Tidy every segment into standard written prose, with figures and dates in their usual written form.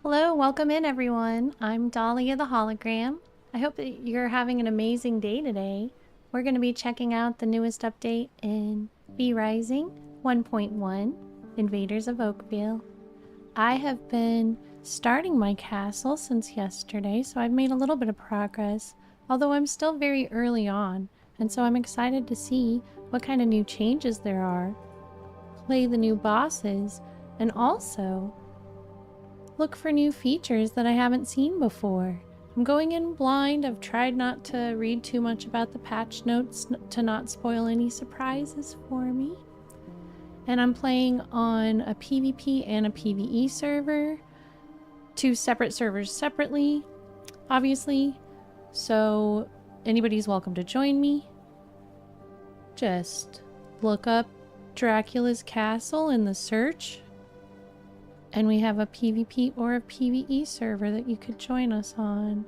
Hello, welcome in everyone. I'm Dahlia the Hologram. I hope that you're having an amazing day today. We're going to be checking out the newest update in V Rising 1.1 Invaders of OakVeil. I have been starting my castle since yesterday, so I've made a little bit of progress, although I'm still very early on, and so I'm excited to see what kind of new changes there are, play the new bosses, and also look for new features that I haven't seen before. I'm going in blind. I've tried not to read too much about the patch notes to not spoil any surprises for me. And I'm playing on a PvP and a PvE server. Two separate servers separately, obviously. So anybody's welcome to join me. Just look up Dracula's castle in the search. And we have a PvP or a PvE server that you could join us on.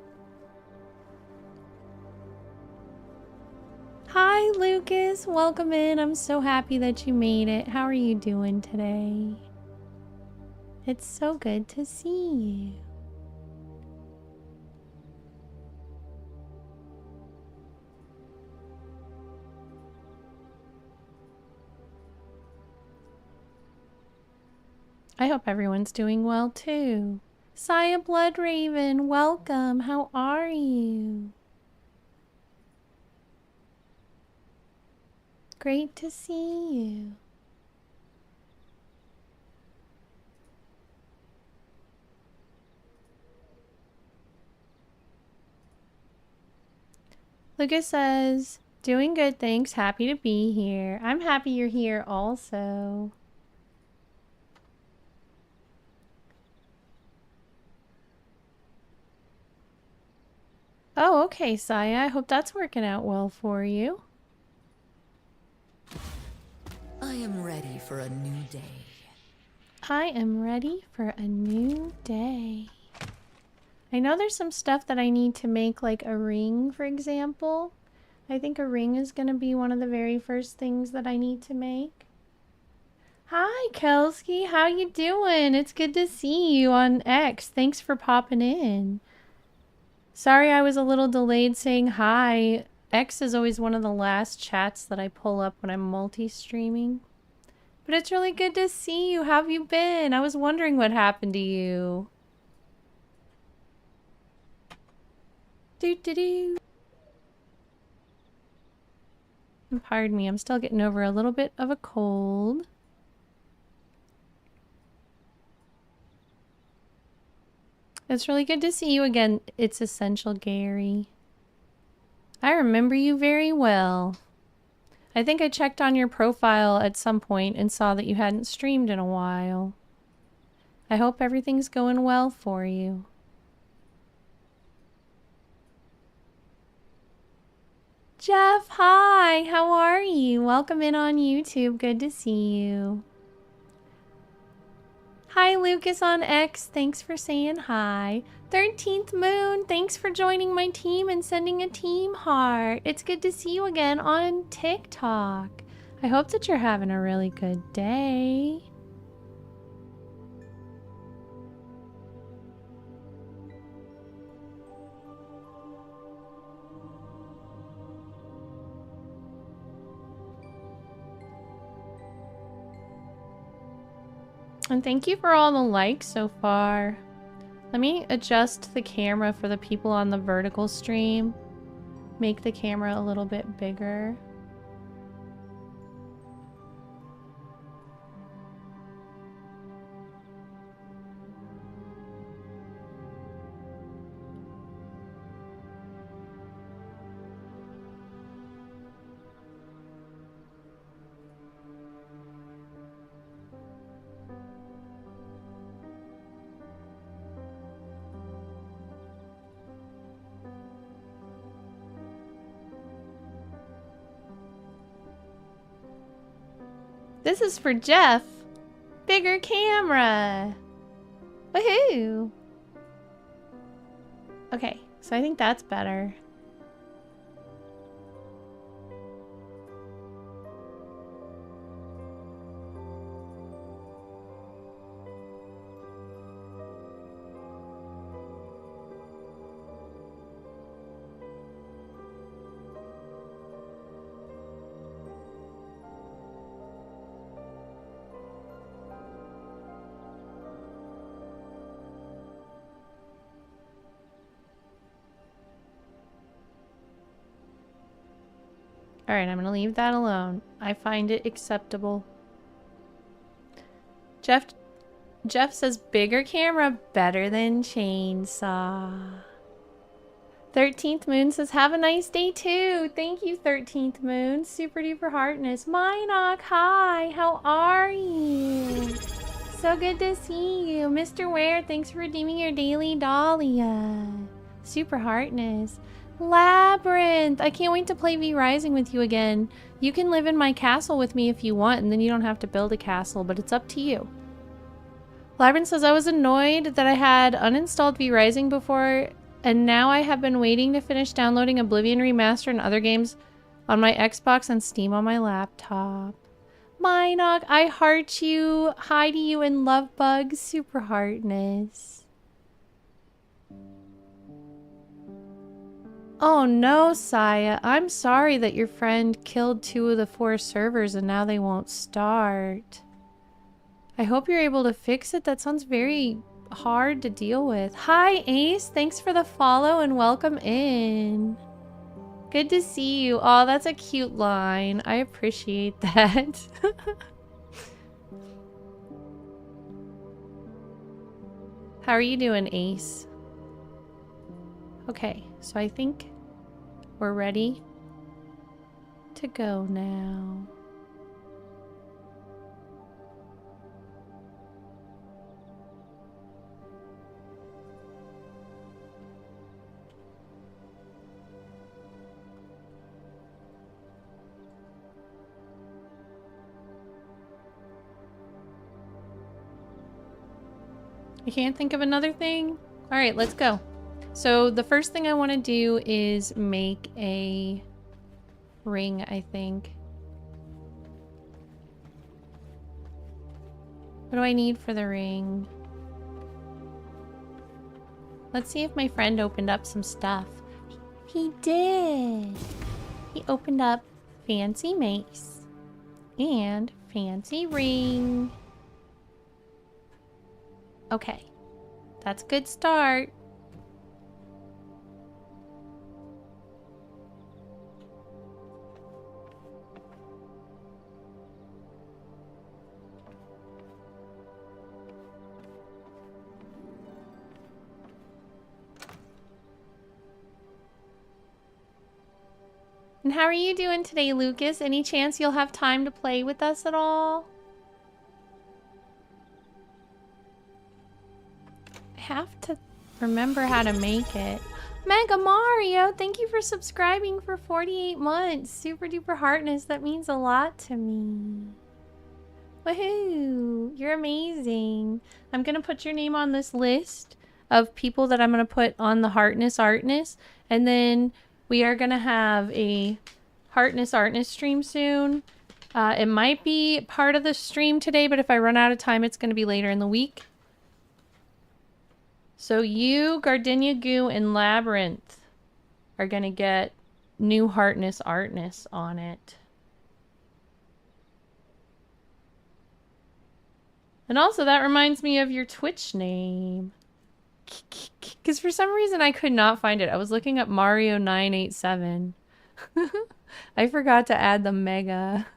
Hi, Lucas. Welcome in. I'm so happy that you made it. How are you doing today? It's so good to see you. I hope everyone's doing well too. Saya Bloodraven, welcome. How are you? Great to see you. Lucas says, doing good, thanks. Happy to be here. I'm happy you're here also. Oh, okay, Saya. I hope that's working out well for you. I am ready for a new day. I am ready for a new day. I know there's some stuff that I need to make, like a ring, for example. I think a ring is going to be one of the very first things that I need to make. Hi, Kelsky. How you doing? It's good to see you on X. Thanks for popping in. Sorry I was a little delayed saying hi. X is always one of the last chats that I pull up when I'm multi-streaming. But it's really good to see you. How have you been? I was wondering what happened to you. Doo-doo-doo. And pardon me, I'm still getting over a little bit of a cold. It's really good to see you again. It's Essential Gary. I remember you very well. I think I checked on your profile at some point and saw that you hadn't streamed in a while. I hope everything's going well for you. Jeff, hi! How are you? Welcome in on YouTube. Good to see you. Hi, Lucas on X. Thanks for saying hi. 13th Moon, thanks for joining my team and sending a team heart. It's good to see you again on TikTok. I hope that you're having a really good day. And thank you for all the likes so far. Let me adjust the camera for the people on the vertical stream. Make the camera a little bit bigger. This is for Jeff. Bigger camera. Woohoo. Okay, so I think that's better. Alright, I'm gonna leave that alone. I find it acceptable. Jeff says bigger camera better than chainsaw. 13th Moon says have a nice day too. Thank you, 13th Moon. Super duper heartness. Minoc, hi. How are you? So good to see you. Mr. Ware, thanks for redeeming your daily Dahlia. Super heartness. Labyrinth. I can't wait to play V Rising with you again. You can live in my castle with me if you want, and then you don't have to build a castle, but it's up to you. Labyrinth says, I was annoyed that I had uninstalled V Rising before, and now I have been waiting to finish downloading Oblivion Remastered and other games on my Xbox and Steam on my laptop. Minoc, I heart you. Hi to you and love bugs. Super heartness. Oh no, Saya. I'm sorry that your friend killed 2 of the 4 servers and now they won't start. I hope you're able to fix it. That sounds very hard to deal with. Hi, Ace. Thanks for the follow and welcome in. Good to see you. Oh, that's a cute line. I appreciate that. How are you doing, Ace? Okay, so I think we're ready to go now. I can't think of another thing. All right, let's go. So the first thing I want to do is make a ring, I think. What do I need for the ring? Let's see if my friend opened up some stuff. He did. He opened up fancy mace and fancy ring. Okay, that's a good start. And how are you doing today, Lucas? Any chance you'll have time to play with us at all? Have to remember how to make it. Mega Mario, thank you for subscribing for 48 months. Super duper heartness, that means a lot to me. Woohoo, you're amazing. I'm gonna put your name on this list of people that I'm gonna put on the heartness artness, and then we are gonna have a heartness artness stream soon. It might be part of the stream today, but if I run out of time, it's gonna be later in the week. So you, Gardenia Goo, and Labyrinth are gonna get new heartness artness on it. And also that reminds me of your Twitch name. Because for some reason I could not find it. I was looking up Mario 987. I forgot to add the mega.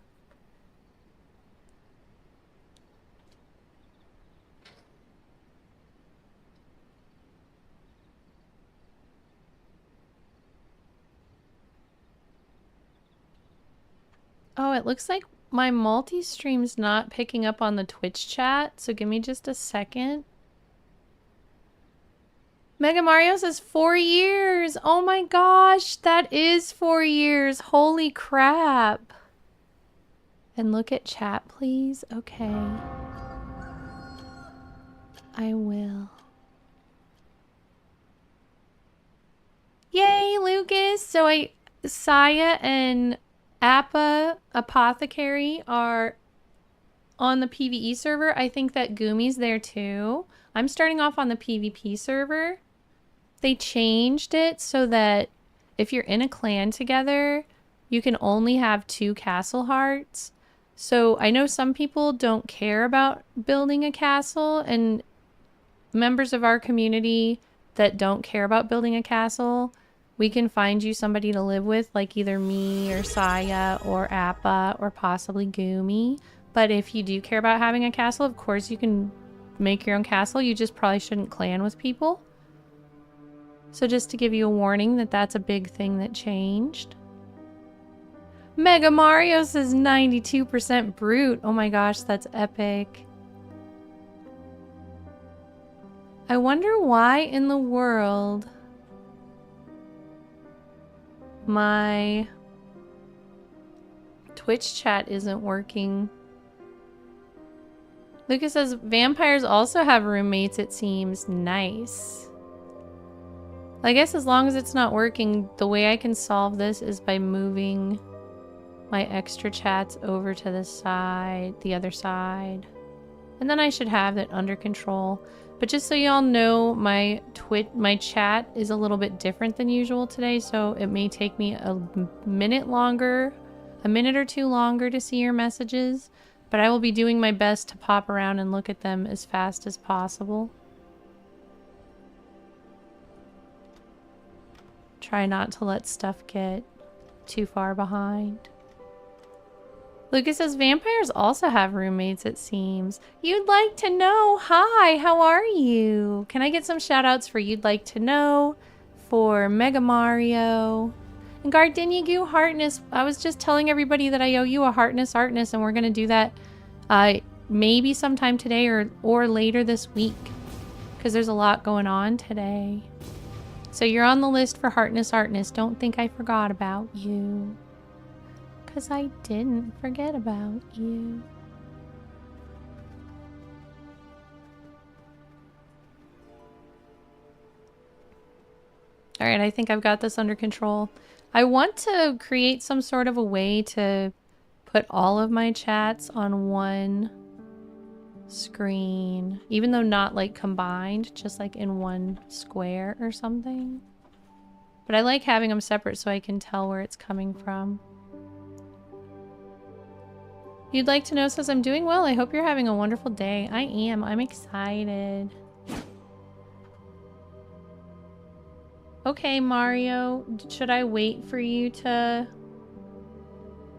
Oh, it looks like my multi-stream's not picking up on the Twitch chat, so give me just a second. Mega Mario says 4 years! Oh my gosh, that is 4 years! Holy crap! And look at chat, please. Okay. I will. Yay, Lucas! So Saya and Appa Apothecary are on the PvE server. I think that Gumi's there too. I'm starting off on the PvP server. They changed it so that if you're in a clan together, you can only have 2 castle hearts. So I know some people don't care about building a castle, and members of our community that don't care about building a castle we can find you somebody to live with, like either me or Saya or Appa or possibly Gumi. But if you do care about having a castle, of course you can make your own castle. You just probably shouldn't clan with people. So just to give you a warning that that's a big thing that changed. Mega Mario says 92% brute. Oh my gosh, that's epic. I wonder why in the world my Twitch chat isn't working. Lucas says vampires also have roommates, it seems. Nice. I guess as long as it's not working, the way I can solve this is by moving my extra chats over to the side, the other side. And then I should have it under control. But just so y'all know, my chat is a little bit different than usual today, so it may take me a minute or two longer to see your messages, but I will be doing my best to pop around and look at them as fast as possible. Try not to let stuff get too far behind. Lucas says vampires also have roommates, it seems. You'd like to know. Hi, how are you? Can I get some shout outs for You'd Like to Know, for Mega Mario, and Gardeniagu Heartness? I was just telling everybody that I owe you a Heartness Artness, and we're going to do that maybe sometime today or later this week, because there's a lot going on today. So you're on the list for Heartness Artness. Don't think I forgot about you. Because I didn't forget about you. Alright, I think I've got this under control. I want to create some sort of a way to put all of my chats on one screen. Even though not like combined, just like in one square or something. But I like having them separate so I can tell where it's coming from. You'd Like to Know says, I'm doing well. I hope you're having a wonderful day. I am. I'm excited. Okay, Mario. Should I wait for you to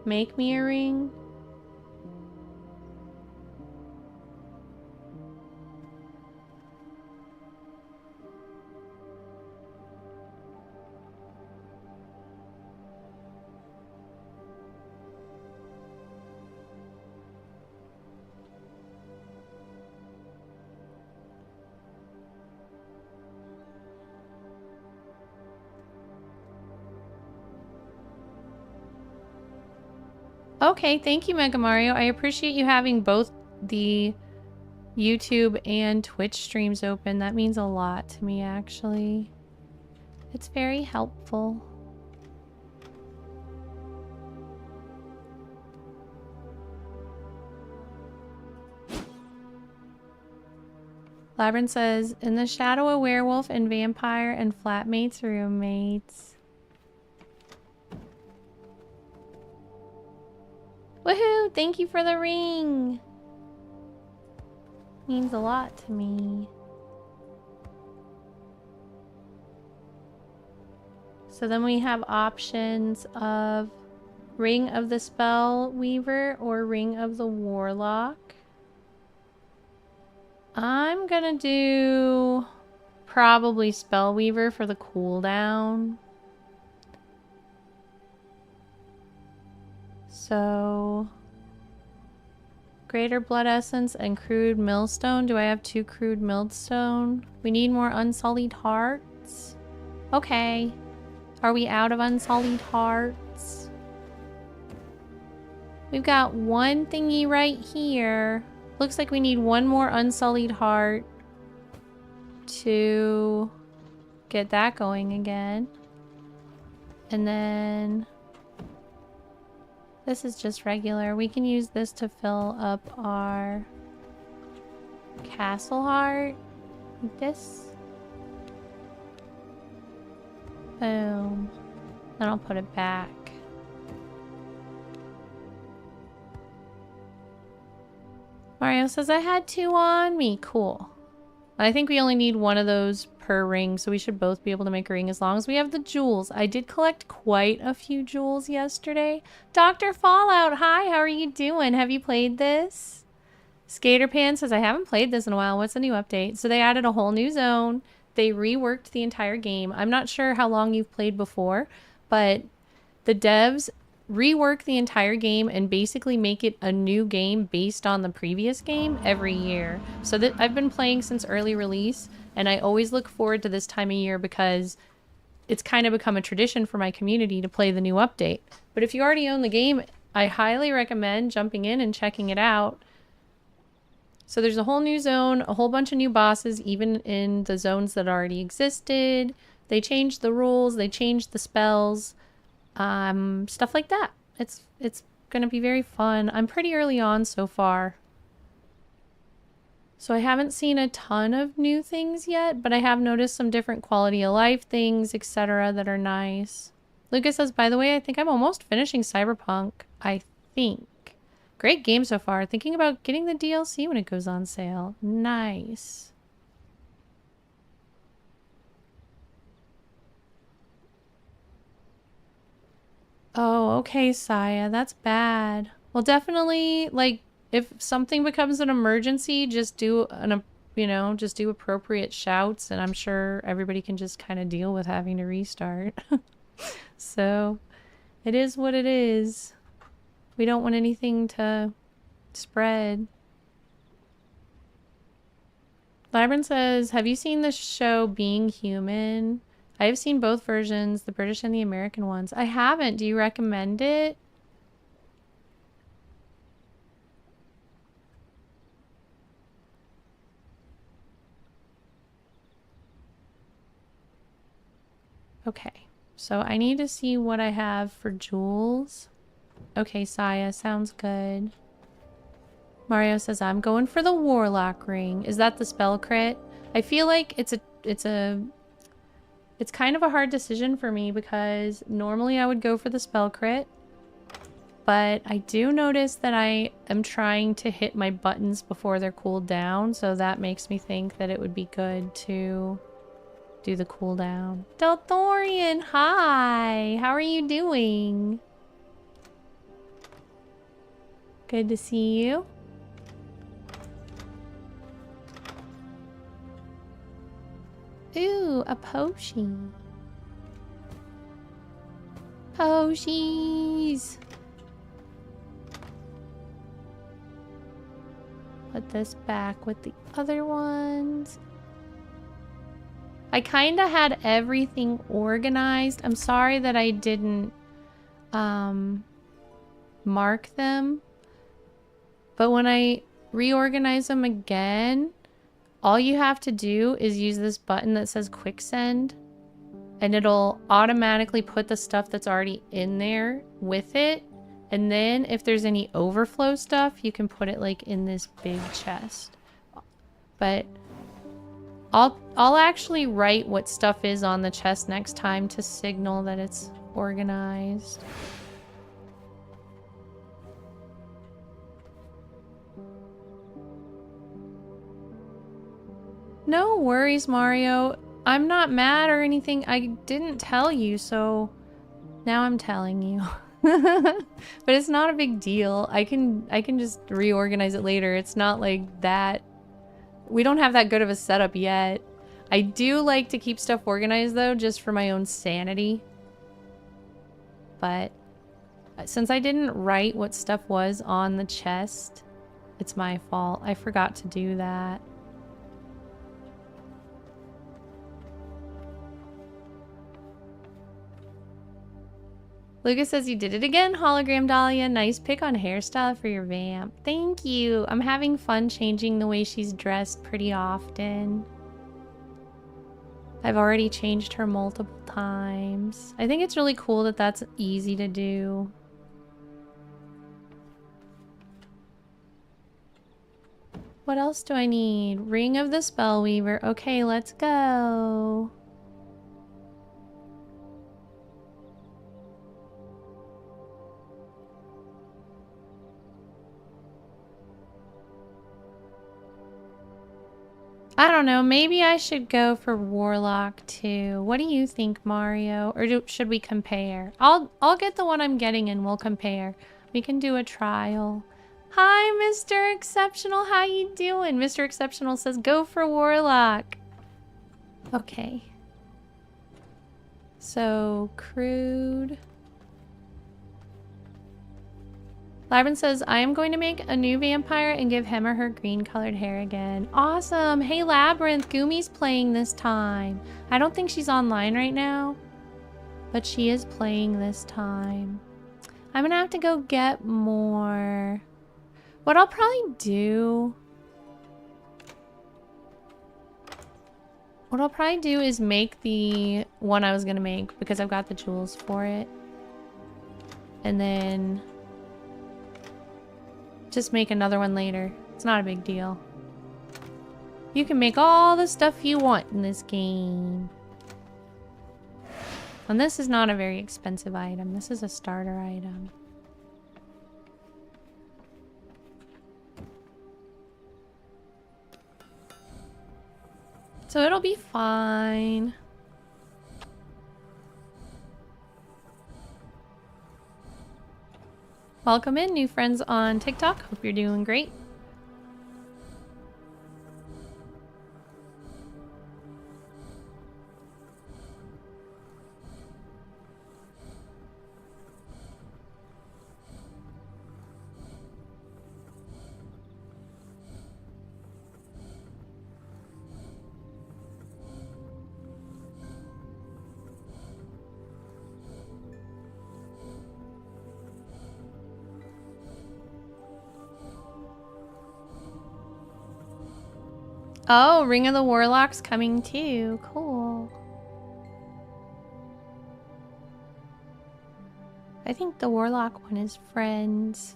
make me a ring? Okay, thank you, Mega Mario. I appreciate you having both the YouTube and Twitch streams open. That means a lot to me, actually. It's very helpful. Labyrinth says, in the shadow, a werewolf and vampire and flatmates roommates. Woohoo! Thank you for the ring! Means a lot to me. So then we have options of Ring of the Spell Weaver or Ring of the Warlock. I'm gonna do probably Spellweaver for the cooldown. So Greater Blood Essence and Crude Millstone. Do I have 2 Crude Millstone? We need more Unsullied Hearts. Okay. Are we out of Unsullied Hearts? We've got one thingy right here. Looks like we need one more Unsullied Heart to get that going again. And then this is just regular. We can use this to fill up our Castle Heart. Like this. Boom. Then I'll put it back. Mario says, I had 2 on me. Cool. I think we only need one of those her ring, so we should both be able to make a ring as long as we have the jewels. I did collect quite a few jewels yesterday. Dr. Fallout, hi, how are you doing? Have you played this? Skaterpan says, I haven't played this in a while. What's the new update? So they added a whole new zone. They reworked the entire game. I'm not sure how long you've played before, but the devs rework the entire game and basically make it a new game based on the previous game every year. So that I've been playing since early release, and I always look forward to this time of year because it's kind of become a tradition for my community to play the new update. But if you already own the game, I highly recommend jumping in and checking it out. So there's a whole new zone, a whole bunch of new bosses, even in the zones that already existed. They changed the rules, they changed the spells, stuff like that. It's gonna be very fun. I'm pretty early on so far, so I haven't seen a ton of new things yet, but I have noticed some different quality of life things, etc. that are nice. Lucas says, by the way, I think I'm almost finishing Cyberpunk. I think. Great game so far. Thinking about getting the DLC when it goes on sale. Nice. Oh, okay, Saya. That's bad. Well, definitely, like, if something becomes an emergency, just do just do appropriate shouts, and I'm sure everybody can just kind of deal with having to restart. So, it is what it is. We don't want anything to spread. Lyron says, have you seen the show Being Human? I have seen both versions, the British and the American ones. I haven't. Do you recommend it? Okay. So I need to see what I have for jewels. Okay, Saya, sounds good. Mario says, I'm going for the Warlock ring. Is that the spell crit? I feel like it's kind of a hard decision for me because normally I would go for the spell crit, but I do notice that I am trying to hit my buttons before they're cooled down, so that makes me think that it would be good to do the cooldown. Delthorian, hi! How are you doing? Good to see you. Ooh, a potion. Poshies! Put this back with the other ones. I kind of had everything organized. I'm sorry that I didn't mark them. But when I reorganize them again, all you have to do is use this button that says Quick Send, and it'll automatically put the stuff that's already in there with it. And then if there's any overflow stuff, you can put it like in this big chest. But I'll actually write what stuff is on the chest next time to signal that it's organized. No worries, Mario. I'm not mad or anything. I didn't tell you, so now I'm telling you. But it's not a big deal. I can just reorganize it later. It's not like that. We don't have that good of a setup yet. I do like to keep stuff organized though, just for my own sanity. But since I didn't write what stuff was on the chest, it's my fault. I forgot to do that. Lucas says you did it again, Hologram Dahlia. Nice pick on hairstyle for your vamp. Thank you. I'm having fun changing the way she's dressed pretty often. I've already changed her multiple times. I think it's really cool that that's easy to do. What else do I need? Ring of the Spellweaver. Okay, let's go. I don't know. Maybe I should go for Warlock too. What do you think, Mario? Or should we compare? I'll get the one I'm getting and we'll compare. We can do a trial. Hi, Mr. Exceptional. How you doing? Mr. Exceptional says go for Warlock. Okay. So, crude. Labyrinth says, I am going to make a new vampire and give him or her green colored hair again. Awesome. Hey, Labyrinth. Gumi's playing this time. I don't think she's online right now, but she is playing this time. I'm going to have to go get more. What I'll probably do... What I'll probably do is make the one I was going to make because I've got the jewels for it. And then... just make another one later. It's not a big deal. You can make all the stuff you want in this game. And this is not a very expensive item. This is a starter item. So it'll be fine. Welcome in, new friends on TikTok. Hope you're doing great. Oh, Ring of the Warlock's coming too. Cool. I think the Warlock one is friends.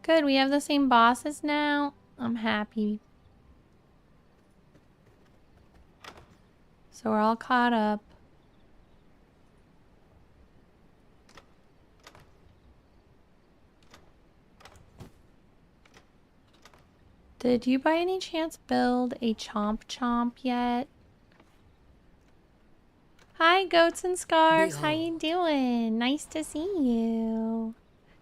Good, we have the same bosses now. I'm happy. So we're all caught up. Did you by any chance build a Chomp Chomp yet? Hi, Goats and Scarves. How you doing? Nice to see you.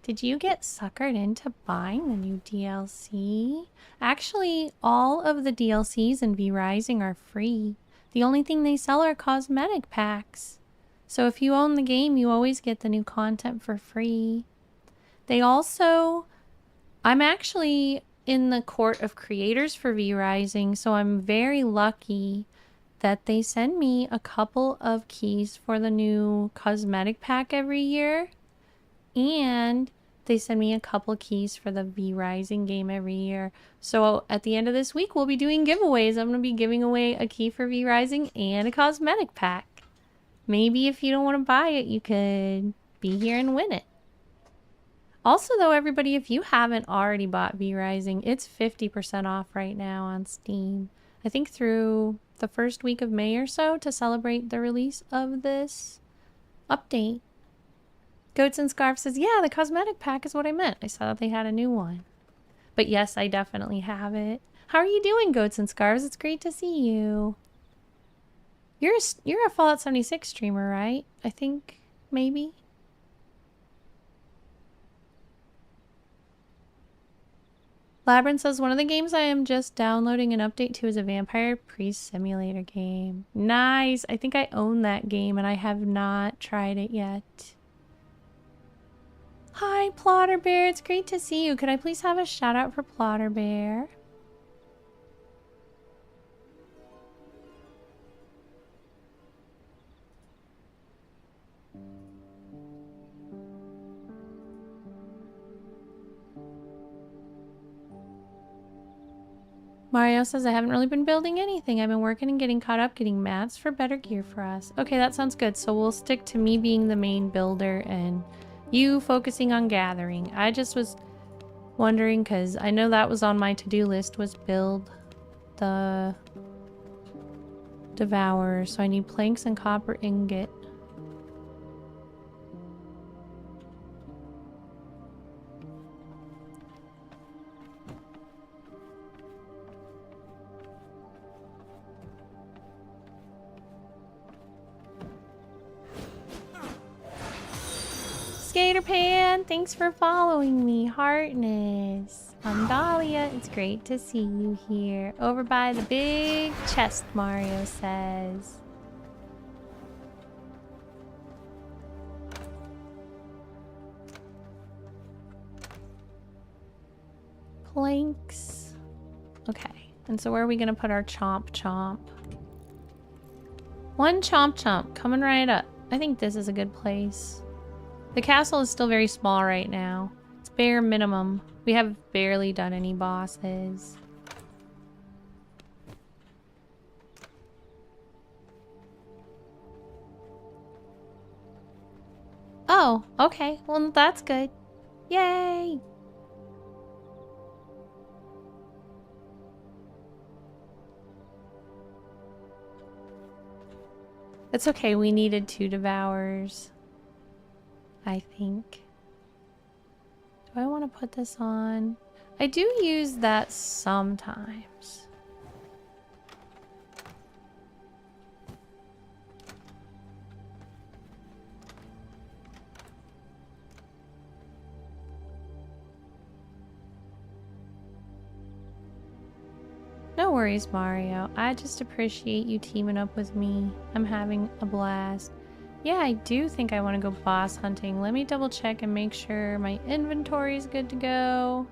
Did you get suckered into buying the new DLC? Actually, all of the DLCs in V Rising are free. The only thing they sell are cosmetic packs. So if you own the game, you always get the new content for free. They also... I'm actually in the court of creators for V Rising, so I'm very lucky that they send me a couple of keys for the new cosmetic pack every year, and they send me a couple keys for the V Rising game every year. So at the end of this week, we'll be doing giveaways. I'm going to be giving away a key for V Rising and a cosmetic pack. Maybe if you don't want to buy it, you could be here and win it. Also, though, everybody, if you haven't already bought V Rising, it's 50% off right now on Steam. I think through the first week of May or so to celebrate the release of this update. Goats and Scarf says, yeah, the cosmetic pack is what I meant. I saw that they had a new one. But yes, I definitely have it. How are you doing, Goats and Scarves? It's great to see you. You're a Fallout 76 streamer, right? I think, maybe? Labyrinth says, one of the games I am just downloading an update to is a Vampire Priest Simulator game. Nice! I think I own that game and I have not tried it yet. Hi, Plotter Bear. It's great to see you. Could I please have a shout out for Plotter Bear? Mario says, I haven't really been building anything. I've been working and getting caught up, getting mats for better gear for us. Okay, that sounds good. So we'll stick to me being the main builder and you focusing on gathering. I just was wondering because I know that was on my to-do list was build the Devourer. So I need planks and copper ingot. Japan! Thanks for following me, Heartness. I'm Dahlia. It's great to see you here. Over by the big chest, Mario says. Planks. Okay, and so where are we gonna put our chomp chomp? One chomp chomp coming right up. I think this is a good place. The castle is still very small right now. It's bare minimum. We have barely done any bosses. Oh, okay. Well, that's good. Yay! It's okay. We needed 2 devours, I think. Do I want to put this on? I do use that sometimes. No worries, Mario. I just appreciate you teaming up with me. I'm having a blast. Yeah, I do think I want to go boss hunting. Let me double check and make sure my inventory is good to go.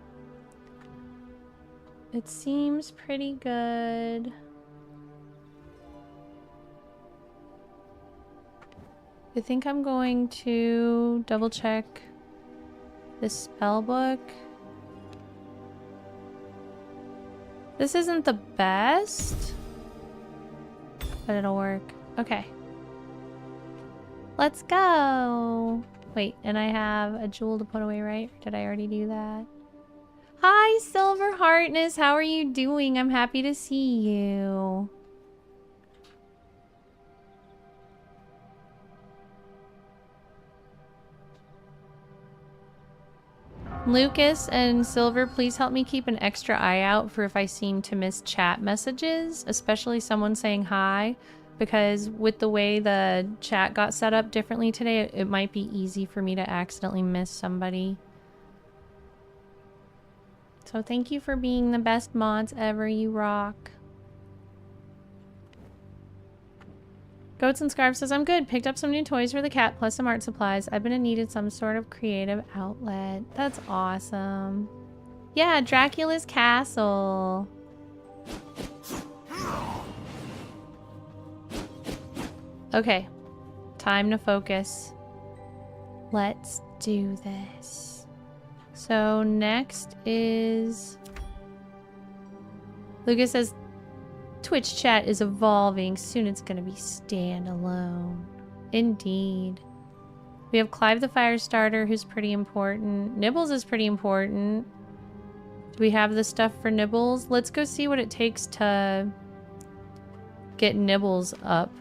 It seems pretty good. I think I'm going to double check this spell book. This isn't the best, but it'll work. Okay. Let's go. Wait, and I have a jewel to put away, right? Or did I already do that? Hi, Silver Heartness. How are you doing? I'm happy to see you. Lucas and Silver, please help me keep an extra eye out for if I seem to miss chat messages, especially someone saying hi, because with the way the chat got set up differently today, it might be easy for me to accidentally miss somebody. So thank you for being the best mods ever. You rock. Goats and Scarf says, I'm good. Picked up some new toys for the cat, plus some art supplies. I've been in need of some sort of creative outlet. That's awesome. Yeah, Dracula's castle. Okay. Time to focus. Let's do this. So next is... Lucas says, Twitch chat is evolving. Soon it's going to be standalone. Indeed. We have Clive the Firestarter, who's pretty important. Nibbles is pretty important. Do we have the stuff for Nibbles? Let's go see what it takes to get Nibbles up.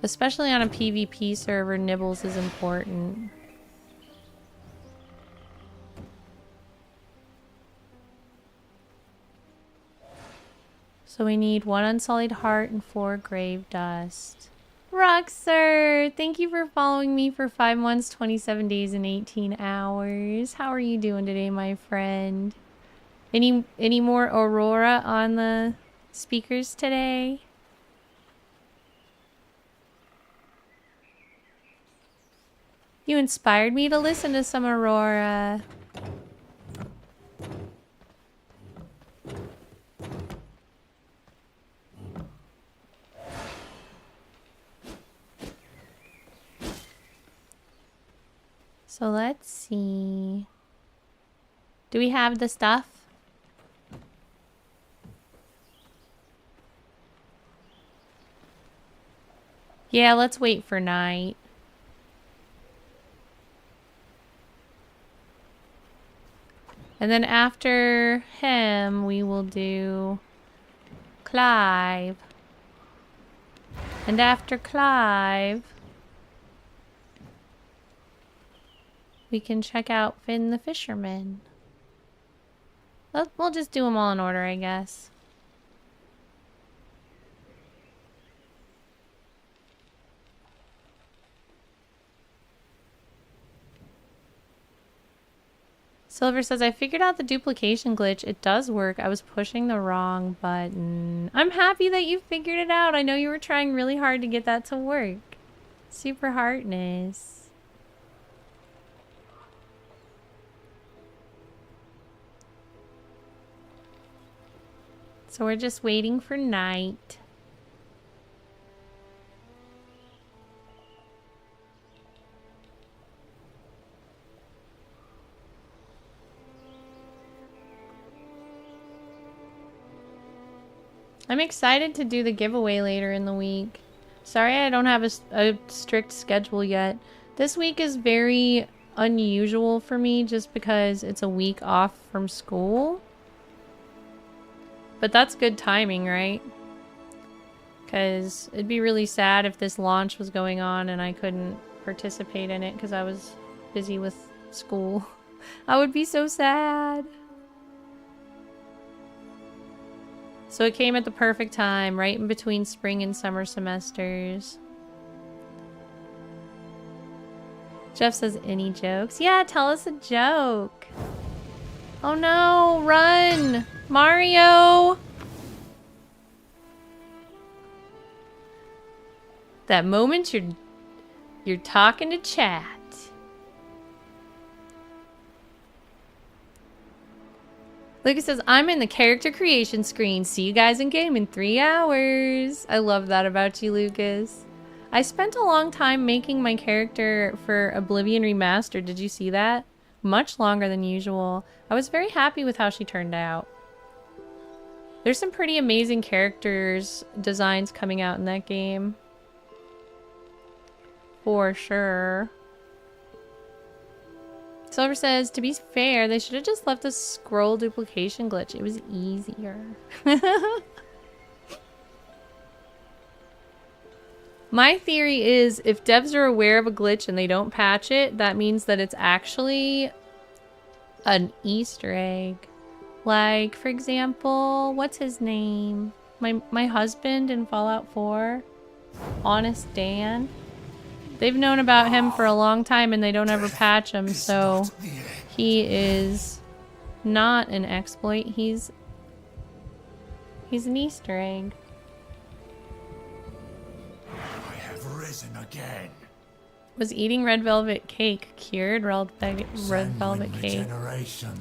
Especially on a PvP server, Nibbles is important. So we need 1 Unsullied Heart and 4 Grave Dust. Roxer, thank you for following me for 5 months, 27 days, and 18 hours. How are you doing today, my friend? Any more Aurora on the speakers today? You inspired me to listen to some Aurora. So let's see. Do we have the stuff? Yeah, let's wait for night. And then after him, we will do Clive. And after Clive, we can check out Finn the Fisherman. We'll just do them all in order, I guess. Silver says, I figured out the duplication glitch. It does work. I was pushing the wrong button. I'm happy that you figured it out. I know you were trying really hard to get that to work. Super heartness. So we're just waiting for night. I'm excited to do the giveaway later in the week. Sorry I don't have a strict schedule yet. This week is very unusual for me just because it's a week off from school. But that's good timing, right? Because it'd be really sad if this launch was going on and I couldn't participate in it because I was busy with school. I would be so sad. So it came at the perfect time, right in between spring and summer semesters. Jeff says, any jokes? Yeah, tell us a joke. Oh no, run! Mario! That moment you're talking to chat. Lucas says, I'm in the character creation screen. See you guys in game in 3 hours. I love that about you, Lucas. I spent a long time making my character for Oblivion Remastered. Did you see that? Much longer than usual. I was very happy with how she turned out. There's some pretty amazing characters designs coming out in that game. For sure. Silver says, to be fair, they should have just left a scroll duplication glitch. It was easier. My theory is if devs are aware of a glitch and they don't patch it, that means that it's actually an Easter egg. Like, for example, what's his name? My husband in Fallout 4, Honest Dan. They've known about him for a long time and they don't ever patch him, so he is not an exploit. He's an Easter egg. I have risen again. Was eating red velvet cake cured red velvet cake?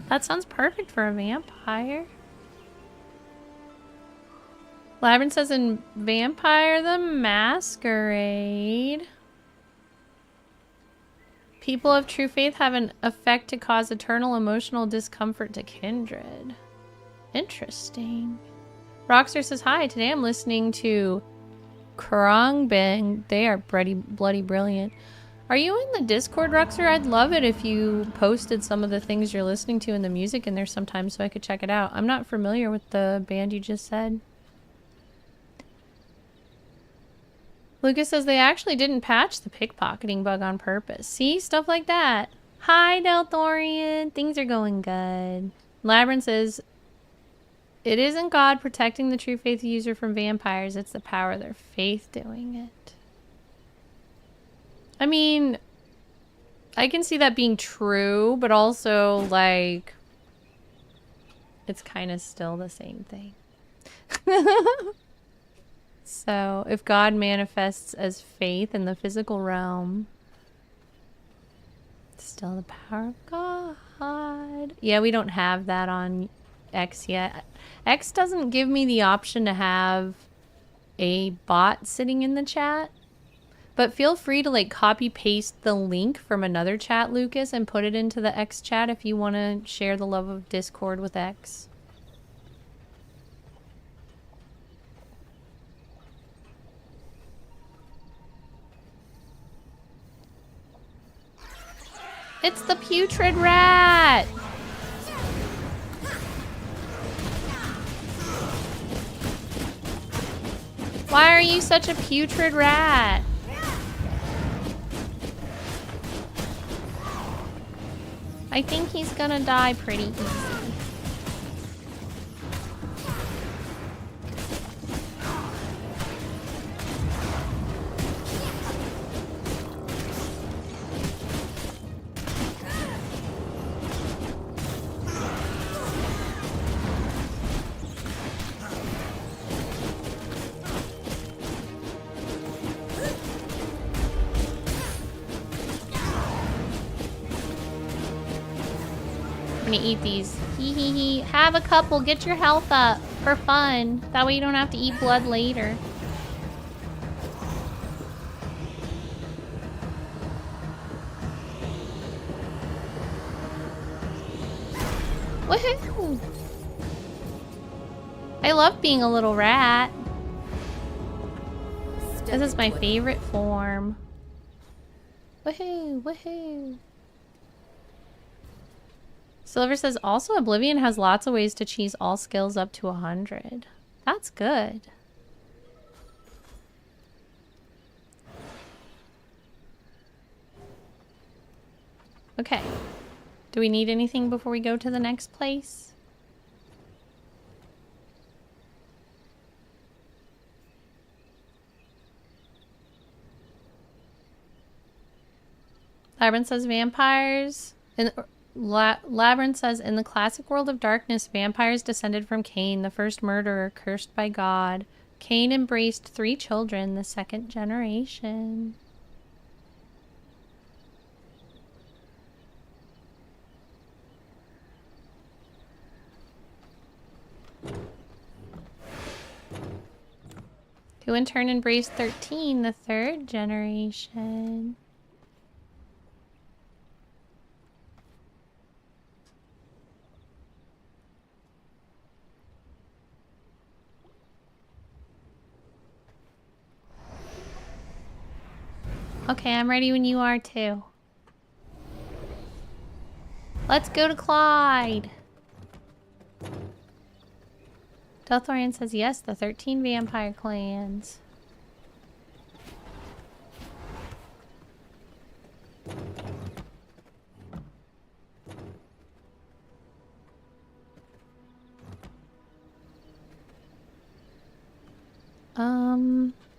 That sounds perfect for a vampire. Labyrinth says in Vampire the Masquerade, people of true faith have an effect to cause eternal emotional discomfort to kindred. Interesting. Rockstar says, hi, today I'm listening to Krongbang. They are bloody brilliant. Are you in the Discord, Rockstar? I'd love it if you posted some of the things you're listening to and the music in there sometimes so I could check it out. I'm not familiar with the band you just said. Lucas says they actually didn't patch the pickpocketing bug on purpose. See? Stuff like that. Hi, Delthorian. Things are going good. Labyrinth says, it isn't God protecting the true faith user from vampires. It's the power of their faith doing it. I mean, I can see that being true, but also, like, it's kind of still the same thing. So, if God manifests as faith in the physical realm, it's still the power of God. Yeah, we don't have that on X yet. X doesn't give me the option to have a bot sitting in the chat. But feel free to like copy paste the link from another chat, Lucas, and put it into the X chat if you want to share the love of Discord with X. It's the putrid rat! Why are you such a putrid rat? I think he's gonna die pretty easy. I'm gonna eat these. Hee hee hee. Have a couple. Get your health up for fun. That way you don't have to eat blood later. Woohoo! I love being a little rat. This is my favorite form. Woohoo! Woohoo! Silver says, also Oblivion has lots of ways to cheese all skills up to 100. That's good. Okay. Do we need anything before we go to the next place? Labyrinth says vampires. Labyrinth says, in the classic world of darkness, vampires descended from Cain, the first murderer, cursed by God. Cain embraced 3 children, the 2nd generation. Who in turn embraced 13, the 3rd generation. Okay, I'm ready when you are too. Let's go to Clyde. Delthorian says yes, the 13 vampire clans.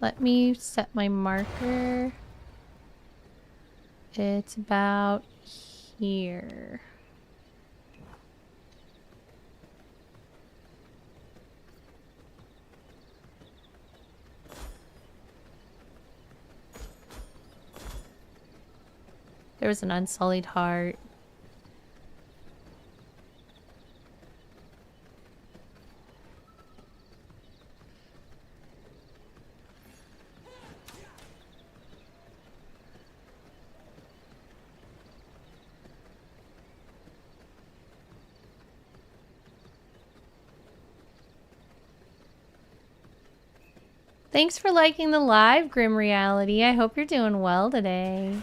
Let me set my marker. It's about here. There was an unsullied heart. Thanks for liking the live, Grim Reality. I hope you're doing well today.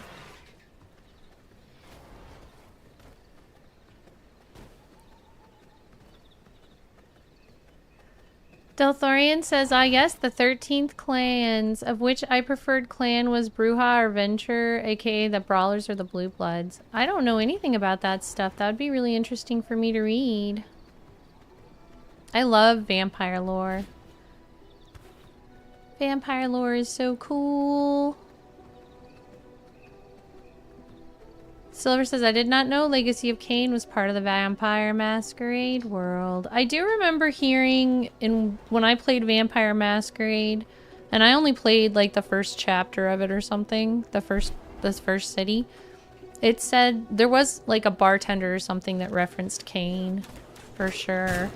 Delthorian says, ah yes, the 13th clans, of which I preferred clan was Bruja or Venture, aka the Brawlers or the Blue Bloods. I don't know anything about that stuff. That would be really interesting for me to read. I love vampire lore. Vampire lore is so cool. Silver says, I did not know Legacy of Kain was part of the Vampire Masquerade world. I do remember hearing when I played Vampire Masquerade, and I only played like the first chapter of it or something, this first city. It said there was like a bartender or something that referenced Kain, for sure.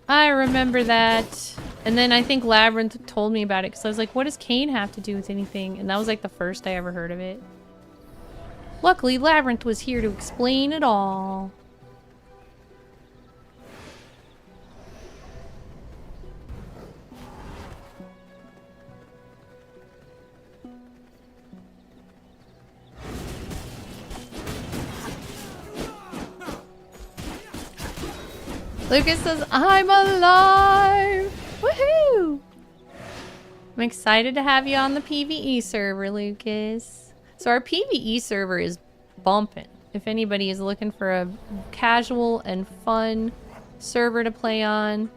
I remember that. And then I think Labyrinth told me about it because I was like, what does Kain have to do with anything? And that was like the first I ever heard of it. Luckily, Labyrinth was here to explain it all. Lucas says, I'm alive! Woohoo! I'm excited to have you on the PvE server, Lucas. So our PvE server is bumping. If anybody is looking for a casual and fun server to play on.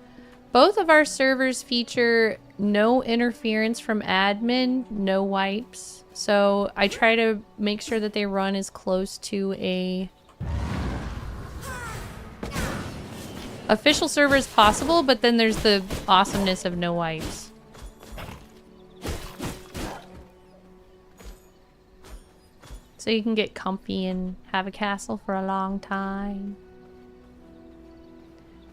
Both of our servers feature no interference from admin, no wipes. So I try to make sure that they run as close to a official server as possible, but then there's the awesomeness of no wipes. So you can get comfy and have a castle for a long time.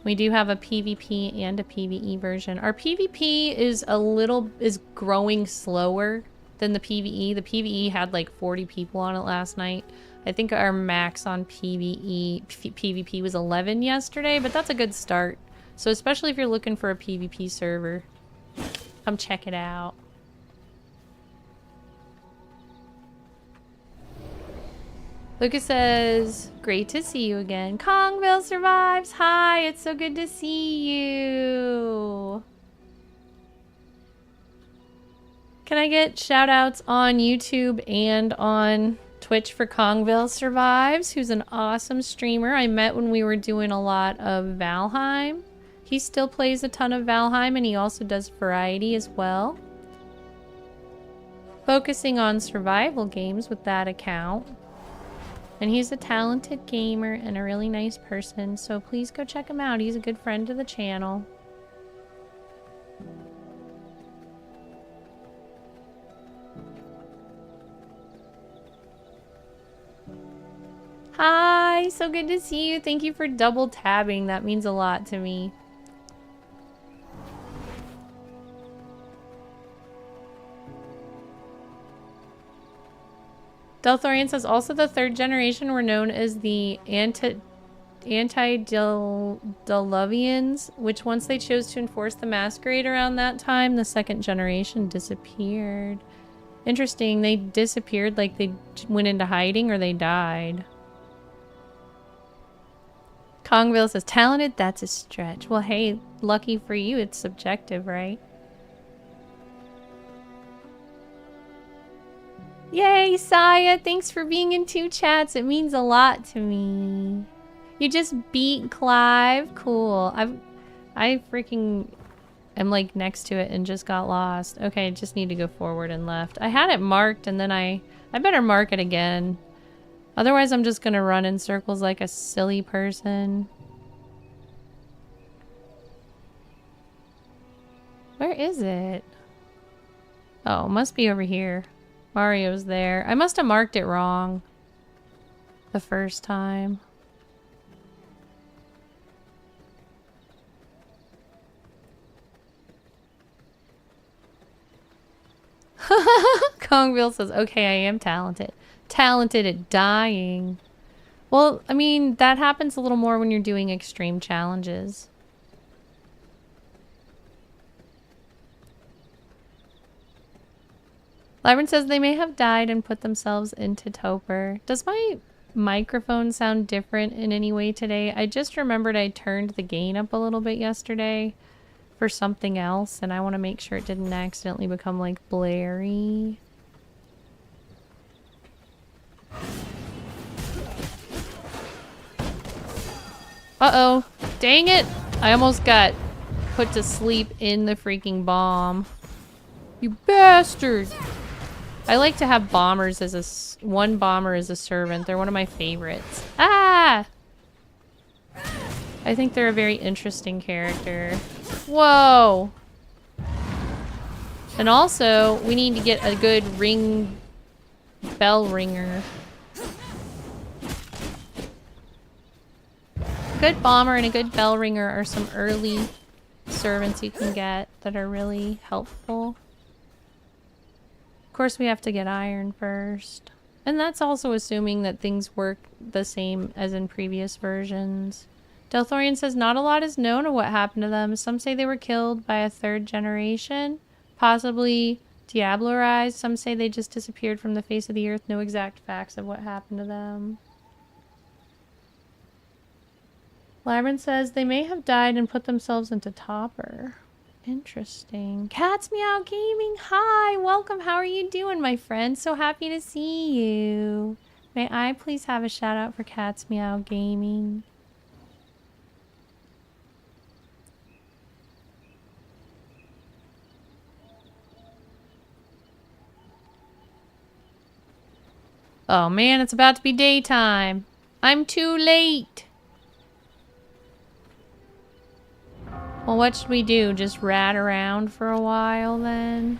We do have a PvP and a PvE version. Our PvP is growing slower than the PvE. The PvE had like 40 people on it last night. I think our max on PvP was 11 yesterday, but that's a good start. So especially if you're looking for a PvP server, come check it out. Lucas says, great to see you again. Kongville survives. Hi, it's so good to see you. Can I get shout outs on YouTube and on Twitch for Kongville Survives, who's an awesome streamer I met when we were doing a lot of Valheim. He still plays a ton of Valheim and he also does variety as well. Focusing on survival games with that account. And he's a talented gamer and a really nice person, so please go check him out. He's a good friend to the channel. Hi, so good to see you. Thank you for double tabbing. That means a lot to me. Delthorian says, also the third generation were known as the Antediluvians, which once they chose to enforce the masquerade around that time, the second generation disappeared. Interesting, they disappeared like they went into hiding or they died. Kongville says, talented? That's a stretch. Well, hey, lucky for you, it's subjective, right? Yay, Saya! Thanks for being in 2 chats. It means a lot to me. You just beat Clive. Cool. I freaking am like next to it and just got lost. Okay, I just need to go forward and left. I had it marked and then I better mark it again. Otherwise, I'm just gonna run in circles like a silly person. Where is it? Oh, it must be over here. Mario's there. I must have marked it wrong the first time. Kongville says, okay, I am talented. Talented at dying. Well, I mean, that happens a little more when you're doing extreme challenges. Lyron says they may have died and put themselves into torpor. Does my microphone sound different in any way today? I just remembered I turned the gain up a little bit yesterday for something else, and I want to make sure it didn't accidentally become like blurry. Uh-oh. Dang it! I almost got put to sleep in the freaking bomb. You bastard! I like to have bombers as one bomber as a servant. They're one of my favorites. Ah! I think they're a very interesting character. Whoa! And also, we need to get a good bell ringer. A good bomber and a good bell ringer are some early servants you can get that are really helpful. Of course, we have to get iron first. And that's also assuming that things work the same as in previous versions. Delthorian says not a lot is known of what happened to them. Some say they were killed by a third generation, possibly diablerized. Some say they just disappeared from the face of the earth. No exact facts of what happened to them. Labyrinth says they may have died and put themselves into torpor. Interesting. Cats Meow Gaming, hi! Welcome, how are you doing, my friend? So happy to see you. May I please have a shout out for Cats Meow Gaming? Oh man, it's about to be daytime. I'm too late. Well, what should we do? Just rat around for a while then?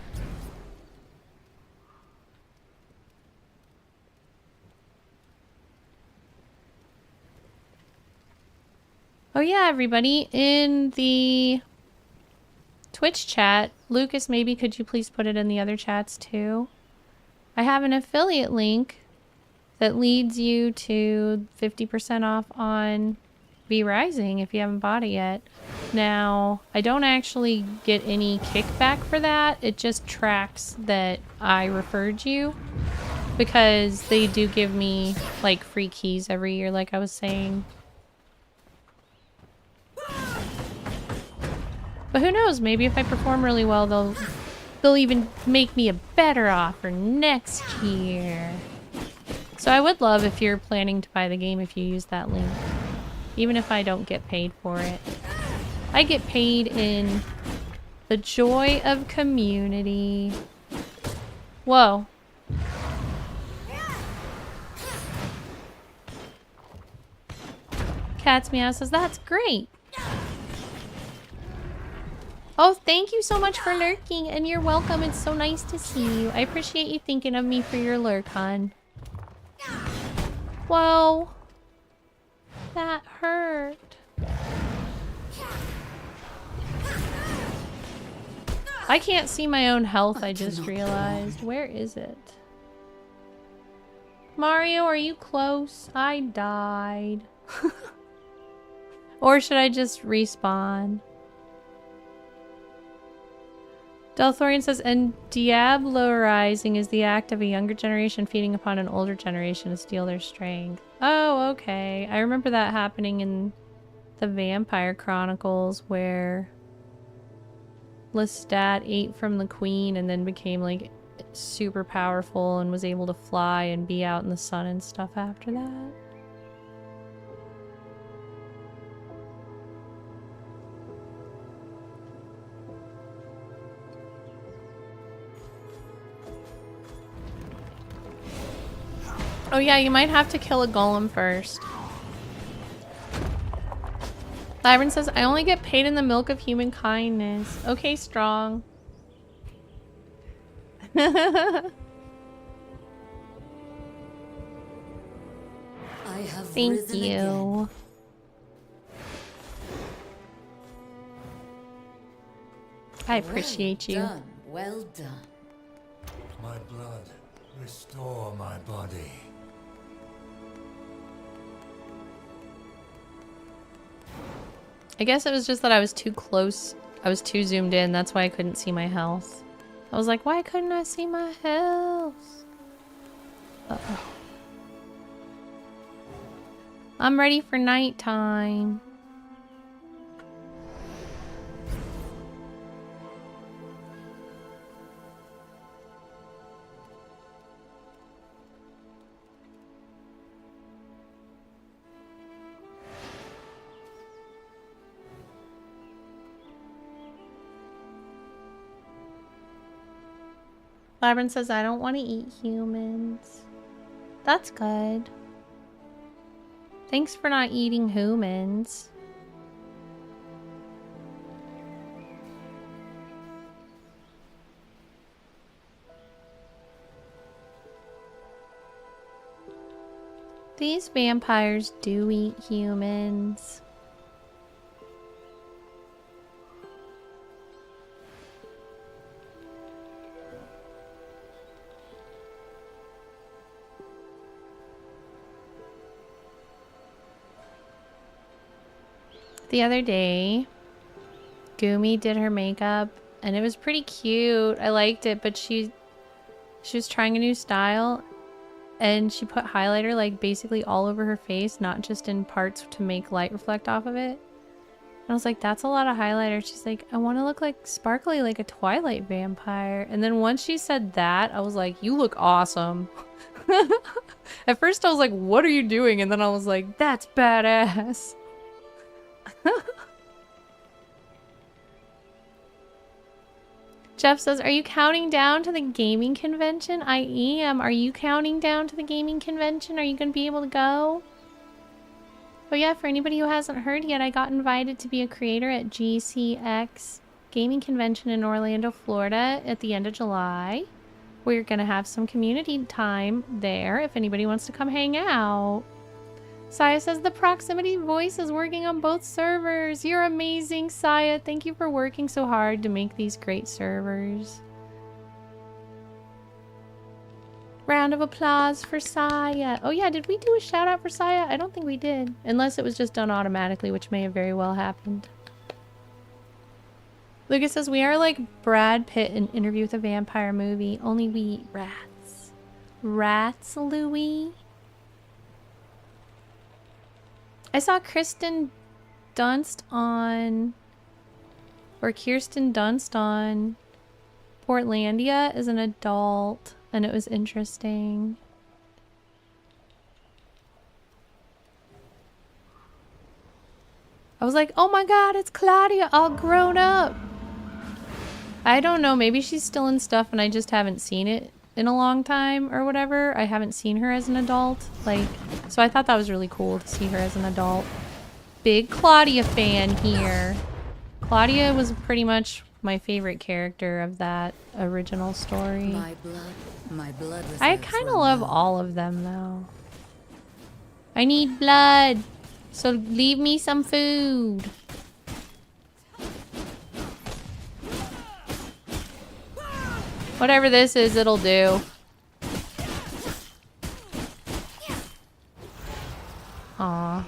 Oh yeah, everybody, in the Twitch chat, Lucas, maybe could you please put it in the other chats too? I have an affiliate link that leads you to 50% off on V-Rising if you haven't bought it yet. Now, I don't actually get any kickback for that. It just tracks that I referred you because they do give me like free keys every year, like I was saying. But who knows, maybe if I perform really well, they'll even make me a better offer next year. So I would love if you're planning to buy the game if you use that link. Even if I don't get paid for it. I get paid in the joy of community. Whoa. Cat's Meow says, that's great. Oh, thank you so much for lurking, and you're welcome. It's so nice to see you. I appreciate you thinking of me for your lurk, hon. Whoa. That hurt. I can't see my own health, I just realized. Where is it? Mario, are you close? I died. Or should I just respawn? Delthorian says, and diablorizing is the act of a younger generation feeding upon an older generation to steal their strength. Oh, okay. I remember that happening in the Vampire Chronicles where Lestat ate from the queen and then became like super powerful and was able to fly and be out in the sun and stuff after that. Oh yeah, you might have to kill a golem first. Lyron says, I only get paid in the milk of human kindness. Okay, strong. I have Thank risen you. again. I appreciate you. Well done, well done. My blood, restore my body. I guess it was just that I was too close. I was too zoomed in. That's why I couldn't see my health. I was like, why couldn't I see my health? Uh-oh. I'm ready for nighttime. Labyrinth says, I don't want to eat humans. That's good. Thanks for not eating humans. These vampires do eat humans. The other day, Gumi did her makeup and it was pretty cute. I liked it, but she was trying a new style and she put highlighter like basically all over her face, not just in parts to make light reflect off of it. And I was like, that's a lot of highlighter. She's like, I want to look like sparkly like a Twilight vampire. And then once she said that, I was like, you look awesome. At first I was like, what are you doing? And then I was like, that's badass. Jeff says, are you counting down to the gaming convention? I am. Are you counting down to the gaming convention? Are you going to be able to go? Oh yeah, for anybody who hasn't heard yet, I got invited to be a creator at GCX Gaming Convention in Orlando, Florida at the end of July. We're going to have some community time there if anybody wants to come hang out. Saya says the proximity voice is working on both servers. You're amazing, Saya. Thank you for working so hard to make these great servers. Round of applause for Saya. Oh yeah, did we do a shout out for Saya? I don't think we did. Unless it was just done automatically, which may have very well happened. Lucas says, we are like Brad Pitt in Interview with a Vampire movie, only we eat rats. Rats, Louie? I saw Kirsten Dunst on Portlandia as an adult, and it was interesting. I was like, oh my god, it's Claudia all grown up. I don't know, maybe she's still in stuff and I just haven't seen it in a long time or whatever. I haven't seen her as an adult. Like, so I thought that was really cool to see her as an adult. Big Claudia fan here. Claudia was pretty much my favorite character of that original story. My blood I kind of love all of them though. I need blood, so leave me some food. Whatever this is, it'll do. Aw.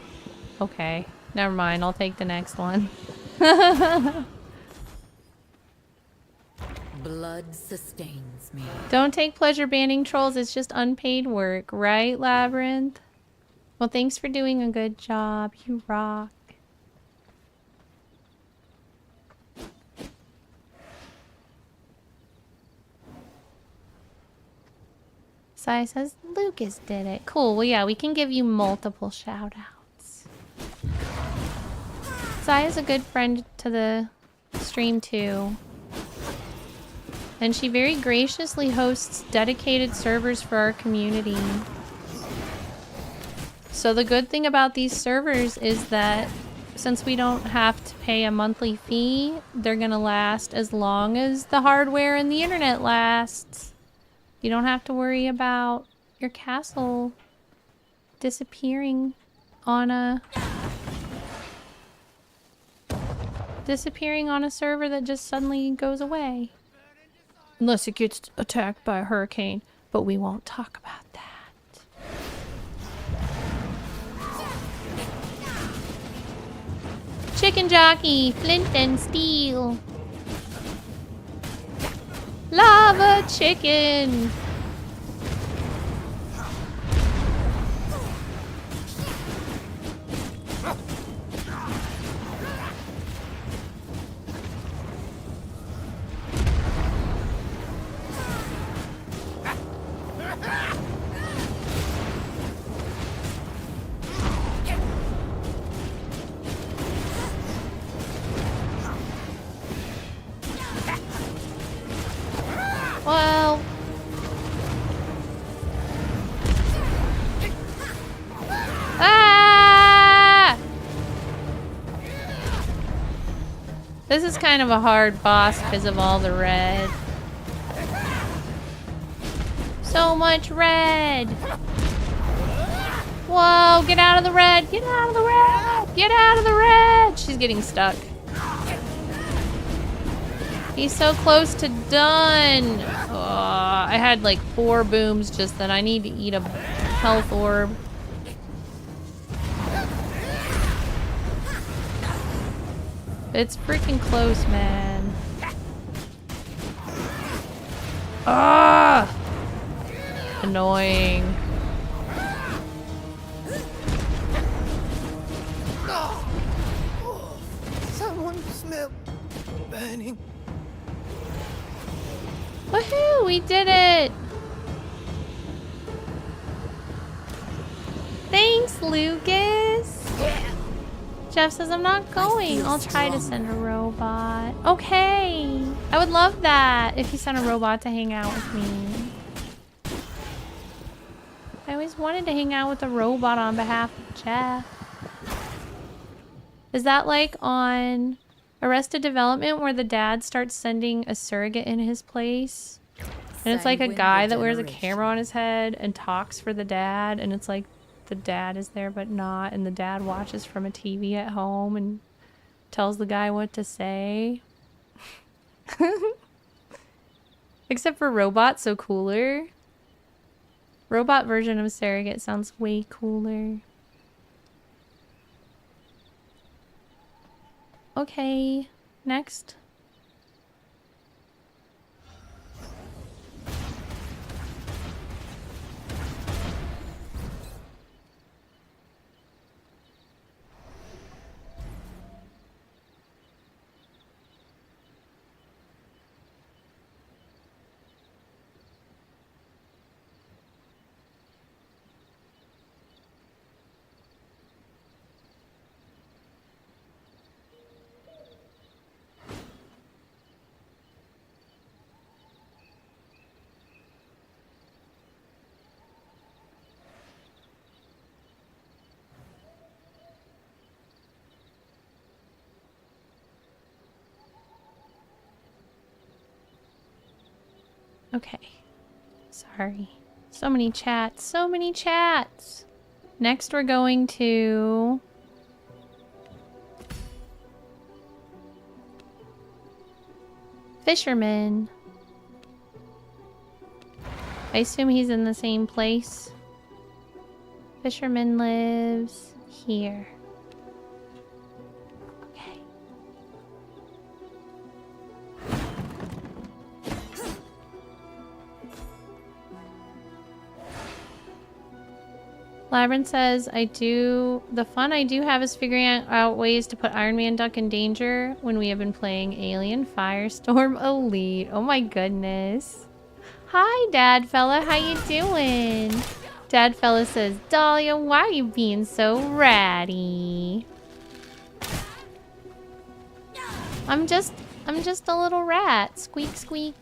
Okay. Never mind. I'll take the next one. Blood sustains me. Don't take pleasure banning trolls. It's just unpaid work. Right, Labyrinth? Well, thanks for doing a good job. You rock. Sai says Lucas did it. Cool. Well, yeah, we can give you multiple shout outs. Sai is a good friend to the stream too. And she very graciously hosts dedicated servers for our community. So the good thing about these servers is that since we don't have to pay a monthly fee, they're gonna last as long as the hardware and the internet lasts. You don't have to worry about your castle disappearing on a server that just suddenly goes away. Unless it gets attacked by a hurricane, but we won't talk about that. Chicken jockey, flint and steel. Lava chicken. Well, ah! This is kind of a hard boss because of all the red. So much red. Whoa, get out of the red. Get out of the red. Get out of the red. She's getting stuck. He's so close to done. I had like 4 booms just then. I need to eat a health orb. It's freaking close, man. Ah! Annoying. Someone smell burning. Woohoo! We did it! Thanks, Lucas! Jeff says I'm not going. I'll try to send a robot. Okay! I would love that if you sent a robot to hang out with me. I always wanted to hang out with a robot on behalf of Jeff. Is that like on Arrested Development where the dad starts sending a surrogate in his place? And it's like a guy that wears a camera on his head and talks for the dad, and it's like the dad is there but not, and the dad watches from a TV at home and tells the guy what to say. Except for robot, so cooler. Robot version of surrogate sounds way cooler. Okay, next. Okay. Sorry. So many chats. So many chats. Next we're going to... Fisherman. I assume he's in the same place. Fisherman lives here. Okay. Labyrinth says, the fun I do have is figuring out ways to put Iron Man Duck in danger when we have been playing Alien Firestorm Elite. Oh my goodness. Hi, Dad Fella, how you doing? Dad Fella says, Dahlia, why are you being so ratty? I'm just a little rat. Squeak, squeak.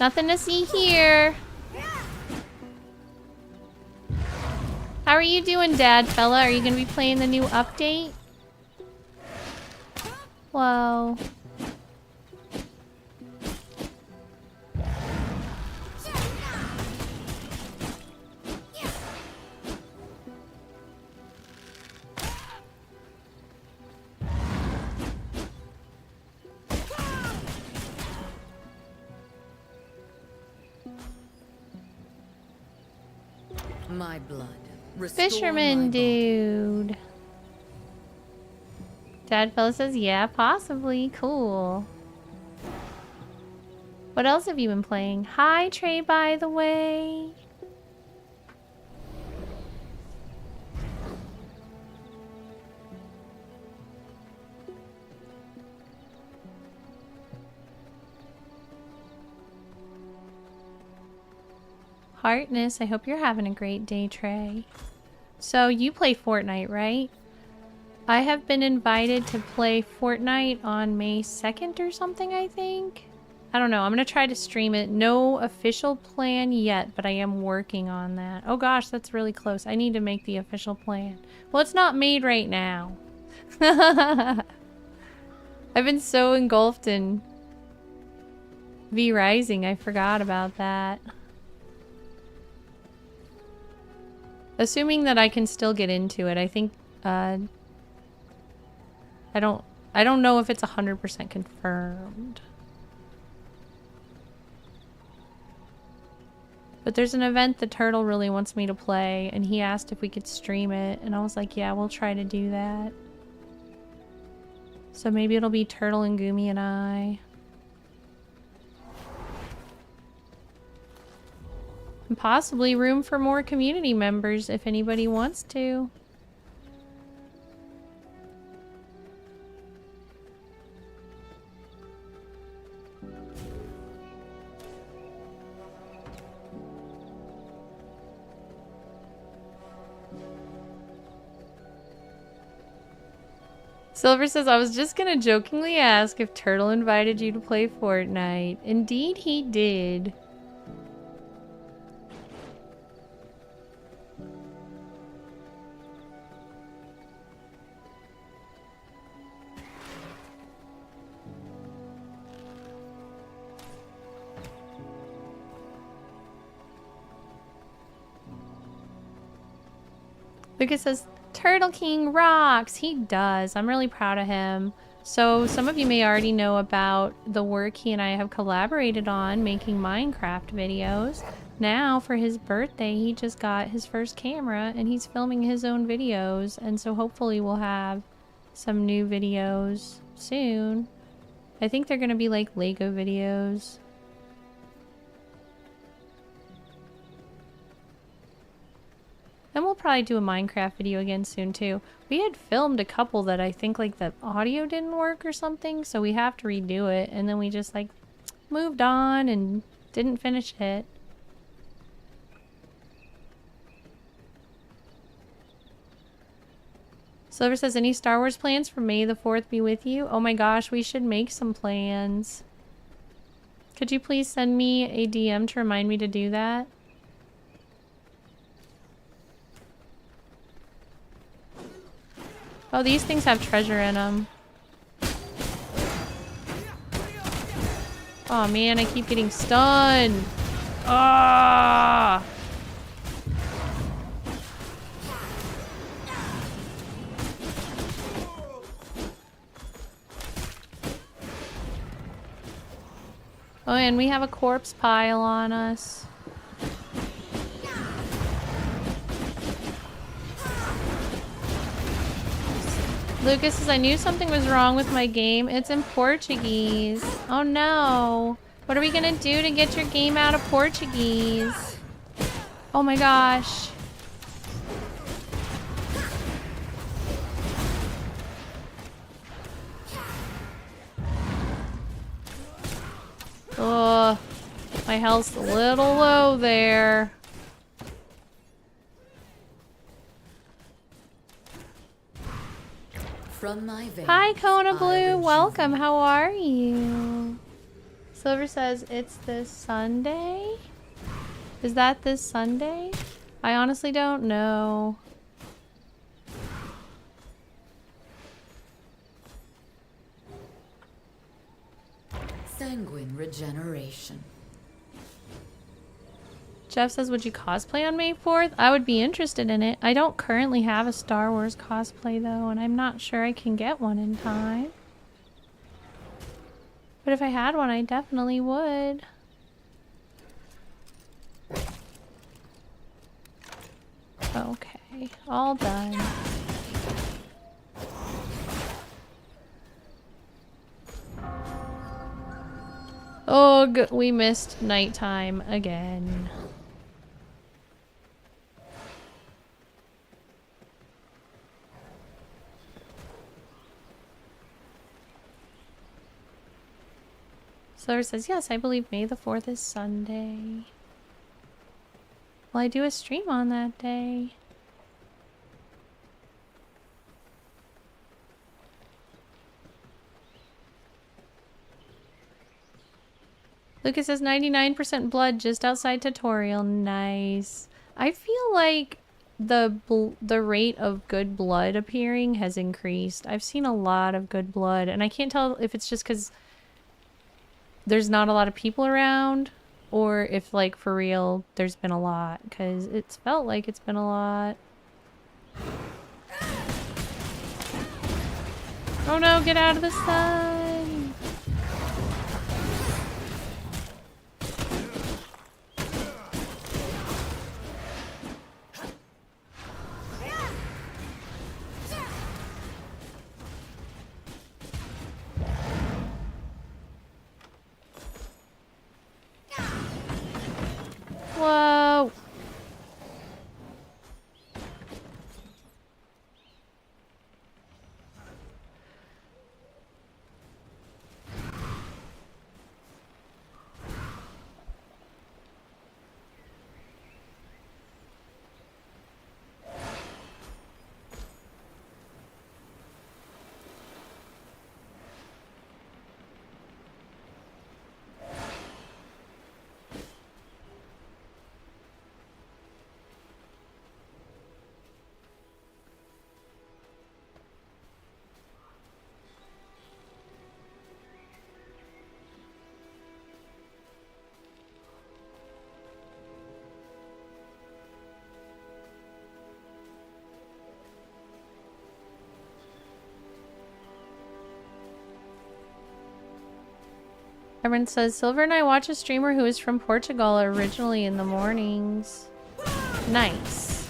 Nothing to see here. How are you doing, Dad Fella? Are you gonna be playing the new update? Whoa. My blood. Restore Fisherman my dude. Dad Fella says, yeah, possibly. Cool. What else have you been playing? Hi, Trey, by the way. Heartness, I hope you're having a great day, Trey. So you play Fortnite, right? I have been invited to play Fortnite on May 2nd or something, I think. I don't know. I'm going to try to stream it. No official plan yet, but I am working on that. Oh gosh, that's really close. I need to make the official plan. Well, it's not made right now. I've been so engulfed in V Rising, I forgot about that. Assuming that I can still get into it, I think, I don't know if it's 100% confirmed. But there's an event the Turtle really wants me to play, and he asked if we could stream it, and I was like, yeah, we'll try to do that. So maybe it'll be Turtle and Gumi and I. And possibly room for more community members if anybody wants to. Silver says, I was just gonna jokingly ask if Turtle invited you to play Fortnite. Indeed he did. Lucas says, Turtle King rocks. He does. I'm really proud of him. So some of you may already know about the work he and I have collaborated on making Minecraft videos. Now for his birthday, he just got his first camera and he's filming his own videos. And so hopefully we'll have some new videos soon. I think they're going to be like Lego videos. Then we'll probably do a Minecraft video again soon too. We had filmed a couple that I think like the audio didn't work or something, so we have to redo it. And then we just like moved on and didn't finish it. Silver says, any Star Wars plans for May the 4th be with you? Oh my gosh, we should make some plans. Could you please send me a DM to remind me to do that? Oh, these things have treasure in them. Oh man, I keep getting stunned. Ah! Oh, and we have a corpse pile on us. Lucas says, I knew something was wrong with my game. It's in Portuguese. Oh no. What are we gonna do to get your game out of Portuguese? Oh my gosh. Ugh. My health's a little low there. From my veins, Hi, Kona Blue. Welcome. How are you? Silver says it's this Sunday. Is that this Sunday? I honestly don't know. Sanguine regeneration. Jeff says, would you cosplay on May 4th? I would be interested in it. I don't currently have a Star Wars cosplay though, and I'm not sure I can get one in time. But if I had one, I definitely would. Okay, all done. Ugh, we missed nighttime again. Silver says, yes, I believe May the 4th is Sunday. Will I do a stream on that day? Lucas says 99% blood just outside tutorial. Nice. I feel like the rate of good blood appearing has increased. I've seen a lot of good blood, and I can't tell if it's just because there's not a lot of people around, or if like for real there's been a lot, because it's felt like it's been a lot. Oh no, get out of the sun! Whoa! Everyone says, Silver and I watch a streamer who is from Portugal originally in the mornings. Nice.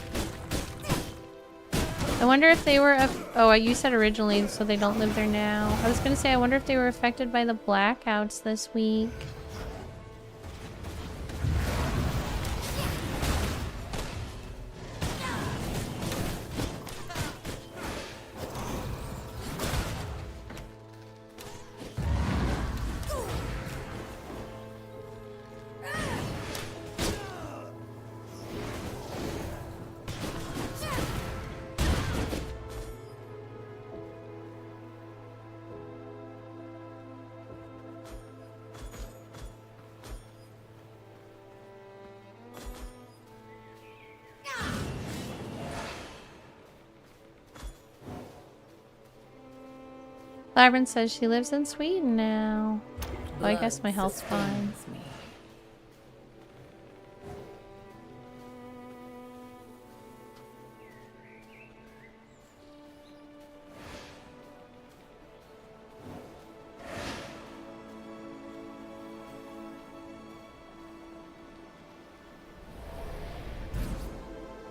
I wonder if they were... Oh, you said originally, so they don't live there now. I was going to say, I wonder if they were affected by the blackouts this week. Lyron says she lives in Sweden now. Well, I guess my health's fine.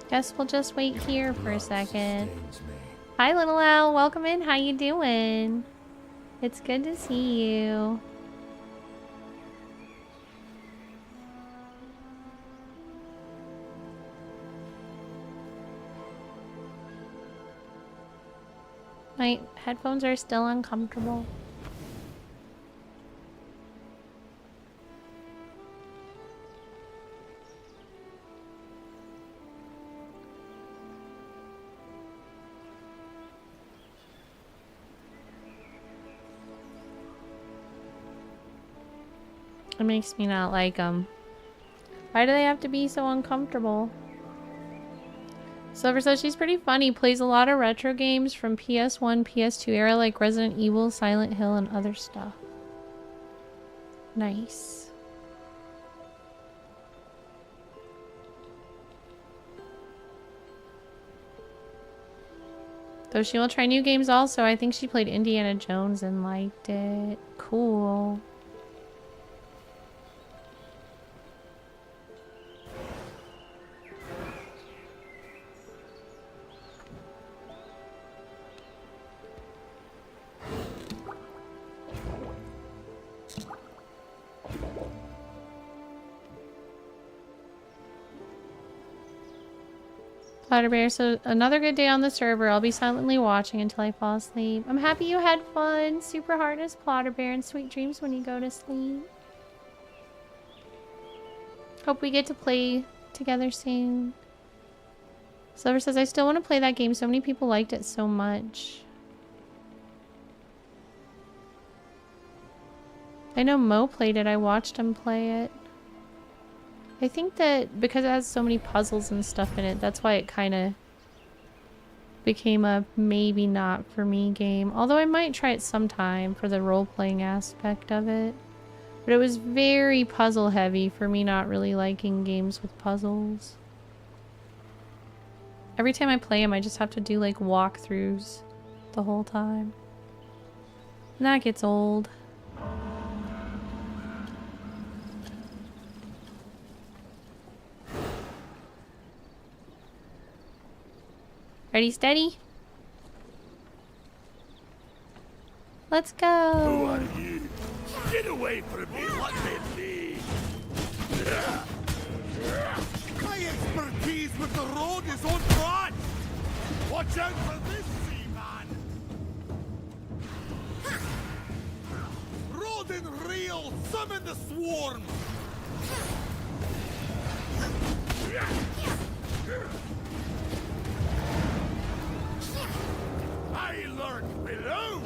Guess we'll just wait here for a second. Hi, little Al. Welcome in. How you doing? It's good to see you. My headphones are still uncomfortable. It makes me not like them. Why do they have to be so uncomfortable? Silver says she's pretty funny. Plays a lot of retro games from PS1, PS2 era like Resident Evil, Silent Hill, and other stuff. Nice. Though she will try new games also. I think she played Indiana Jones and liked it. Cool. Bear, so another good day on the server. I'll be silently watching until I fall asleep. I'm happy you had fun. Super hardness, Bear, and sweet dreams when you go to sleep. Hope we get to play together soon. Silver says, I still want to play that game. So many people liked it so much. I know Mo played it. I watched him play it. I think that because it has so many puzzles and stuff in it, that's why it kind of became a maybe not for me game. Although I might try it sometime for the role-playing aspect of it. But it was very puzzle heavy for me not really liking games with puzzles. Every time I play them, I just have to do like walkthroughs the whole time. And that gets old. Ready, steady? Let's go! Who are you? Get away from me! Let me be! My expertise with the road is on brand! Watch out for this, Seaman! Road and reel! Summon the swarm! I lurk below!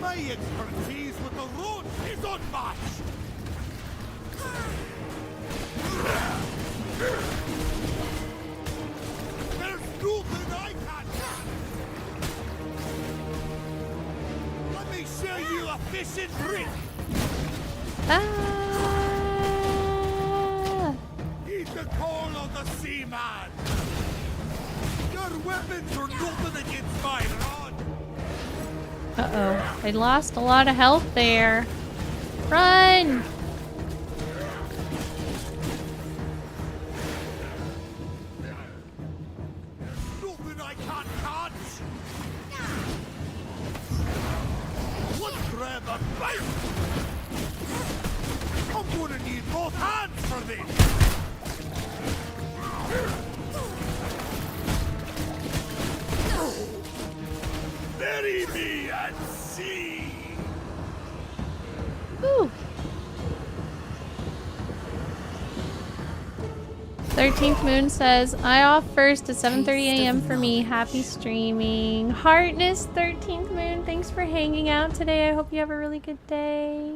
My expertise with the road is unmatched! There's nothing I can't do! Let me show you a fishing trick! Heed the call of the seaman! Your weapons are nothing against my rod! Uh-oh. I lost a lot of health there. Run! Nothing I can't catch! Let's grab a bite! I'm gonna need both hands for this! Bury me at sea! Woo! 13th Moon says, I off first at 7:30 a.m. for me. Happy streaming. Heartness, 13th Moon, thanks for hanging out today. I hope you have a really good day.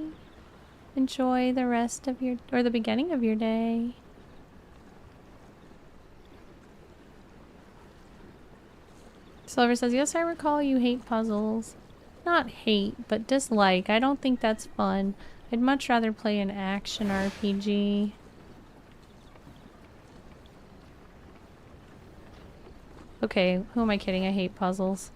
Enjoy the rest of your, or the beginning of your day. Silver says, yes, I recall you hate puzzles. Not hate, but dislike. I don't think that's fun. I'd much rather play an action RPG. Okay, who am I kidding? I hate puzzles.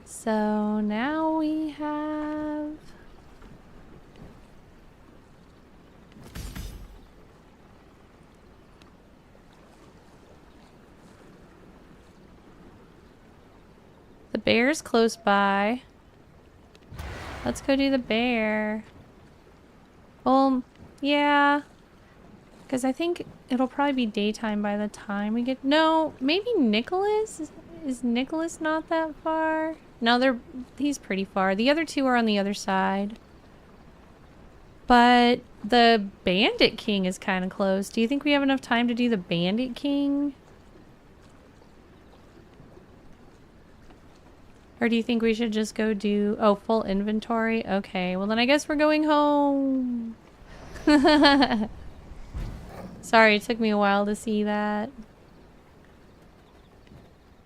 So now we have... the bear's close by. Let's go do the bear. Well, yeah. Because I think it'll probably be daytime by the time we get... No, maybe Nicholas? Is Nicholas not that far? No, he's pretty far. The other two are on the other side. But the Bandit King is kind of close. Do you think we have enough time to do the Bandit King? Or do you think we should just go do... Oh, full inventory? Okay, well then I guess we're going home. Sorry, it took me a while to see that.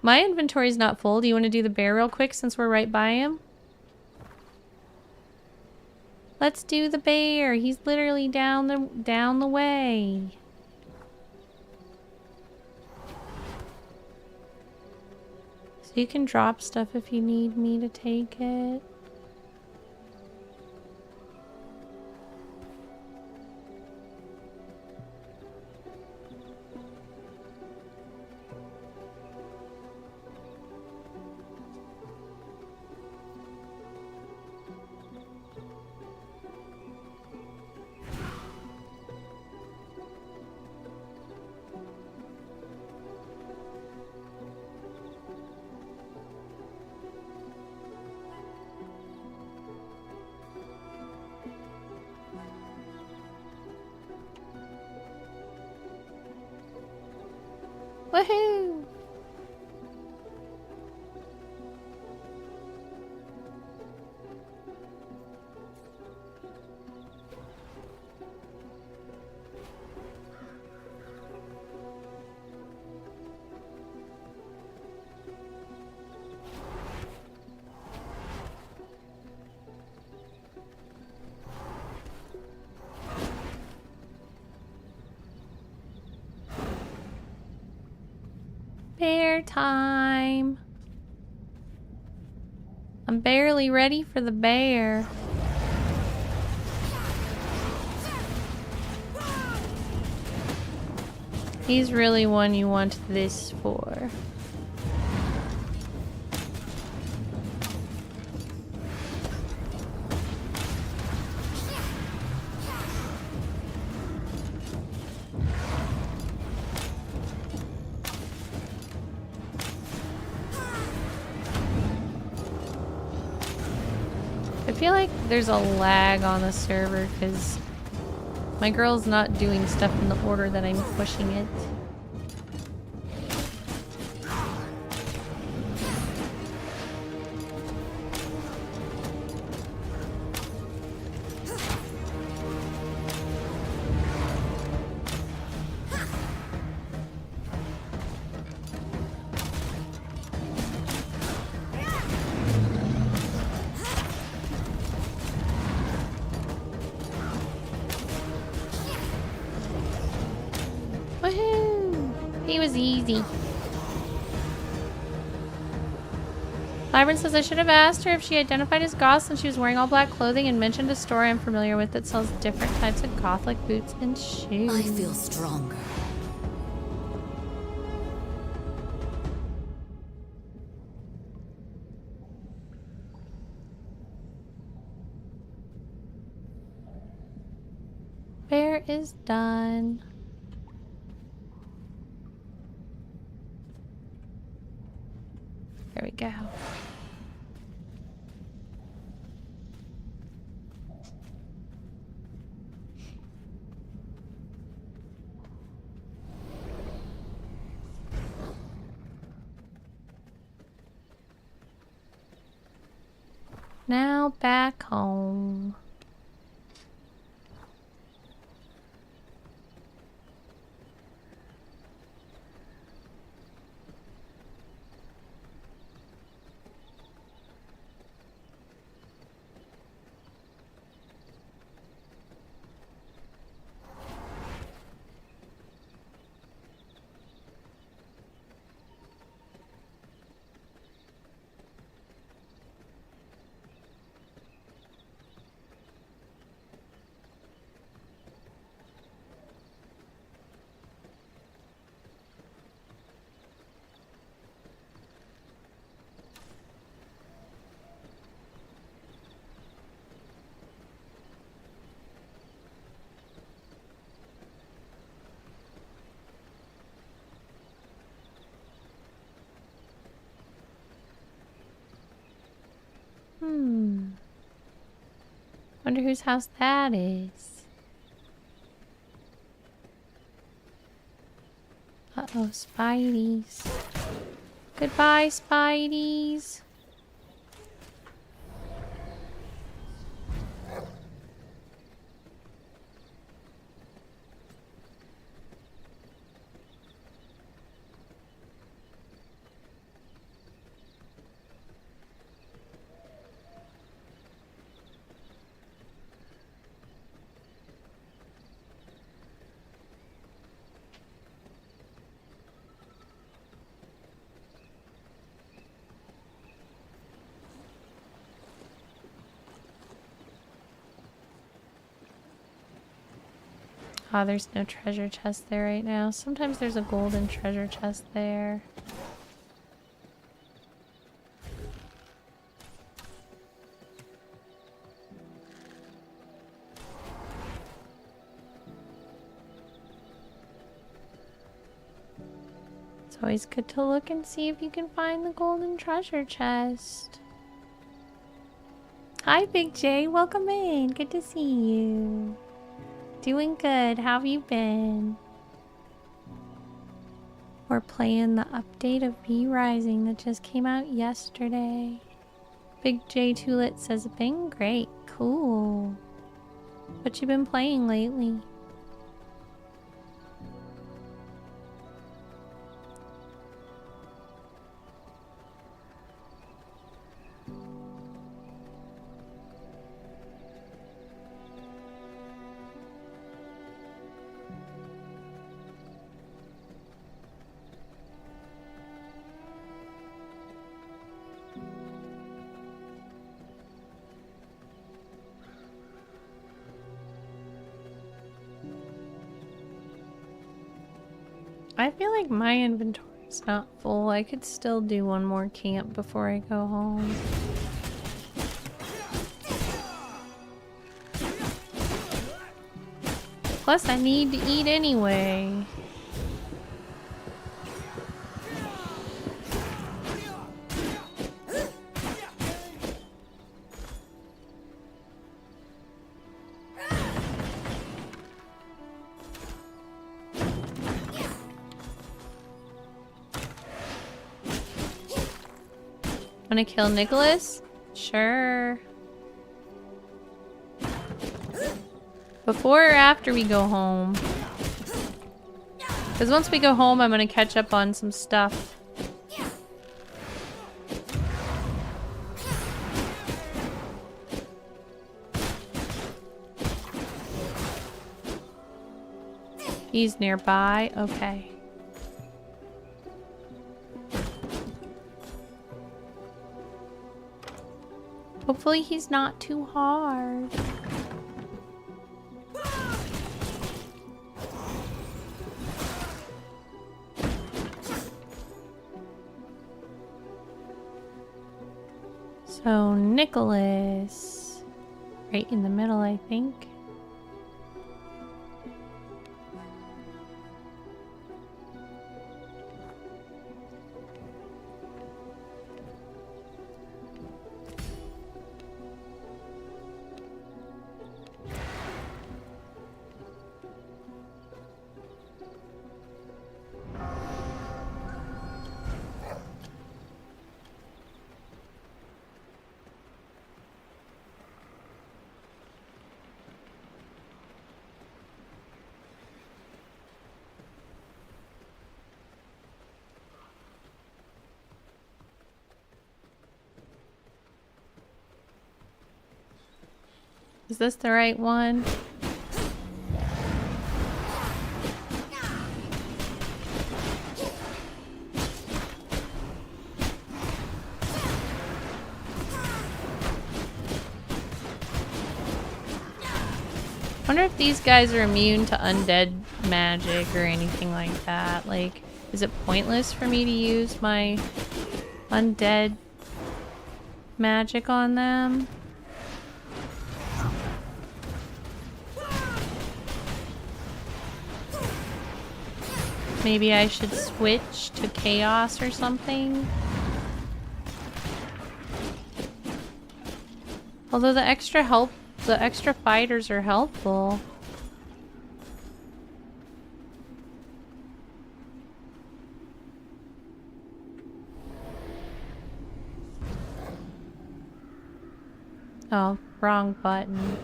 My inventory's not full. Do you want to do the bear real quick since we're right by him? Let's do the bear. He's literally down the way. So you can drop stuff if you need me to take it. Woohoo! Bear time. I'm barely ready for the bear. He's really one you want this for. I feel like there's a lag on the server because my girl's not doing stuff in the order that I'm pushing it. Woohoo! He was easy. Labyrinth says I should have asked her if she identified as goth since she was wearing all black clothing and mentioned a store I'm familiar with that sells different types of gothic boots and shoes. I feel stronger. Bear is done. There we go. Now back home. Wonder whose house that is. Uh-oh, Spideys. Goodbye, Spideys. Oh, there's no treasure chest there right now. Sometimes there's a golden treasure chest there. It's always good to look and see if you can find the golden treasure chest. Hi, Big J. Welcome in. Good to see you. Doing good. How have you been? We're playing the update of V Rising that just came out yesterday. Big J Tulit says, been great. Cool. What you been playing lately? I feel like my inventory's not full. I could still do one more camp before I go home. Plus, I need to eat anyway. Wanna kill Nicholas? Sure. Before or after we go home? Because once we go home, I'm gonna catch up on some stuff. He's nearby. Okay. Hopefully he's not too hard. So Nicholas, right in the middle, I think. Is this the right one? Wonder if these guys are immune to undead magic or anything like that. Like, is it pointless for me to use my undead magic on them? Maybe I should switch to chaos or something. Although the extra fighters are helpful. Oh, wrong button.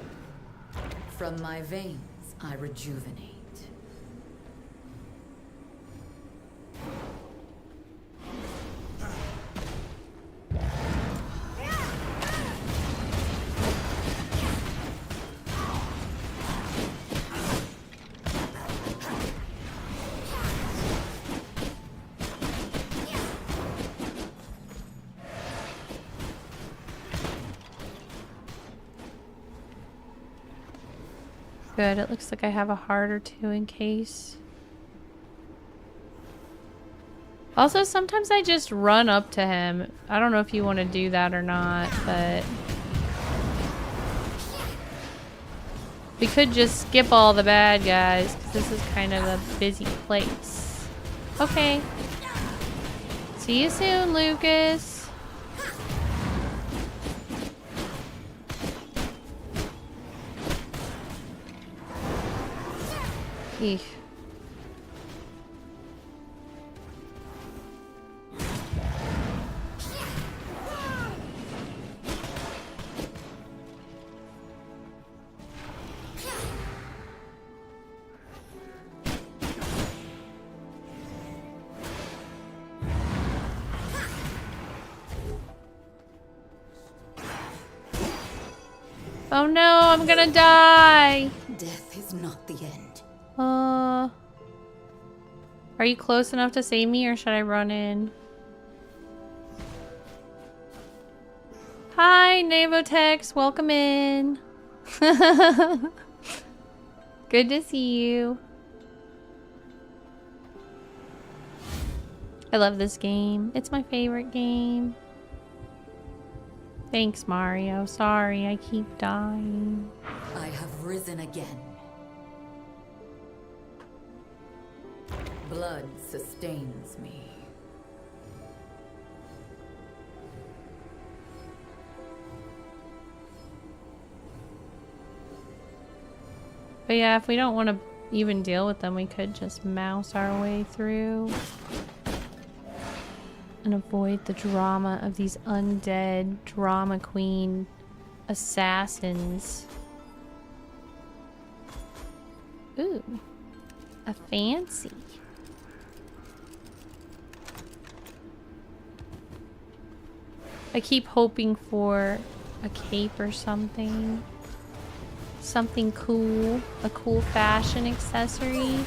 From my veins, I rejuvenate. Good, it looks like I have a heart or two in case. Also, sometimes I just run up to him. I don't know if you want to do that or not, but we could just skip all the bad guys, because this is kind of a busy place. Okay. See you soon, Lucas. Eesh. Oh no, I'm gonna die. Death is not the end. Are you close enough to save me, or should I run in? Hi, Navotex. Welcome in. Good to see you. I love this game. It's my favorite game. Thanks, Mario. Sorry, I keep dying. I have risen again. Blood sustains me. But yeah, if we don't want to even deal with them, we could just mouse our way through and avoid the drama of these undead drama queen assassins. Ooh, a fancy. I keep hoping for a cape or something. Something cool. A cool fashion accessory.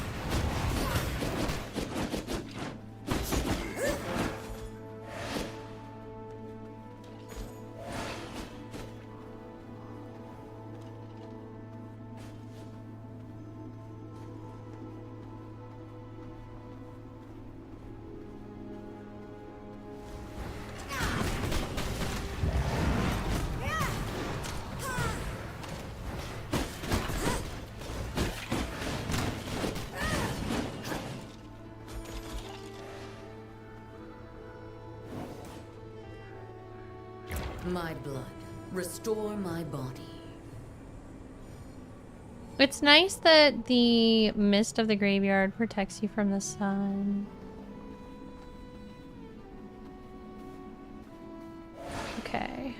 My blood, restore my body. It's nice that the mist of the graveyard protects you from the sun. Okay.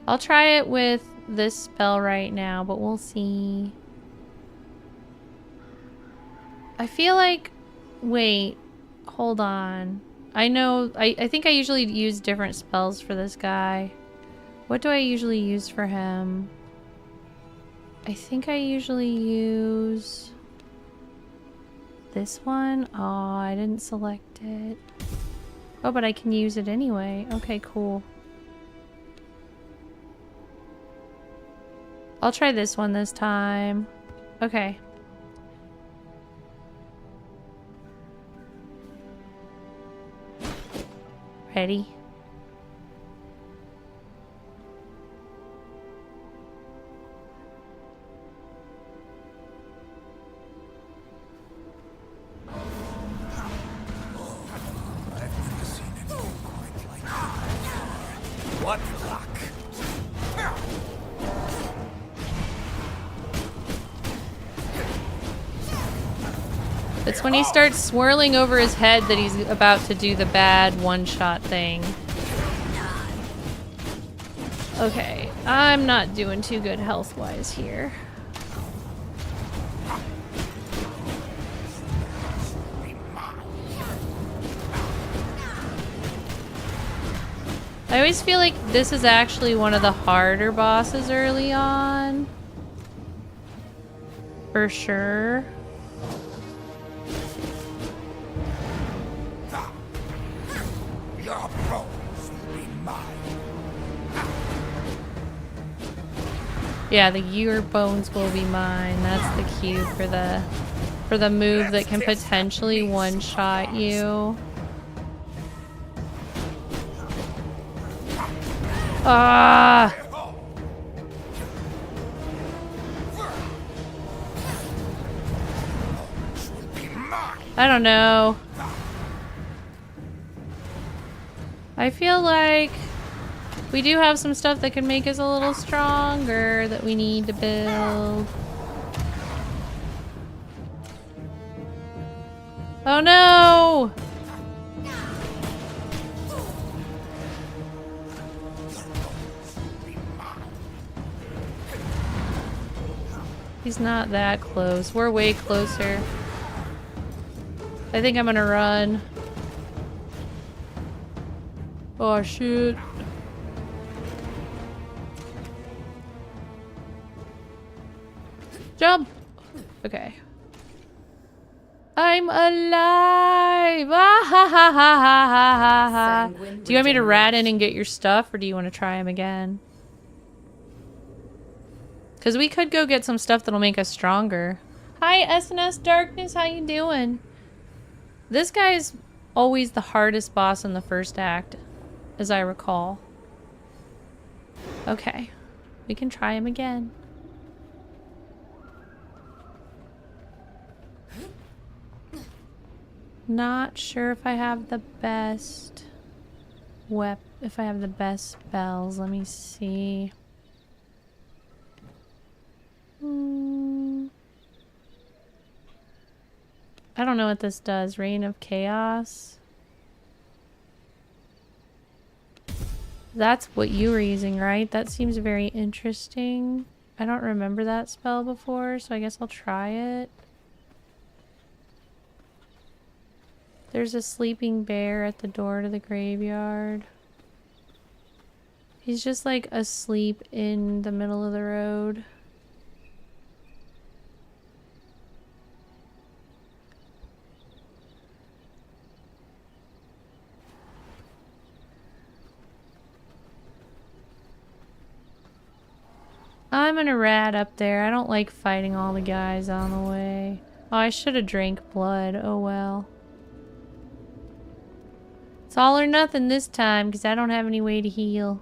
I'll try it with this spell right now, but we'll see. I feel like... Wait. Hold on. I know... I think I usually use different spells for this guy. What do I usually use for him? I think I usually use... this one? Oh, I didn't select it. Oh, but I can use it anyway. Okay, cool. I'll try this one this time. Okay. Ready? What luck? It's when he starts swirling over his head that he's about to do the bad one-shot thing. Okay, I'm not doing too good health-wise here. I always feel like this is actually one of the harder bosses early on. For sure. Your bones will be mine. Yeah, your bones will be mine. That's the cue for the move that can potentially one-shot you. Ah! I don't know. I feel like we do have some stuff that can make us a little stronger that we need to build. Oh no! He's not that close. We're way closer. I think I'm gonna run. Oh shoot. Jump! Okay. I'm alive! Ah, ha, ha, ha, ha, ha, ha. Do you want me to rat in and get your stuff, or do you want to try him again? Because we could go get some stuff that'll make us stronger. Hi, SNS Darkness, how you doing? This guy is always the hardest boss in the first act, as I recall. Okay, we can try him again. Not sure if I have the best if I have the best spells. Let me see. I don't know what this does. Reign of Chaos. That's what you were using, right? That seems very interesting. I don't remember that spell before, so I guess I'll try it. There's a sleeping bear at the door to the graveyard. He's just like asleep in the middle of the road. I'm gonna rat up there. I don't like fighting all the guys on the way. Oh, I should have drank blood. Oh well. It's all or nothing this time because I don't have any way to heal.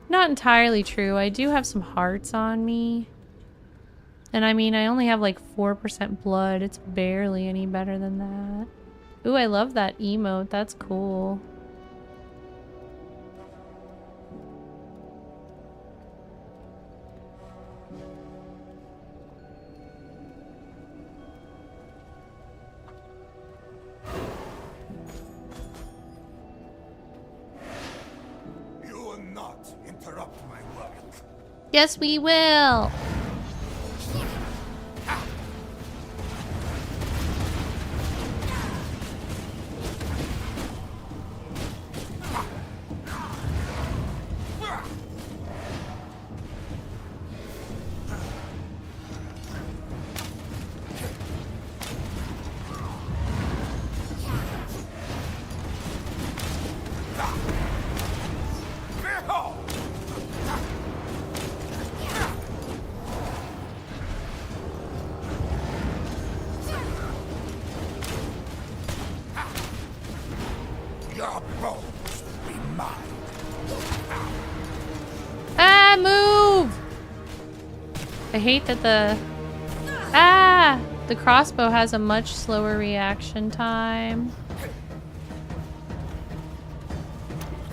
Not entirely true. I do have some hearts on me. And I mean, I only have like 4% blood. It's barely any better than that. Ooh, I love that emote. That's cool. You will not interrupt my work. Yes, we will. Your bones will be mine. Ah, move! I hate that the crossbow has a much slower reaction time.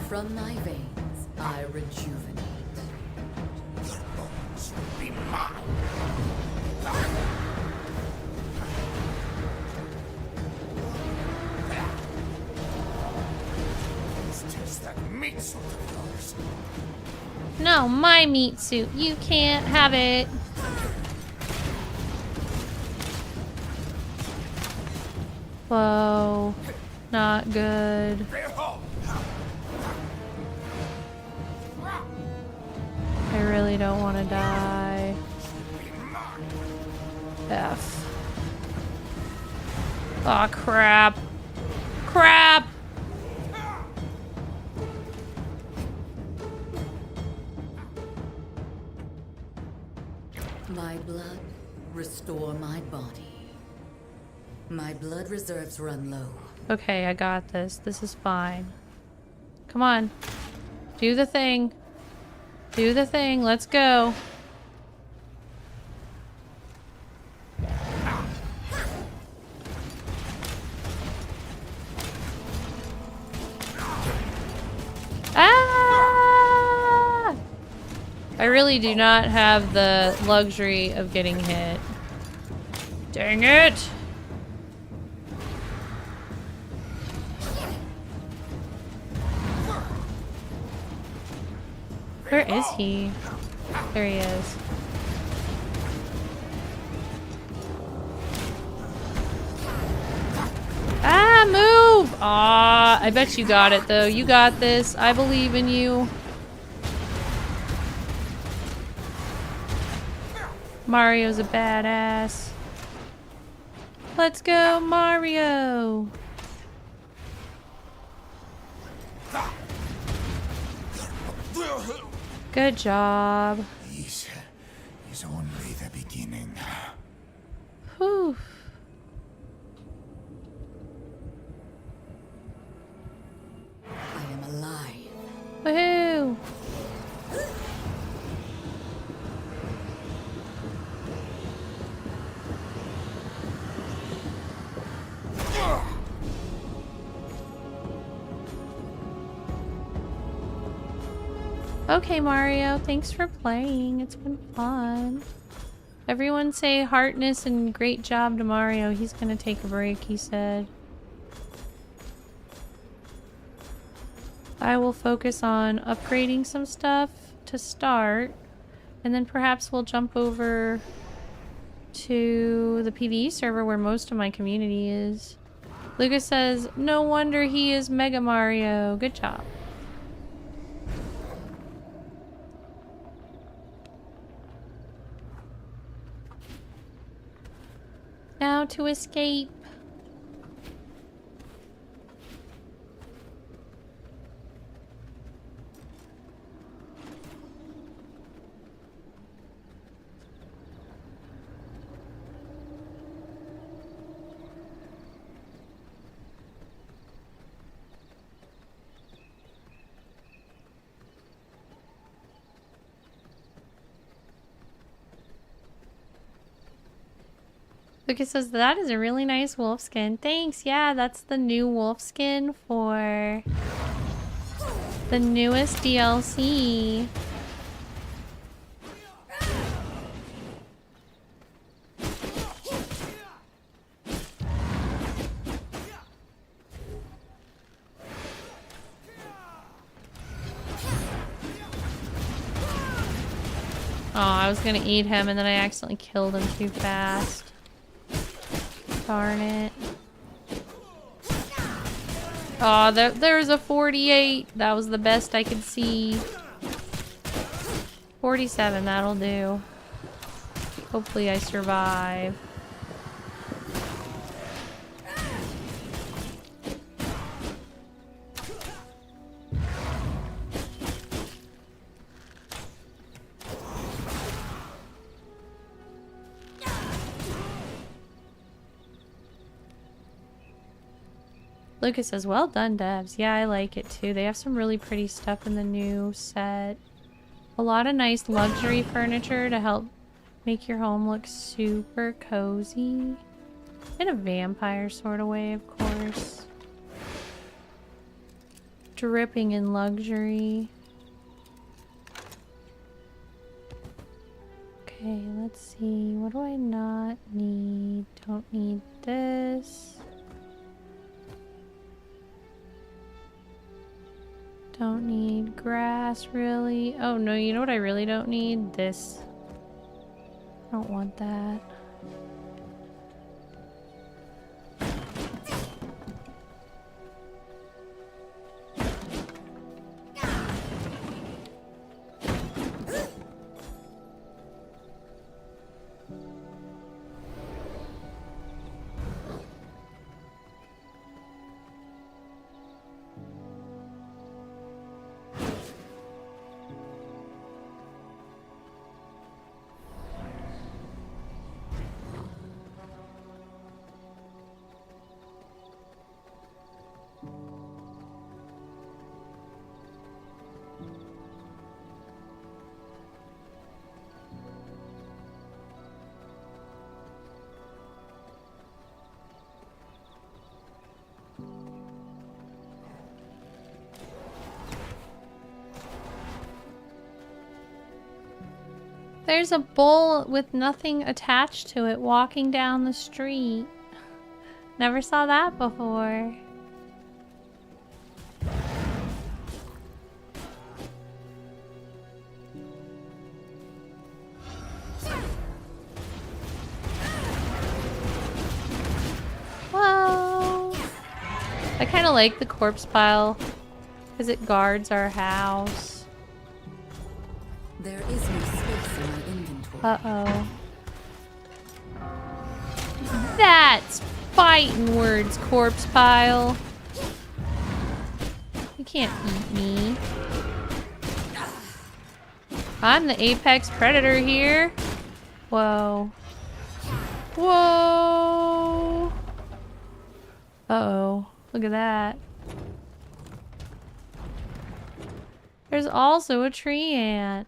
From my veins, I rejuvenate. Your bones will be mine. Let's test that meat suit of yours. No, my meat suit. You can't have it. Whoa. Not good. I really don't want to die. F. Aw, crap. Crap! My blood, restore my body. My blood reserves run low. Okay, I got this. This is fine. Come on. Do the thing. Do the thing. Let's go. Ah! I really do not have the luxury of getting hit. Dang it! Where is he? There he is. Ah, move! Ah, I bet you got it though. You got this. I believe in you. Mario's a badass. Let's go, Mario! Good job. This is only the beginning. Whew. I am alive. Woohoo! Okay, Mario, thanks for playing. It's been fun. Everyone say heartness and great job to Mario. He's gonna take a break, he said. I will focus on upgrading some stuff to start, and then perhaps we'll jump over to the PvE server where most of my community is. Lucas says, no wonder he is Mega Mario. Good job. Now to escape. Lucas says that is a really nice wolf skin. Thanks. Yeah, that's the new wolf skin for the newest DLC. Oh, I was gonna eat him and then I accidentally killed him too fast. Darn it. Oh, there's a 48. That was the best I could see. 47, that'll do. Hopefully I survive. Lucas says, well done, devs. Yeah, I like it too. They have some really pretty stuff in the new set. A lot of nice luxury furniture to help make your home look super cozy. In a vampire sort of way, of course. Dripping in luxury. Okay, let's see. What do I not need? Don't need this. Don't need grass, really. Oh, no, you know what I really don't need? This. I don't want that. There's a bull with nothing attached to it walking down the street. Never saw that before. Whoa! I kind of like the corpse pile because it guards our house. There is no space in my inventory. Uh-oh. That's fighting words, corpse pile. You can't eat me. I'm the apex predator here. Whoa. Whoa. Uh-oh. Look at that. There's also a tree ant.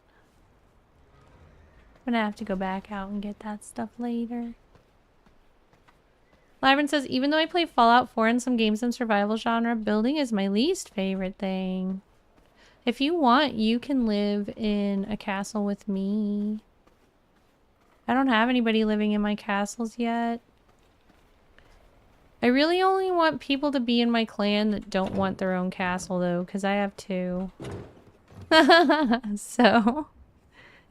I'm gonna have to go back out and get that stuff later. Lyron says, even though I play Fallout 4 and some games in survival genre, building is my least favorite thing. If you want, you can live in a castle with me. I don't have anybody living in my castles yet. I really only want people to be in my clan that don't want their own castle, though, because I have two. So,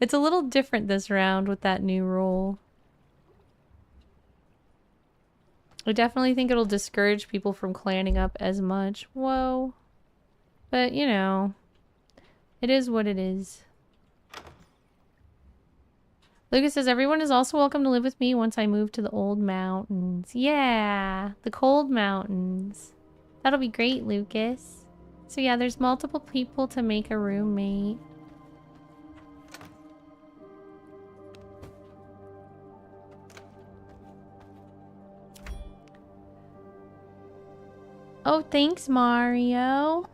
it's a little different this round with that new rule. I definitely think it'll discourage people from clanning up as much. Whoa. But, you know, it is what it is. Lucas says, everyone is also welcome to live with me once I move to the old mountains. Yeah, the cold mountains. That'll be great, Lucas. So yeah, there's multiple people to make a roommate. Oh, thanks, Mario.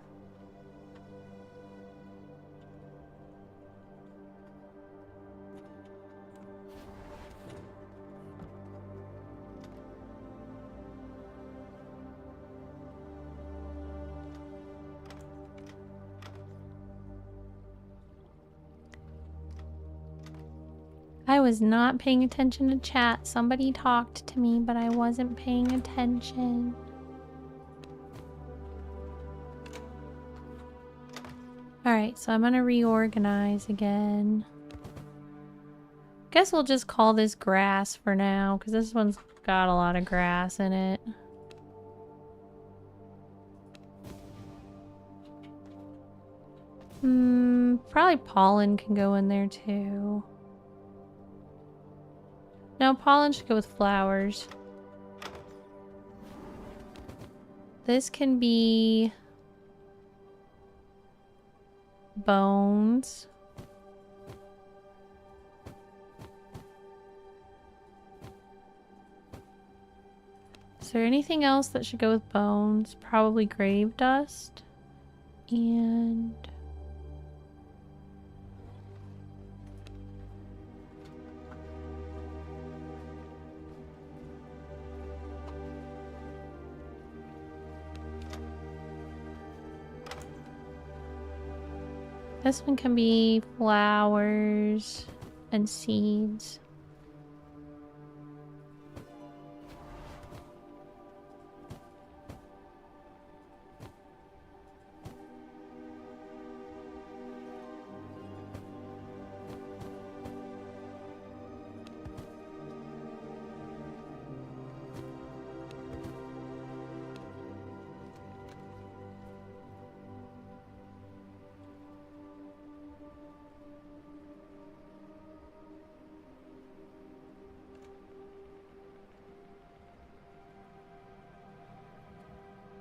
I was not paying attention to chat. Somebody talked to me, but I wasn't paying attention. Alright, so I'm gonna reorganize again. Guess we'll just call this grass for now, because this one's got a lot of grass in it. Probably pollen can go in there too. No, pollen should go with flowers. This can be bones. Is there anything else that should go with bones? Probably grave dust. And this one can be flowers and seeds.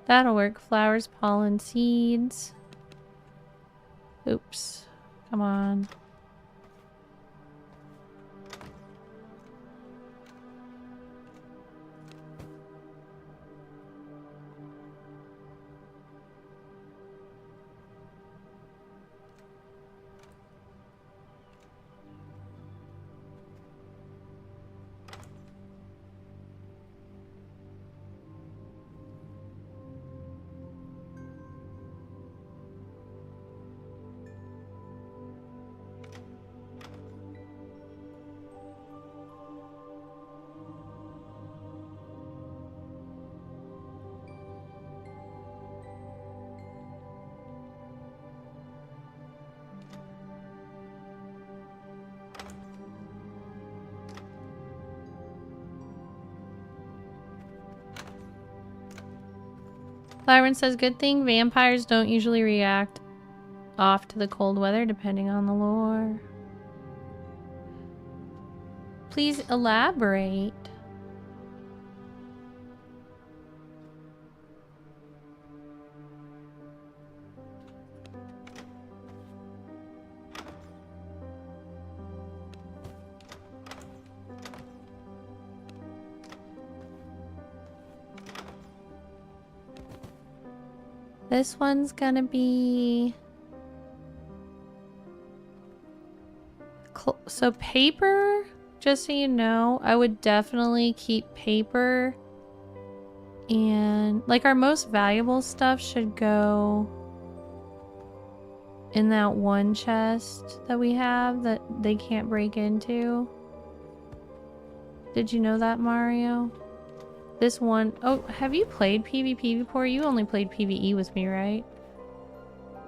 That'll work. Flowers, pollen, seeds. Oops. Come on. Lyron says, good thing vampires don't usually react off to the cold weather depending on the lore. Please elaborate. This one's gonna be... So paper, just so you know, I would definitely keep paper. And like our most valuable stuff should go in that one chest that we have that they can't break into. Did you know that, Mario? This one... Oh, have you played PvP before? You only played PvE with me, right?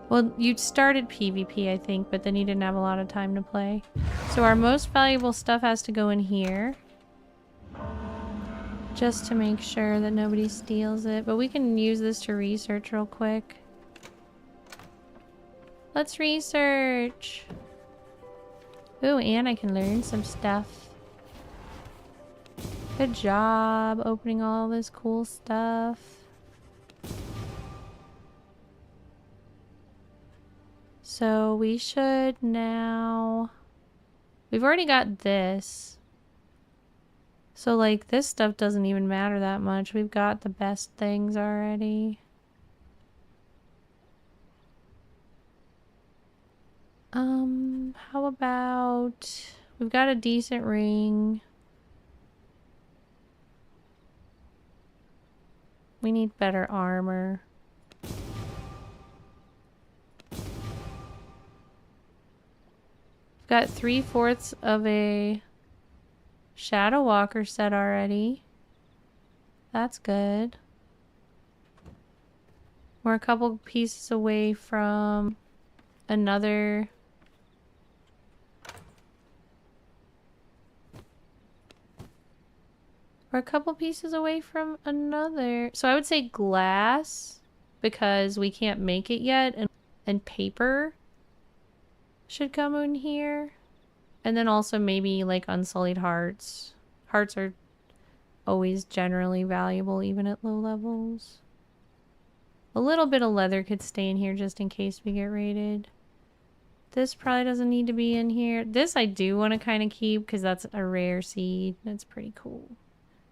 Well, you started PvP, I think, but then you didn't have a lot of time to play. So our most valuable stuff has to go in here. Just to make sure that nobody steals it. But we can use this to research real quick. Let's research! Ooh, and I can learn some stuff. Good job opening all this cool stuff. So we should now... We've already got this. So like this stuff doesn't even matter that much. We've got the best things already. How about... We've got a decent ring. We need better armor. We've got 3/4 of a Shadow Walker said already. That's good. We're a couple pieces away from another... We're a couple pieces away from another... So I would say glass, because we can't make it yet, and paper should come in here. And then also maybe like unsullied hearts. Hearts are always generally valuable even at low levels. A little bit of leather could stay in here just in case we get raided. This probably doesn't need to be in here. This I do want to kind of keep because that's a rare seed. That's pretty cool.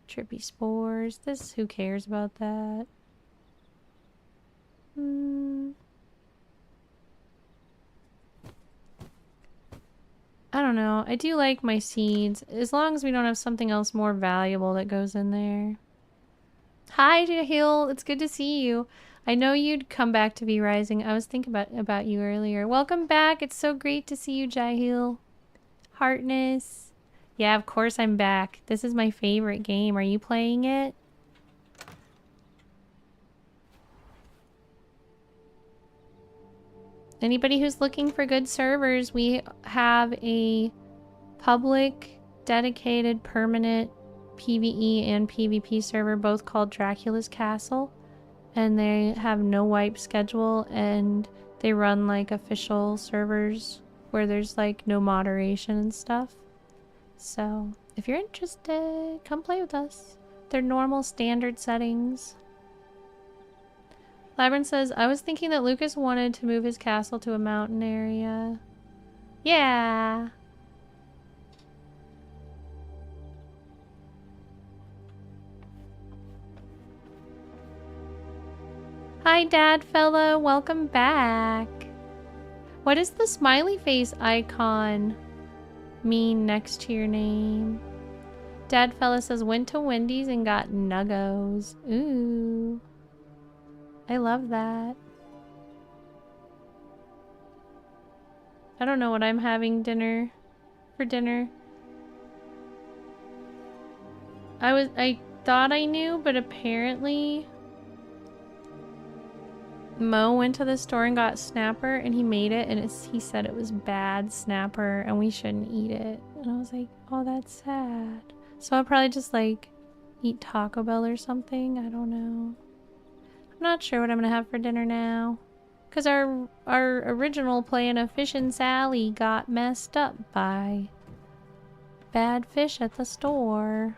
Trippy spores. This, who cares about that? I don't know. I do like my seeds. As long as we don't have something else more valuable that goes in there. Hi, Jahil. It's good to see you. I know you'd come back to Be Rising. I was thinking about you earlier. Welcome back. It's so great to see you, Jahil. Heartness. Yeah, of course I'm back. This is my favorite game. Are you playing it? Anybody who's looking for good servers, we have a public, dedicated, permanent PvE and PvP server, both called Dracula's Castle. And they have no wipe schedule, and they run like official servers where there's like no moderation and stuff. So if you're interested, come play with us. They're normal standard settings. Labyrinth says, I was thinking that Lucas wanted to move his castle to a mountain area. Yeah. Hi, Dad fella. Welcome back. What does the smiley face icon mean next to your name? Dad fella says, went to Wendy's and got nuggos. Ooh. I love that. I don't know what I'm having for dinner. I thought I knew, but apparently Mo went to the store and got snapper and he made it, and he said it was bad snapper and we shouldn't eat it. And I was like, oh, that's sad. So I'll probably just like eat Taco Bell or something. I don't know. I'm not sure what I'm gonna have for dinner now, because our original plan of Fish and Sally got messed up by bad fish at the store.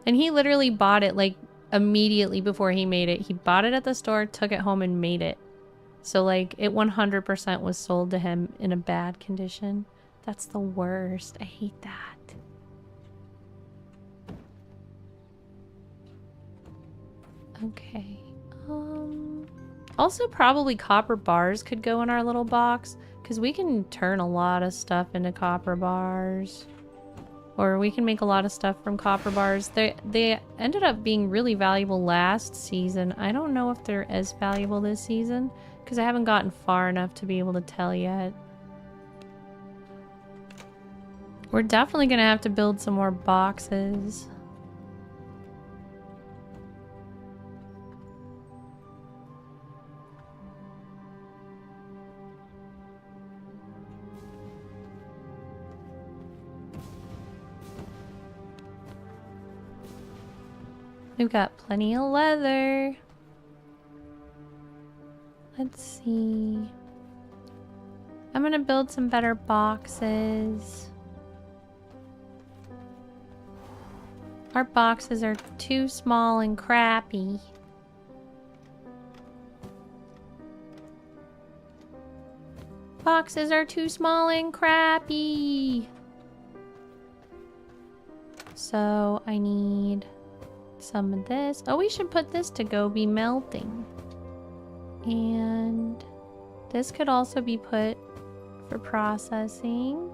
And he literally bought it like immediately before he made it. He bought it at the store, took it home, and made it. So like it 100% was sold to him in a bad condition. That's the worst. I hate that. Okay. Also probably copper bars could go in our little box, because we can turn a lot of stuff into copper bars. Or we can make a lot of stuff from copper bars. They ended up being really valuable last season. I don't know if they're as valuable this season, because I haven't gotten far enough to be able to tell yet. We're definitely gonna have to build some more boxes. We've got plenty of leather. Let's see. I'm gonna build some better boxes. Our boxes are too small and crappy. Boxes are too small and crappy. So I need some of this. Oh, we should put this to go be melting. And this could also be put for processing.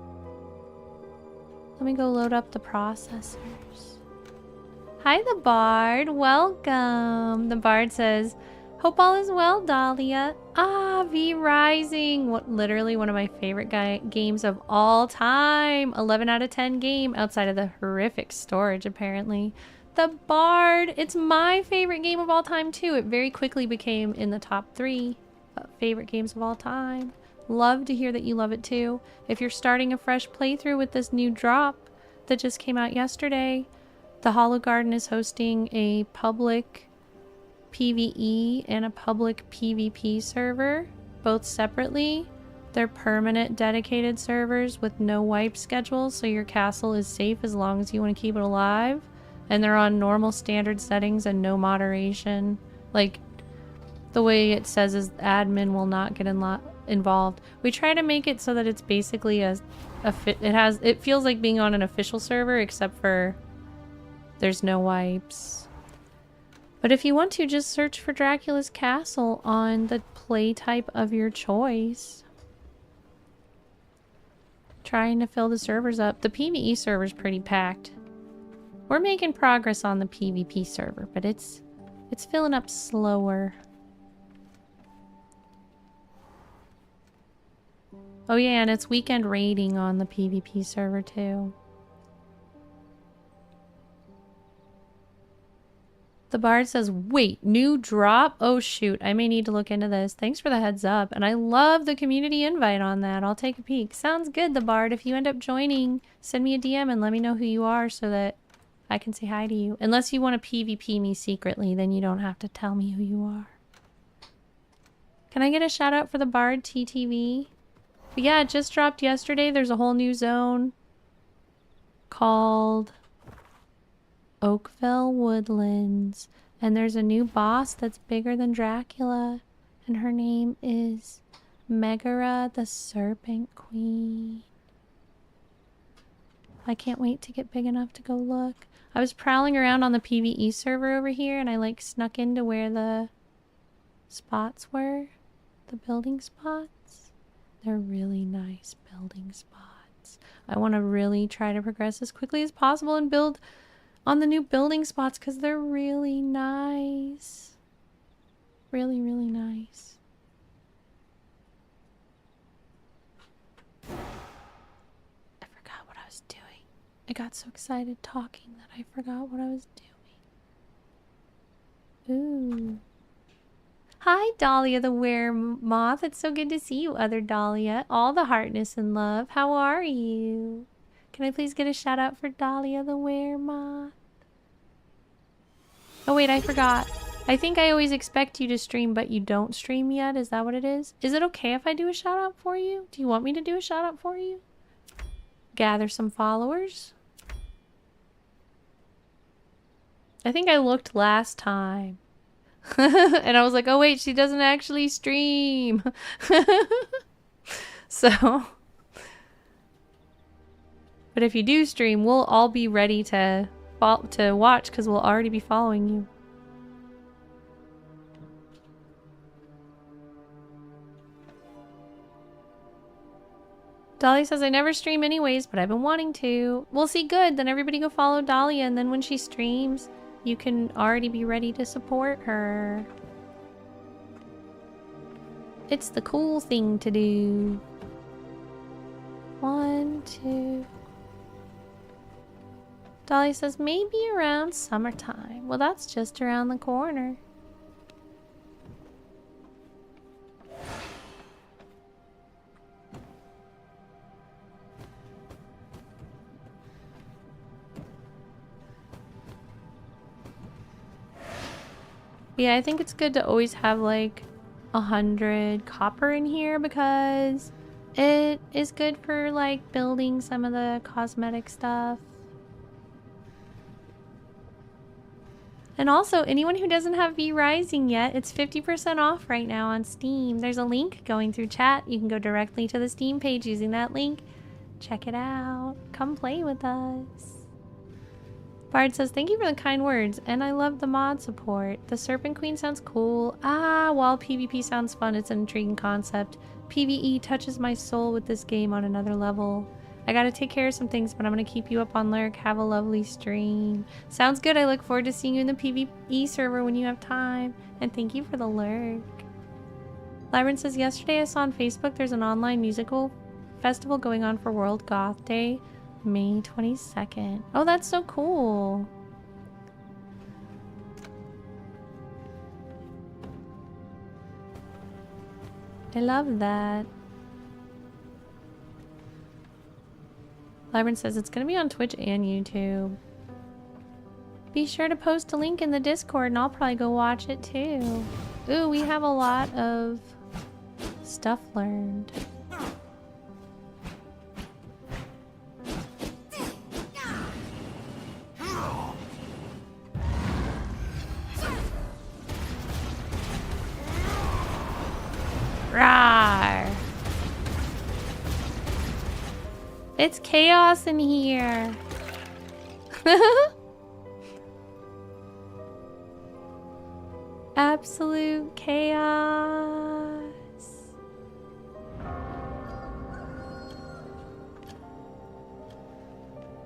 Let me go load up the processors. Hi, the Bard. Welcome. The Bard says, hope all is well, Dahlia. Ah, V Rising. Literally one of my favorite games of all time. 11 out of 10 game outside of the horrific storage, apparently. The Bard. It's my favorite game of all time, too. It very quickly became in the top 3 favorite games of all time. Love to hear that you love it, too. If you're starting a fresh playthrough with this new drop that just came out yesterday, the Hollow Garden is hosting a public PvE and a public PvP server, both separately. They're permanent dedicated servers with no wipe schedules, so your castle is safe as long as you want to keep it alive. And they're on normal standard settings and no moderation. Like, the way it says is admin will not get involved. We try to make it so that it's basically it feels like being on an official server, except for there's no wipes. But if you want to, just search for Dracula's Castle on the play type of your choice. Trying to fill the servers up. The PvE server's pretty packed. We're making progress on the PvP server, but it's filling up slower. Oh yeah, and it's weekend raiding on the PvP server too. The Bard says, wait, new drop? Oh shoot, I may need to look into this. Thanks for the heads up. And I love the community invite on that. I'll take a peek. Sounds good, The Bard. If you end up joining, send me a DM and let me know who you are so that I can say hi to you. Unless you want to PvP me secretly, then you don't have to tell me who you are. Can I get a shout out for The Bard TTV? But yeah, it just dropped yesterday. There's a whole new zone called OakVeil Woodlands, and there's a new boss that's bigger than Dracula, and her name is Megara the Serpent Queen. I can't wait to get big enough to go look. I was prowling around on the PvE server over here, and I like snuck into where the spots were, the building spots. They're really nice building spots. I want to really try to progress as quickly as possible and build on the new building spots because they're really nice. Really, really nice. I forgot what I was doing. I got so excited talking that I forgot what I was doing. Ooh. Hi, Dahlia the Weremoth. It's so good to see you, other Dahlia. All the heartness and love. How are you? Can I please get a shout out for Dahlia the Weremoth? Oh wait, I forgot. I think I always expect you to stream, but you don't stream yet. Is that what it is? Is it okay if I do a shout out for you? Do you want me to do a shout out for you? Gather some followers. I think I looked last time. And I was like, oh wait, she doesn't actually stream. So, but if you do stream, we'll all be ready to watch because we'll already be following you. Dahlia says, I never stream anyways, but I've been wanting to. We'll see, good. Then everybody go follow Dahlia, and then when she streams, you can already be ready to support her. It's the cool thing to do. 1, 2. Dahlia says, maybe around summertime. Well, that's just around the corner. Yeah, I think it's good to always have like 100 copper in here because it is good for like building some of the cosmetic stuff. And also, anyone who doesn't have V Rising yet, it's 50% off right now on Steam. There's a link going through chat. You can go directly to the Steam page using that link. Check it out. Come play with us. Bard says, thank you for the kind words, and I love the mod support. The Serpent Queen sounds cool. Ah, while PvP sounds fun, it's an intriguing concept. PvE touches my soul with this game on another level. I gotta take care of some things, but I'm gonna keep you up on Lurk. Have a lovely stream. Sounds good. I look forward to seeing you in the PvE server when you have time. And thank you for the Lurk. Lyron says, yesterday I saw on Facebook there's an online musical festival going on for World Goth Day, May 22nd. Oh, that's so cool. I love that. Lyron says it's going to be on Twitch and YouTube. Be sure to post a link in the Discord and I'll probably go watch it too. Ooh, we have a lot of stuff learned. Rawr. It's chaos in here. Absolute chaos.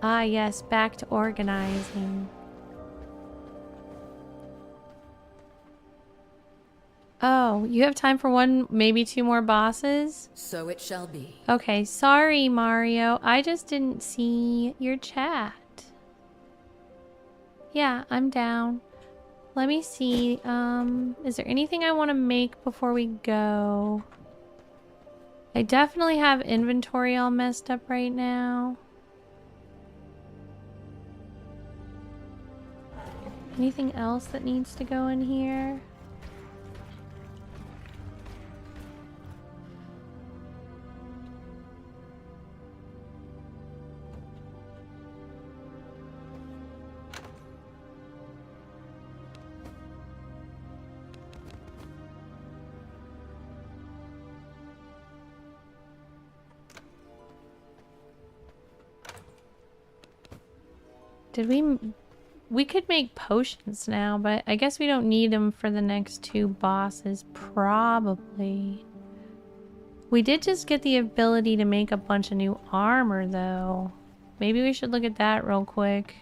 Ah, yes, back to organizing. Oh, you have time for one, maybe two more bosses? So it shall be. Okay, sorry, Mario. I just didn't see your chat. Yeah, I'm down. Let me see. Is there anything I want to make before we go? I definitely have inventory all messed up right now. Anything else that needs to go in here? Did we could make potions now, but I guess we don't need them for the next two bosses, probably. We did just get the ability to make a bunch of new armor, though. Maybe we should look at that real quick.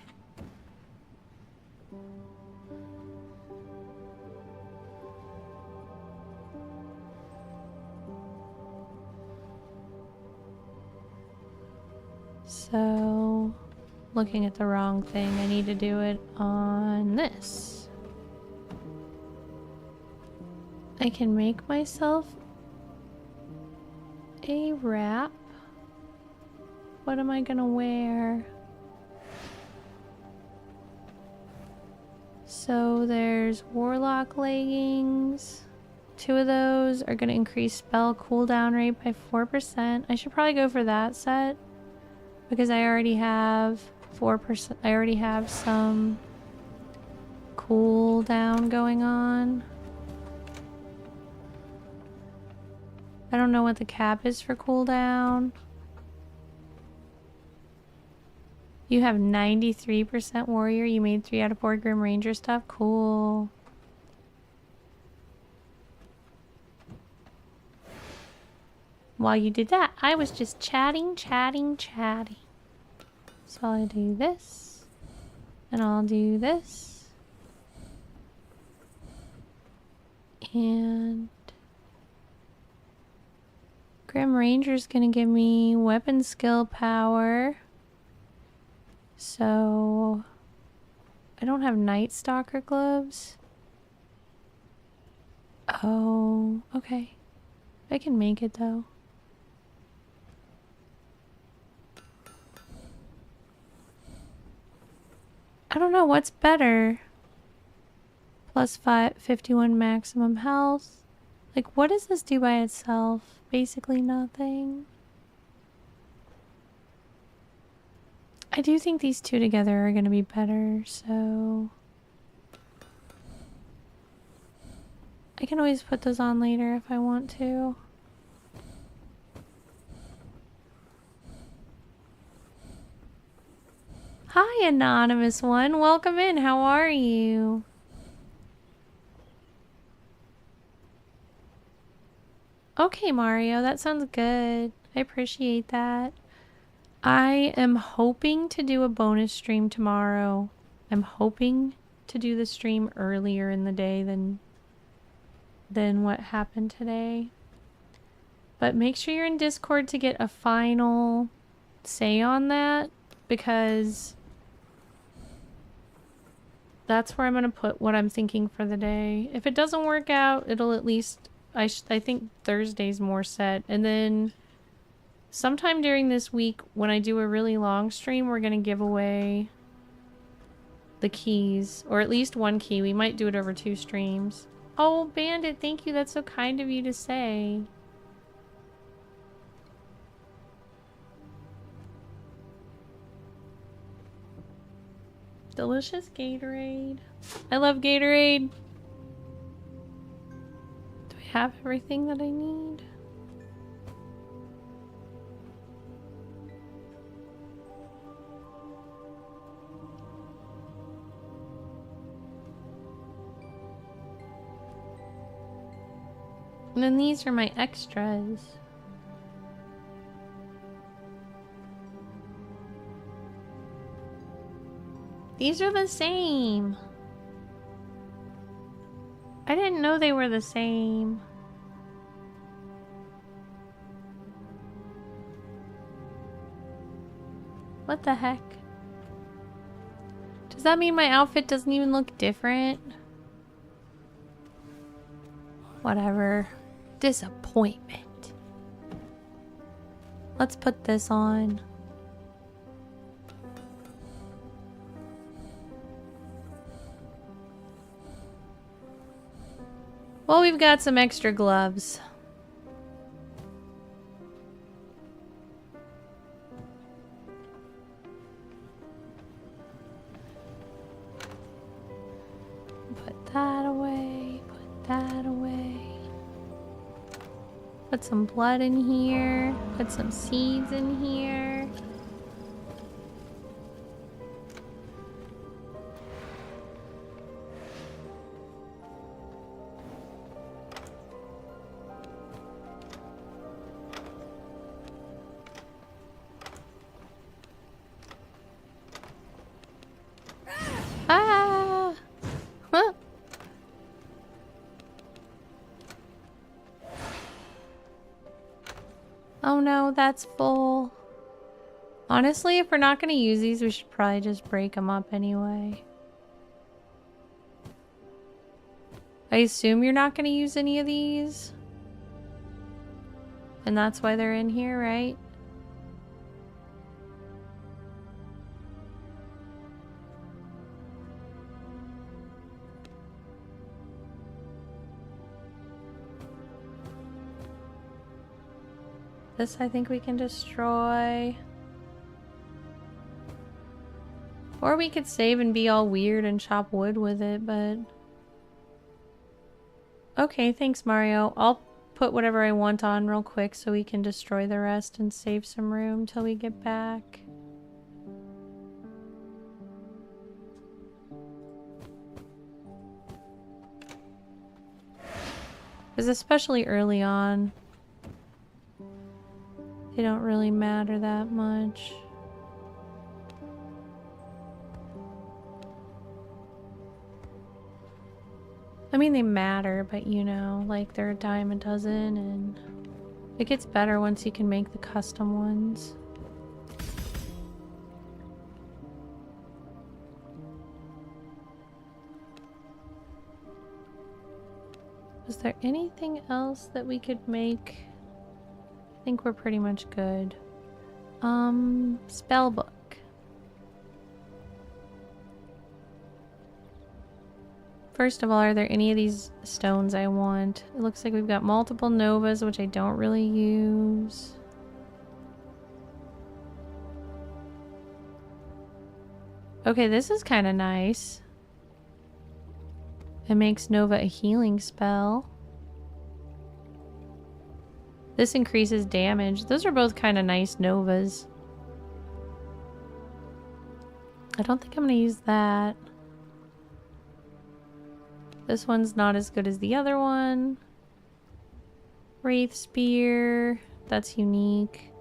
So... looking at the wrong thing. I need to do it on this. I can make myself a wrap. What am I gonna wear? So there's warlock leggings. 2 of those are gonna increase spell cooldown rate by 4%. I should probably go for that set because I already have 4%. I already have some cooldown going on. I don't know what the cap is for cooldown. You have 93% warrior. You made 3 out of 4 Grim Ranger stuff. Cool. While you did that, I was just chatting. So I'll do this, and I'll do this, and Grim Ranger's gonna give me weapon skill power, so I don't have Night Stalker gloves. Oh, okay. I can make it though. I don't know what's better. Plus 51 maximum health. Like, what does this do by itself? Basically nothing. I do think these two together are going to be better, so... I can always put those on later if I want to. Hi, anonymous one. Welcome in. How are you? Okay, Mario. That sounds good. I appreciate that. I am hoping to do a bonus stream tomorrow. I'm hoping to do the stream earlier in the day than than what happened today. But make sure you're in Discord to get a final say on that, because that's where I'm going to put what I'm thinking for the day. If it doesn't work out, it'll at least... I think Thursday's more set. And then sometime during this week, when I do a really long stream, we're going to give away the keys. Or at least one key. We might do it over 2 streams. Oh, Bandit, thank you. That's so kind of you to say. Delicious Gatorade. I love Gatorade. Do I have everything that I need? And then these are my extras. These are the same. I didn't know they were the same. What the heck? Does that mean my outfit doesn't even look different? Whatever. Disappointment. Let's put this on. Well, we've got some extra gloves. Put that away, put that away. Put some blood in here, put some seeds in here. Ah! Huh? Oh no, that's full. Honestly, if we're not going to use these, we should probably just break them up anyway. I assume you're not going to use any of these. And that's why they're in here, right? This I think we can destroy. Or we could save and be all weird and chop wood with it, but... Okay, thanks Mario. I'll put whatever I want on real quick so we can destroy the rest and save some room till we get back. Because especially early on, they don't really matter that much. I mean, they matter, but you know, like they're a dime a dozen, and it gets better once you can make the custom ones. Is there anything else that we could make? I think we're pretty much good. Spell book. First of all, are there any of these stones I want? It looks like we've got multiple novas, which I don't really use. Okay, this is kind of nice. It makes Nova a healing spell. This increases damage. Those are both kind of nice Novas. I don't think I'm going to use that. This one's not as good as the other one. Wraith Spear. That's unique.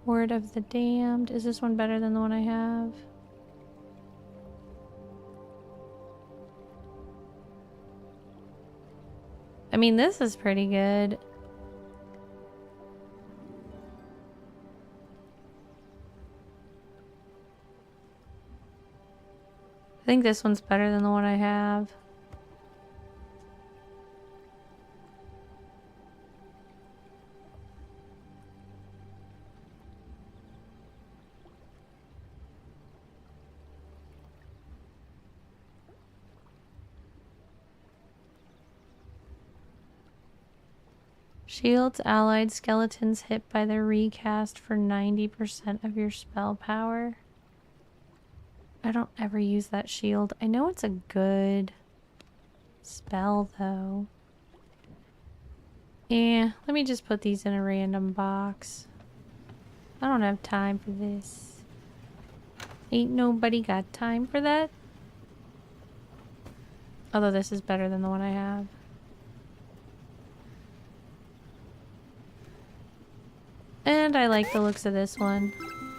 Word of the Damned. Is this one better than the one I have? I mean, this is pretty good. I think this one's better than the one I have. Shields allied skeletons hit by the recast for 90% of your spell power. I don't ever use that shield. I know it's a good spell though. Yeah, let me just put these in a random box. I don't have time for this. Ain't nobody got time for that. Although this is better than the one I have. And I like the looks of this one.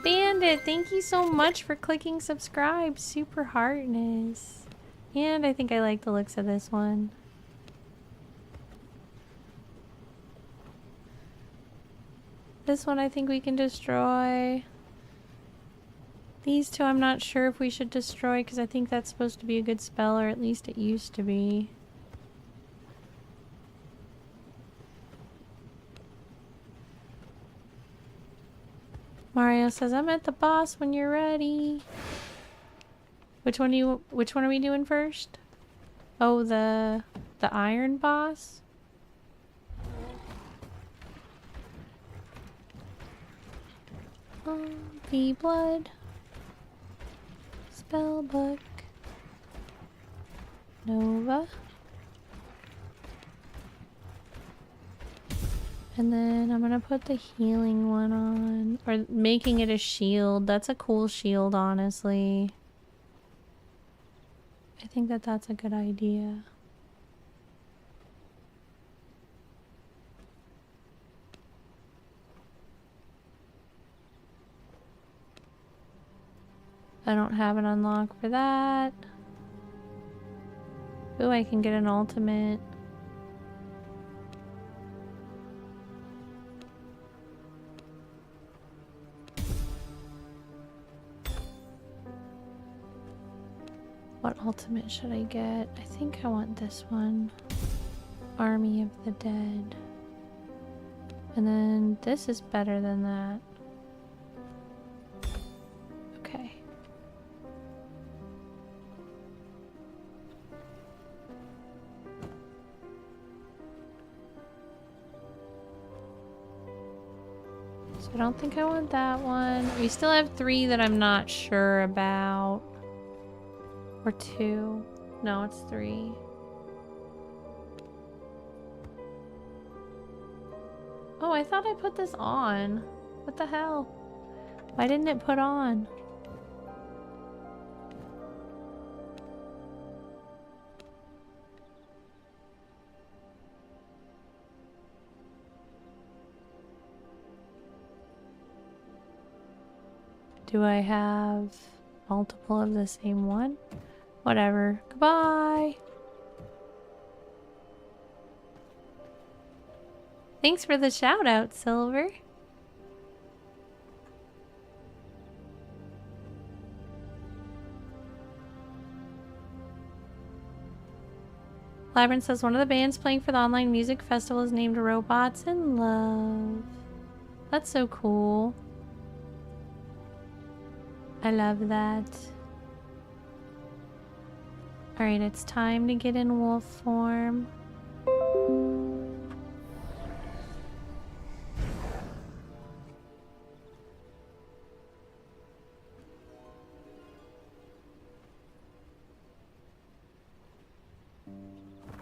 Bandit, thank you so much for clicking subscribe. Super heartness. And I think I like the looks of this one. This one I think we can destroy. These two I'm not sure if we should destroy because I think that's supposed to be a good spell, or at least it used to be. Mario says, I'm at the boss when you're ready. Which one are we doing first? Oh, the iron boss? The blood. Spellbook. Nova. And then I'm gonna put the healing one on. Or making it a shield. That's a cool shield, honestly. I think that that's a good idea. I don't have an unlock for that. Ooh, I can get an ultimate. What ultimate should I get? I think I want this one. Army of the Dead. And then this is better than that. Okay. So I don't think I want that one. We still have 3 that I'm not sure about. Or 2. No, it's 3. Oh, I thought I put this on. What the hell? Why didn't it put on? Do I have multiple of the same one? Whatever. Goodbye. Thanks for the shout out, Silver. Labyrinth says one of the bands playing for the online music festival is named Robots in Love. That's so cool. I love that. Alright, it's time to get in wolf form.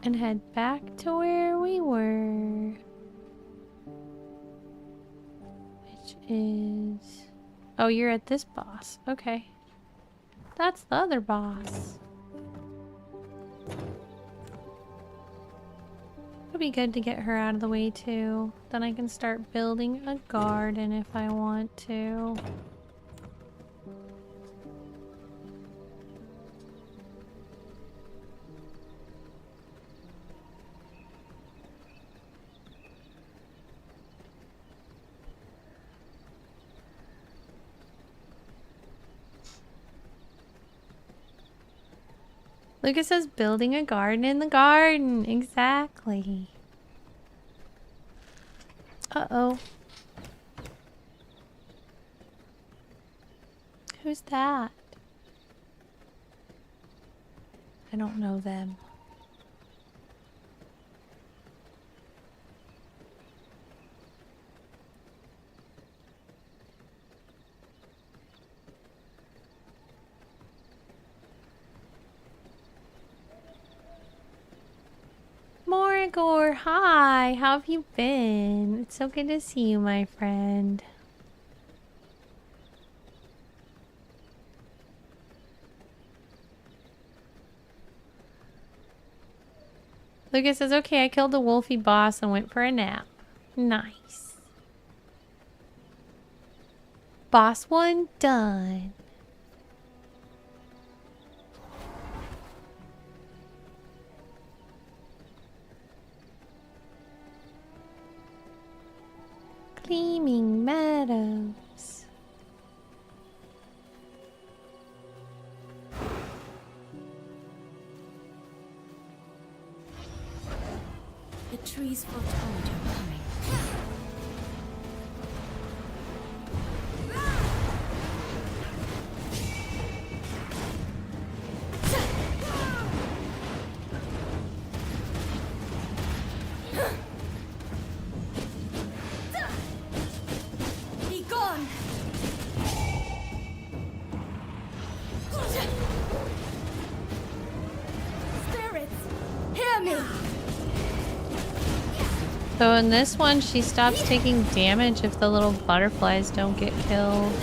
And head back to where we were. Which is... Oh, you're at this boss. Okay. That's the other boss. It'll be good to get her out of the way too. Then I can start building a garden if I want to. Lucas says building a garden in the garden. Exactly. Uh-oh. Who's that? I don't know them. Morgor, hi. How have you been? It's so good to see you, my friend. Lucas says, okay, I killed the wolfy boss and went for a nap. Nice. Boss 1 done. Gleaming meadows. The trees foretold your coming. Be gone! Spirits, hear me! So in this one, she stops taking damage if the little butterflies don't get killed.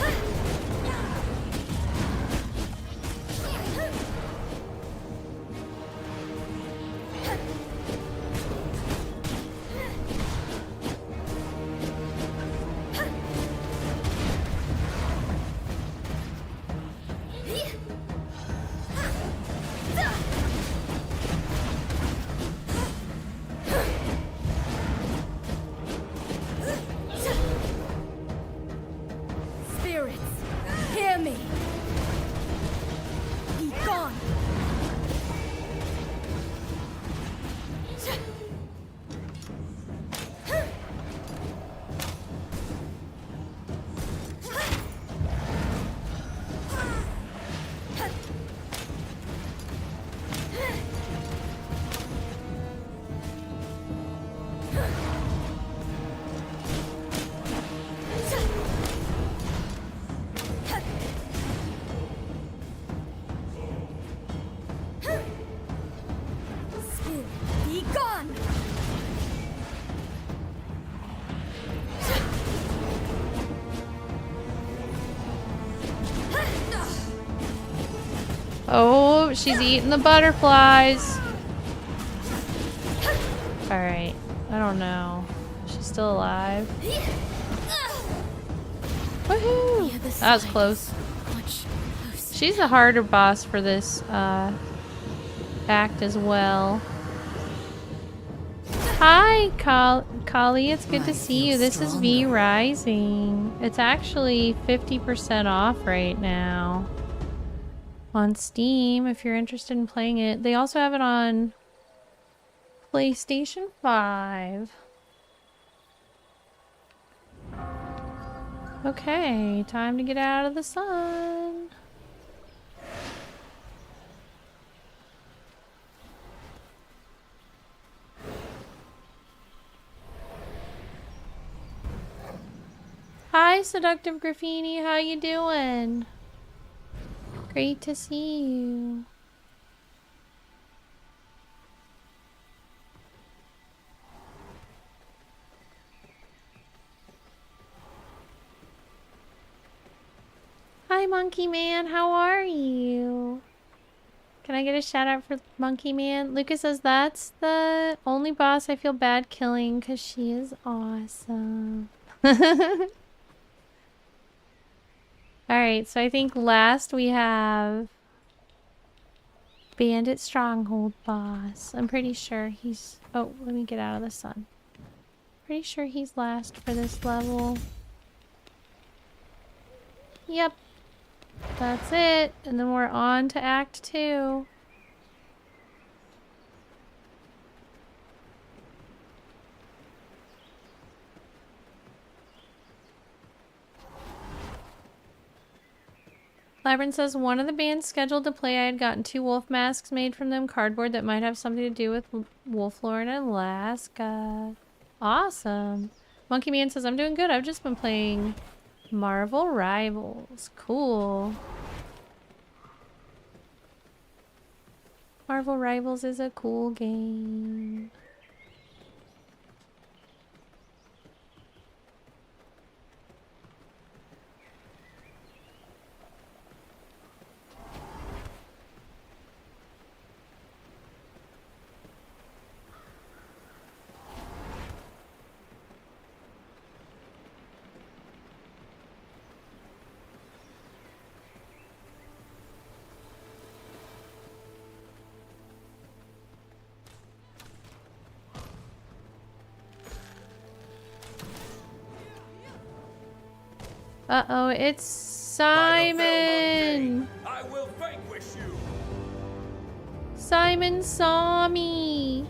Spirits, hear me! Be gone! Spirit, be gone! Oh, she's eating the butterflies. Alright. I don't know. She's still alive. Woohoo! That was close. She's a harder boss for this act as well. Hi, Kali. It's good to see you. This is V Rising. It's actually 50% off right now on Steam if you're interested in playing it. They also have it on PlayStation 5. Okay, time to get out of the sun. Hi, Seductive Graffiti. How you doing? Great to see you. Hi, Monkey Man. How are you? Can I get a shout out for Monkey Man? Lucas says that's the only boss I feel bad killing because she is awesome. Alright, so I think last we have Bandit Stronghold boss. I'm pretty sure he's... Oh, let me get out of the sun. Pretty sure he's last for this level. Yep. That's it. And then we're on to Act 2. Labyrinth says, one of the bands scheduled to play, I had gotten 2 wolf masks made from them, cardboard that might have something to do with wolf lore in Alaska. Awesome. Monkey Man says, I'm doing good. I've just been playing Marvel Rivals. Cool. Marvel Rivals is a cool game. Uh-oh, it's Simon! I will vanquish you. Simon saw me!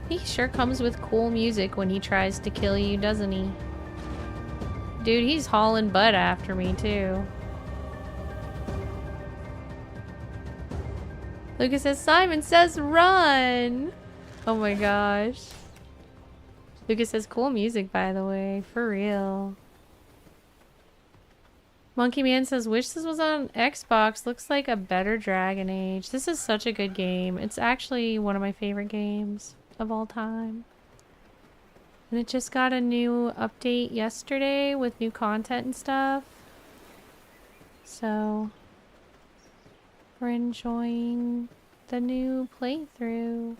He sure comes with cool music when he tries to kill you, doesn't he? Dude, he's hauling butt after me, too. Lucas says, Simon says run! Oh my gosh. Lucas says, cool music, by the way. For real. Monkey Man says, wish this was on Xbox. Looks like a better Dragon Age. This is such a good game. It's actually one of my favorite games of all time. And it just got a new update yesterday with new content and stuff. So, we're enjoying the new playthrough.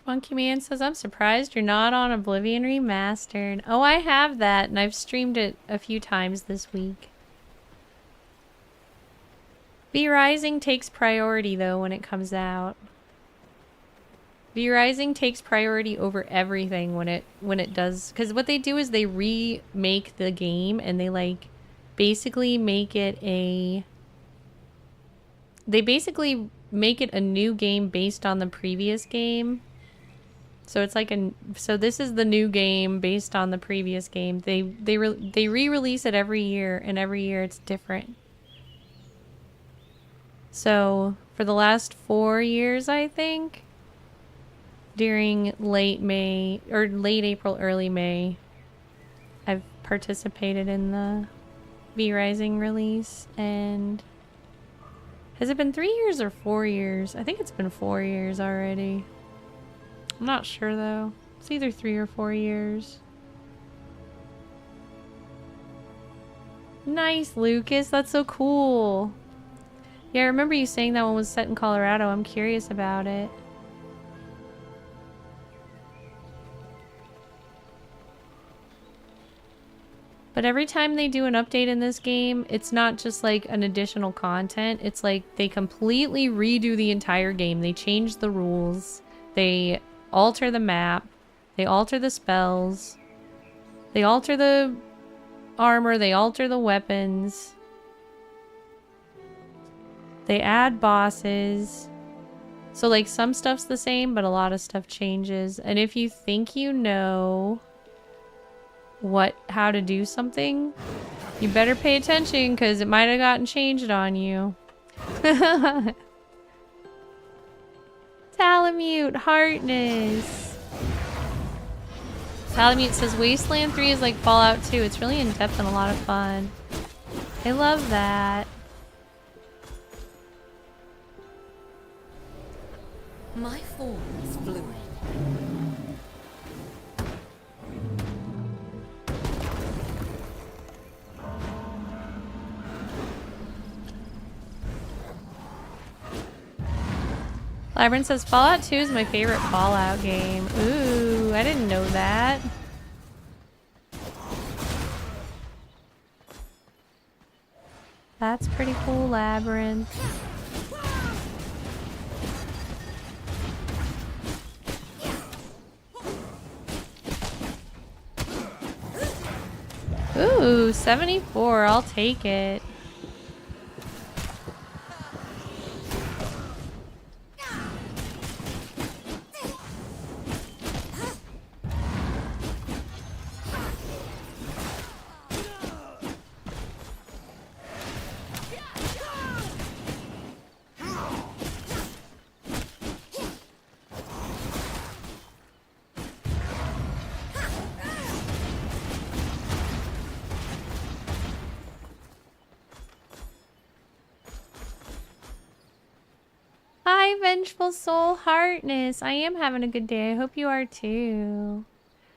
Monkey Man says, I'm surprised you're not on Oblivion Remastered. Oh, I have that, and I've streamed it a few times this week. V Rising takes priority, though, when it comes out. V Rising takes priority over everything when it does. Because what they do is they remake the game, and they, like, basically make it a... They basically make it a new game based on the previous game. So it's like so this is the new game based on the previous game. They re-release it every year, and every year it's different. So for the last 4 years, I think, during late May or late April, early May, I've participated in the V Rising release. And has it been 3 years or 4 years? I think it's been 4 years already. I'm not sure though. It's either 3 or 4 years. Nice, Lucas. That's so cool. Yeah, I remember you saying that one was set in Colorado. I'm curious about it. But every time they do an update in this game, it's not just like an additional content. It's like they completely redo the entire game. They change the rules. They alter the map. They alter the spells. They alter the armor. They alter the weapons. They add bosses. So like some stuff's the same, but a lot of stuff changes. And if you think you know how to do something, you better pay attention, because it might have gotten changed on you. Talamute, Heartness. Talamute says Wasteland 3 is like Fallout 2. It's really in depth and a lot of fun. I love that. My form is fluid. Labyrinth says Fallout 2 is my favorite Fallout game. Ooh, I didn't know that. That's pretty cool, Labyrinth. Ooh, 74. I'll take it. Hi, Vengeful Soul Heartness. I am having a good day. I hope you are too.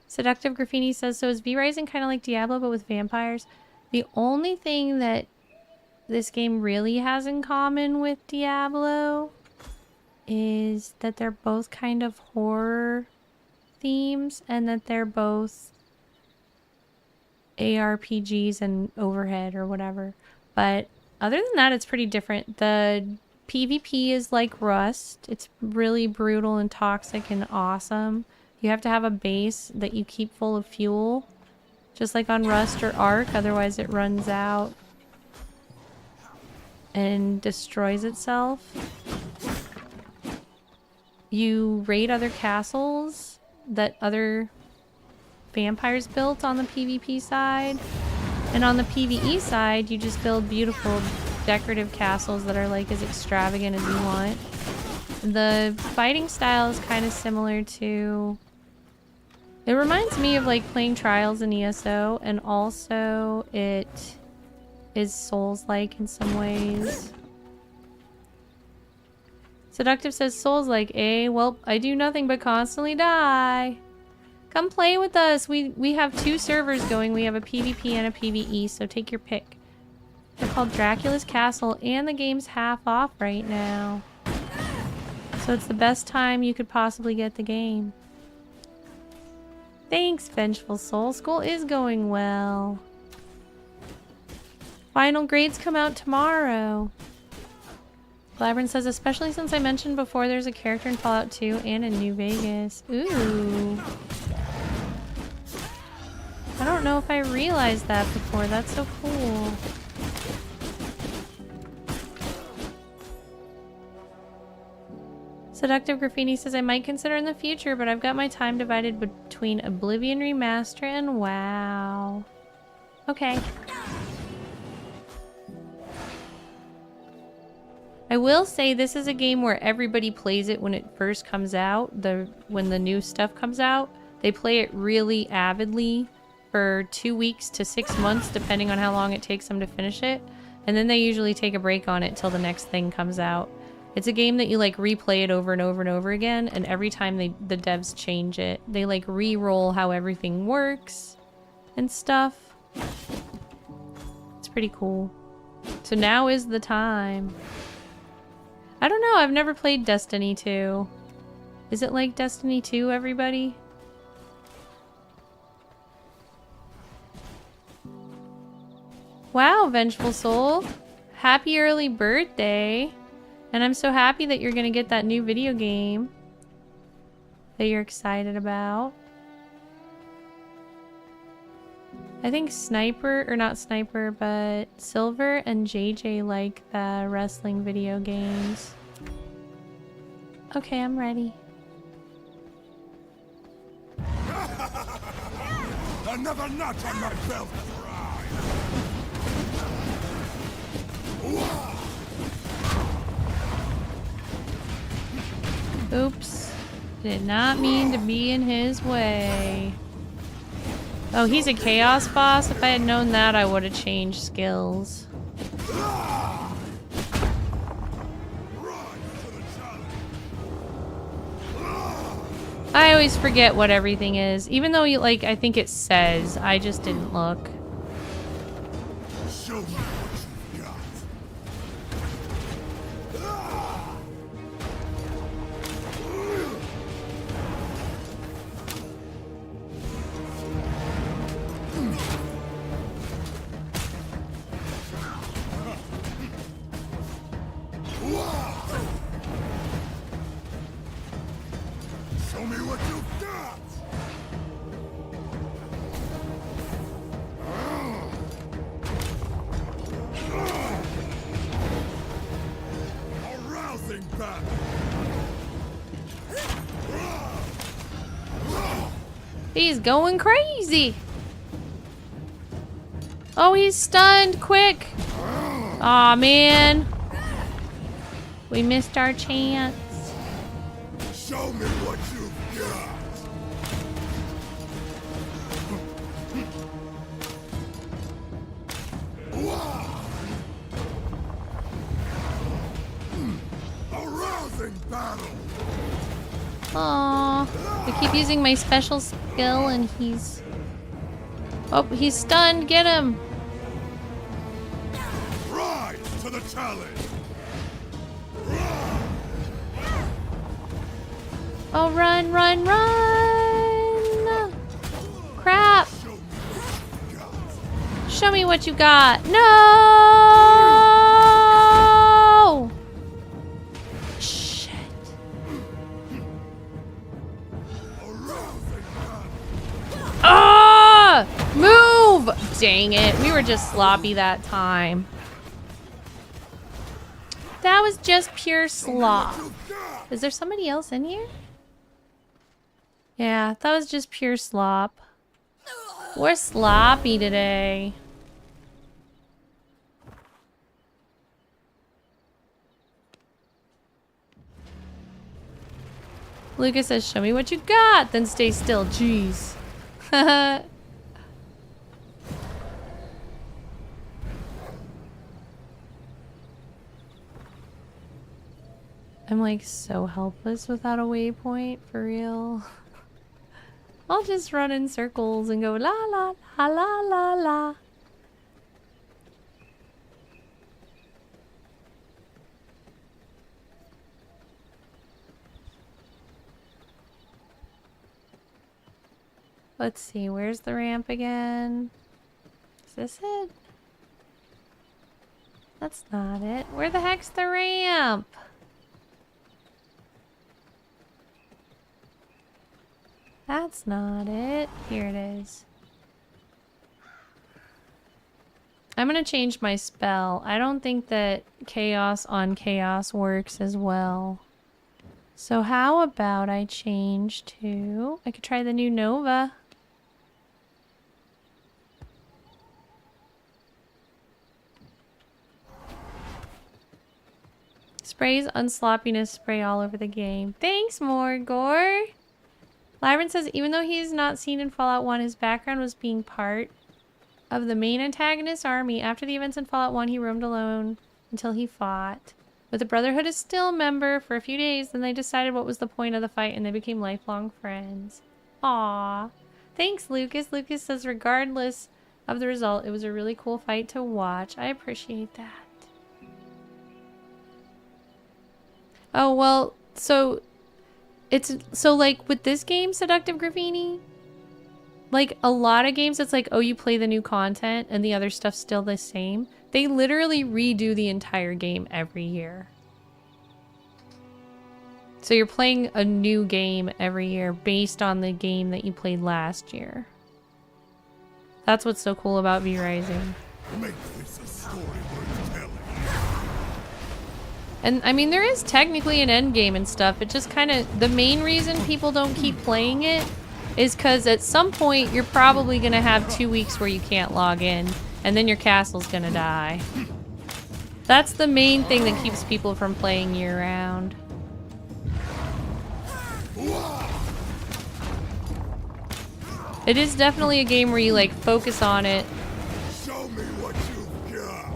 Seductive Graffiti says, so is V Rising kind of like Diablo but with vampires? The only thing that this game really has in common with Diablo is that they're both kind of horror themes and that they're both ARPGs and overhead or whatever. But other than that, it's pretty different. The PvP is like Rust. It's really brutal and toxic and awesome. You have to have a base that you keep full of fuel, just like on Rust or Ark, otherwise it runs out and destroys itself. You raid other castles that other vampires built on the PvP side, and on the PvE side you just build beautiful decorative castles that are like as extravagant as you want. The fighting style is kind of similar to, it reminds me of like playing Trials in ESO, and also it is Souls-like in some ways. Seductive says Souls-like, eh? Well, I do nothing but constantly die. Come play with us. We have 2 servers going. We have a PvP and a PvE, so take your pick. They're called Dracula's Castle, and the game's half off right now. So it's the best time you could possibly get the game. Thanks, Vengeful Soul. School is going well. Final grades come out tomorrow. Labyrinth says, especially since I mentioned before there's a character in Fallout 2 and in New Vegas. Ooh. I don't know if I realized that before. That's so cool. Seductive Graffiti says, I might consider in the future, but I've got my time divided between Oblivion Remaster and WoW. Okay. I will say this is a game where everybody plays it when it first comes out. When the new stuff comes out, they play it really avidly for 2 weeks to 6 months, depending on how long it takes them to finish it. And then they usually take a break on it till the next thing comes out. It's a game that you like replay it over and over and over again, and every time the devs change it, they like re-roll how everything works and stuff. It's pretty cool. So now is the time. I don't know, I've never played Destiny 2. Is it like Destiny 2, everybody? Wow, Vengeful Soul. Happy early birthday. And I'm so happy that you're gonna get that new video game that you're excited about. I think Sniper, or not Sniper, but Silver and JJ like the wrestling video games. Okay, I'm ready. Another notch on my belt. Oops. Did not mean to be in his way. Oh, he's a chaos boss? If I had known that, I would have changed skills. I always forget what everything is. Even though, like, I think it says. I just didn't look. Show me what you've got. Show me what you've got! A rousing battle! He's going crazy. Oh, he's stunned. Quick. Aw, man. We missed our chance. Show me what you've got! A rousing battle! Aw. I keep using my special skill and he's... Oh, he's stunned. Get him. Rise to the challenge! Oh, run, run, run! Crap! Show me what you got. No! Shit. Ah! Move! Dang it. We were just sloppy that time. That was just pure slop. Is there somebody else in here? Yeah, that was just pure slop. We're sloppy today. Lucas says, show me what you got, then stay still. Jeez. I'm like so helpless without a waypoint, for real. I'll just run in circles and go la la la la la la. Let's see, where's the ramp again? Is this it? That's not it. Where the heck's the ramp? That's not it. Here it is. I'm gonna change my spell. I don't think that chaos on chaos works as well. So how about I change to... I could try the new Nova. Sprays unsloppiness spray all over the game. Thanks, Morgor. Lyron says even though he is not seen in Fallout 1, his background was being part of the main antagonist's army. After the events in Fallout 1, he roamed alone until he fought. With the Brotherhood a still member for a few days, then they decided what was the point of the fight and they became lifelong friends. Aww. Thanks, Lucas. Lucas says regardless of the result, it was a really cool fight to watch. I appreciate that. Oh, well, so... It's so like with this game, Seductive Graffiti, like a lot of games, it's like, oh, you play the new content and the other stuff's still the same. They literally redo the entire game every year. So you're playing a new game every year based on the game that you played last year. That's what's so cool about V-Rising. Make this a story worth telling. And I mean, there is technically an end game and stuff. It just kind of, the main reason people don't keep playing it is because at some point you're probably going to have 2 weeks where you can't log in and then your castle's going to die. That's the main thing that keeps people from playing year round. It is definitely a game where you like focus on it. Show me what you've got.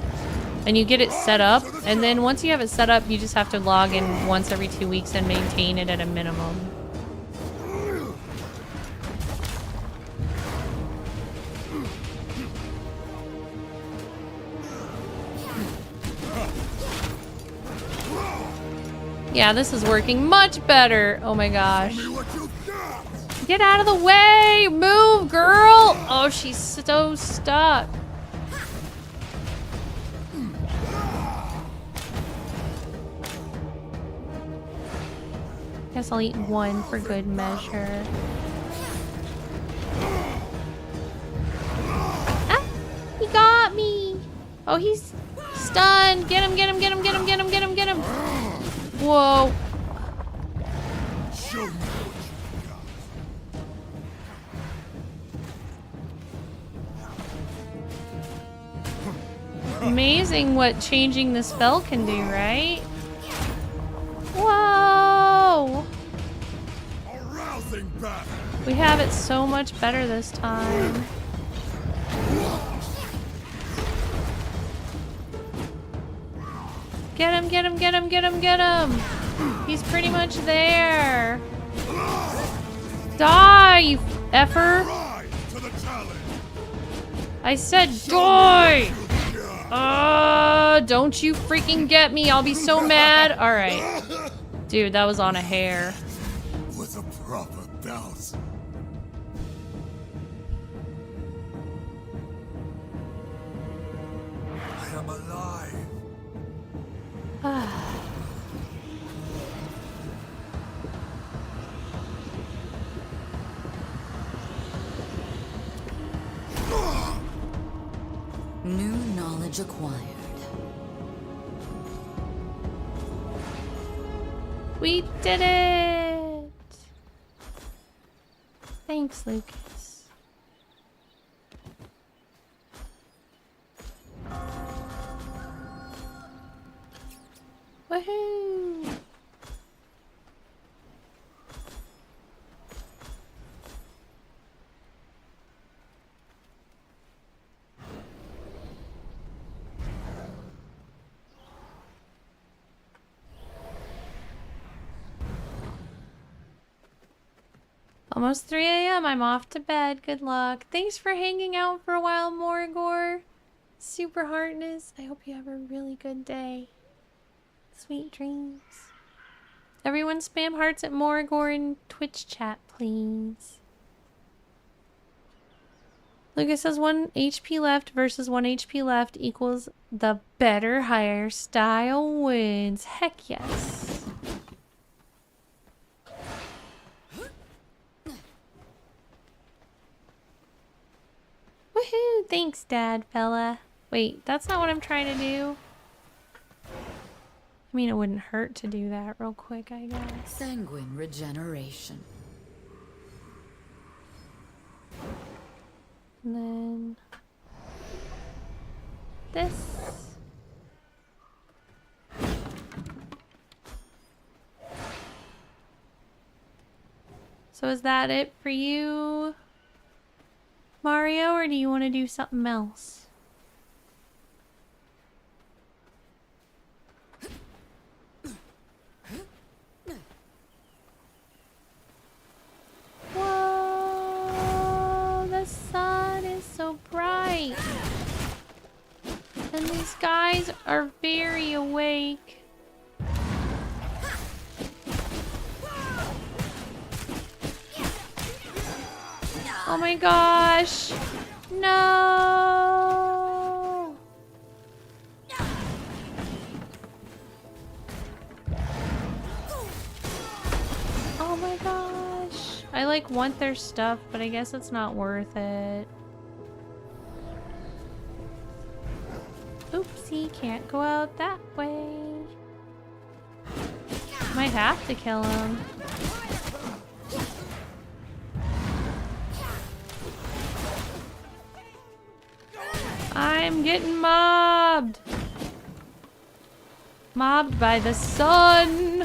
And you get it set up, and then once you have it set up, you just have to log in once every 2 weeks and maintain it at a minimum. Yeah, this is working much better. Oh my gosh. Get out of the way! Move, girl! Oh, she's so stuck. Guess I'll eat one for good measure. Ah! He got me! Oh, he's stunned! Get him, get him, get him, get him, get him, get him, get him! Whoa. Show me what you got. Amazing what changing the spell can do, right? Whoa! A rousing battle. We have it so much better this time. Get him, get him, get him, get him, get him! He's pretty much there. Die, you effer! Rise to the challenge. I said die! Don't you freaking get me. I'll be so mad. Alright. Dude, that was on a hair. Was a proper bout. I am alive. New knowledge acquired. We did it! Thanks, Lucas. Woohoo! Almost 3 a.m. I'm off to bed. Good luck. Thanks for hanging out for a while, Morgor. Super Heartness. I hope you have a really good day. Sweet dreams. Everyone spam hearts at Morgor in Twitch chat, please. Lucas says 1 HP left versus 1 HP left equals the better, higher style wins. Heck yes. Woohoo! Thanks, Dad, fella. Wait, that's not what I'm trying to do. I mean, it wouldn't hurt to do that real quick, I guess. Sanguine regeneration. And then... this. So is that it for you, Mario, or do you want to do something else? Whoa, the sun is so bright. And these guys are very awake. Oh my gosh. No. Oh my gosh. I like want their stuff, but I guess it's not worth it. Oopsie, can't go out that way. Might have to kill him. I'm getting mobbed. Mobbed by the sun.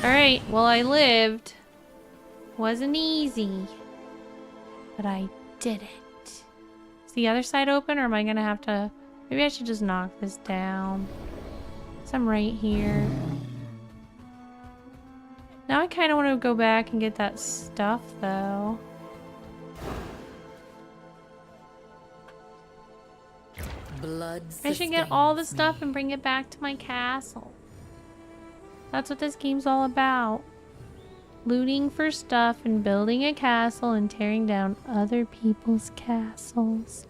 Alright, well, I lived. Wasn't easy, but I did it. Is the other side open, or am I gonna have to... Maybe I should just knock this down. So I'm right here. Now I kind of want to go back and get that stuff, though. blood I should get all the sustains stuff me. and bring it back to my castle. That's what this game's all about. Looting for stuff and building a castle and tearing down other people's castles.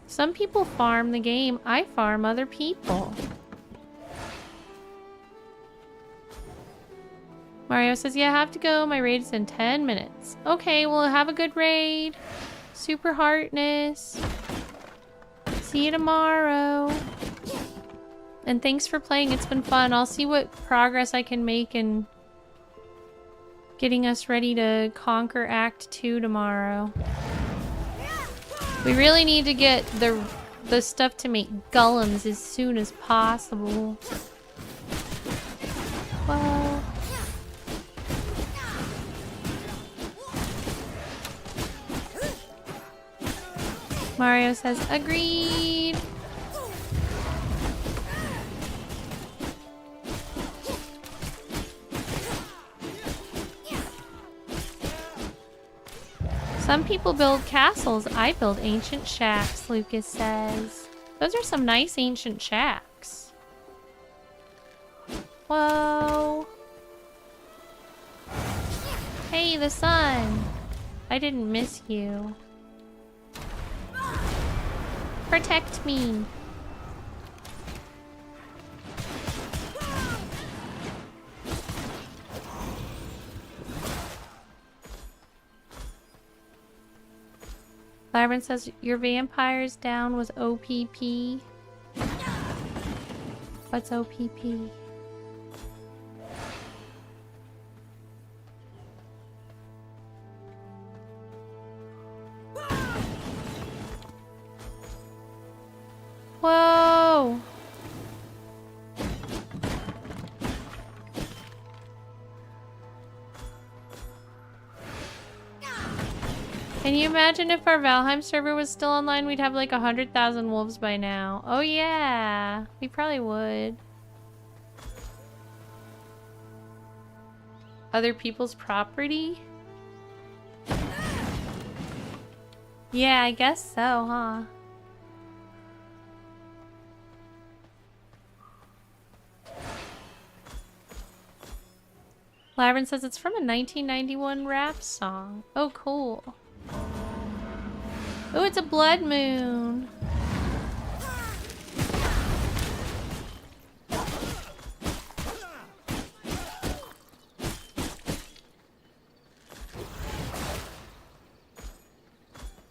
Some people farm the game. I farm other people. Mario says, yeah, I have to go. My raid is in 10 minutes. Okay, well, have a good raid. Super Heartness. See you tomorrow. And thanks for playing. It's been fun. I'll see what progress I can make in getting us ready to conquer Act 2 tomorrow. We really need to get the stuff to make golems as soon as possible. Whoa. Mario says, agreed. Some people build castles. I build ancient shacks, Lucas says. Those are some nice ancient shacks. Whoa. Hey, the sun. I didn't miss you. Protect me. Labyrinth says, your vampires down was OPP. What's OPP? Whoa! Can you imagine if our Valheim server was still online? We'd have like 100,000 wolves by now. Oh yeah, we probably would. Other people's property? Yeah, I guess so, huh? Labyrinth says it's from a 1991 rap song. Oh, cool. Oh, it's a blood moon.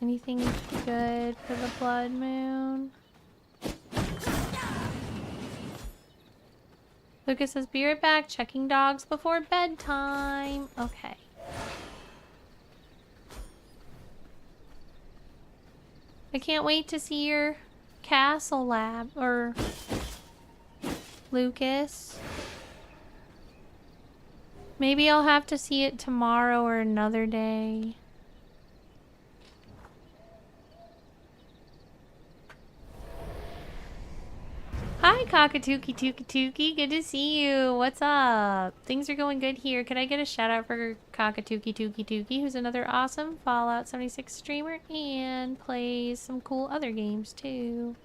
Anything good for the blood moon? Lucas says, be right back, checking dogs before bedtime. Okay. I can't wait to see your castle lab, or Lucas. Maybe I'll have to see it tomorrow or another day. Hi, Cockatookie Tookie Tookie. Good to see you. What's up? Things are going good here. Could I get a shout out for Cockatookie Tookie Tookie, who's another awesome Fallout 76 streamer and plays some cool other games too?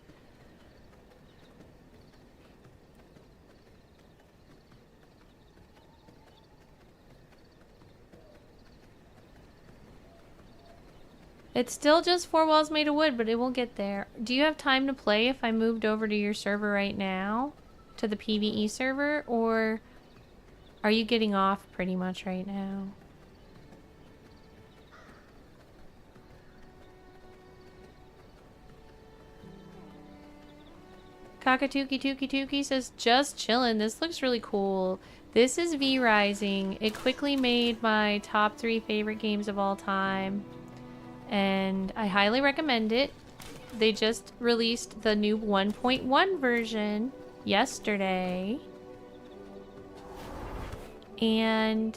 It's still just 4 walls made of wood, but it will get there. Do you have time to play if I moved over to your server right now? To the PvE server? Or are you getting off pretty much right now? Cockatookie Tookie Tookie says, just chillin'. This looks really cool. This is V Rising. It quickly made my top 3 favorite games of all time. And I highly recommend it. They just released the new 1.1 version yesterday. And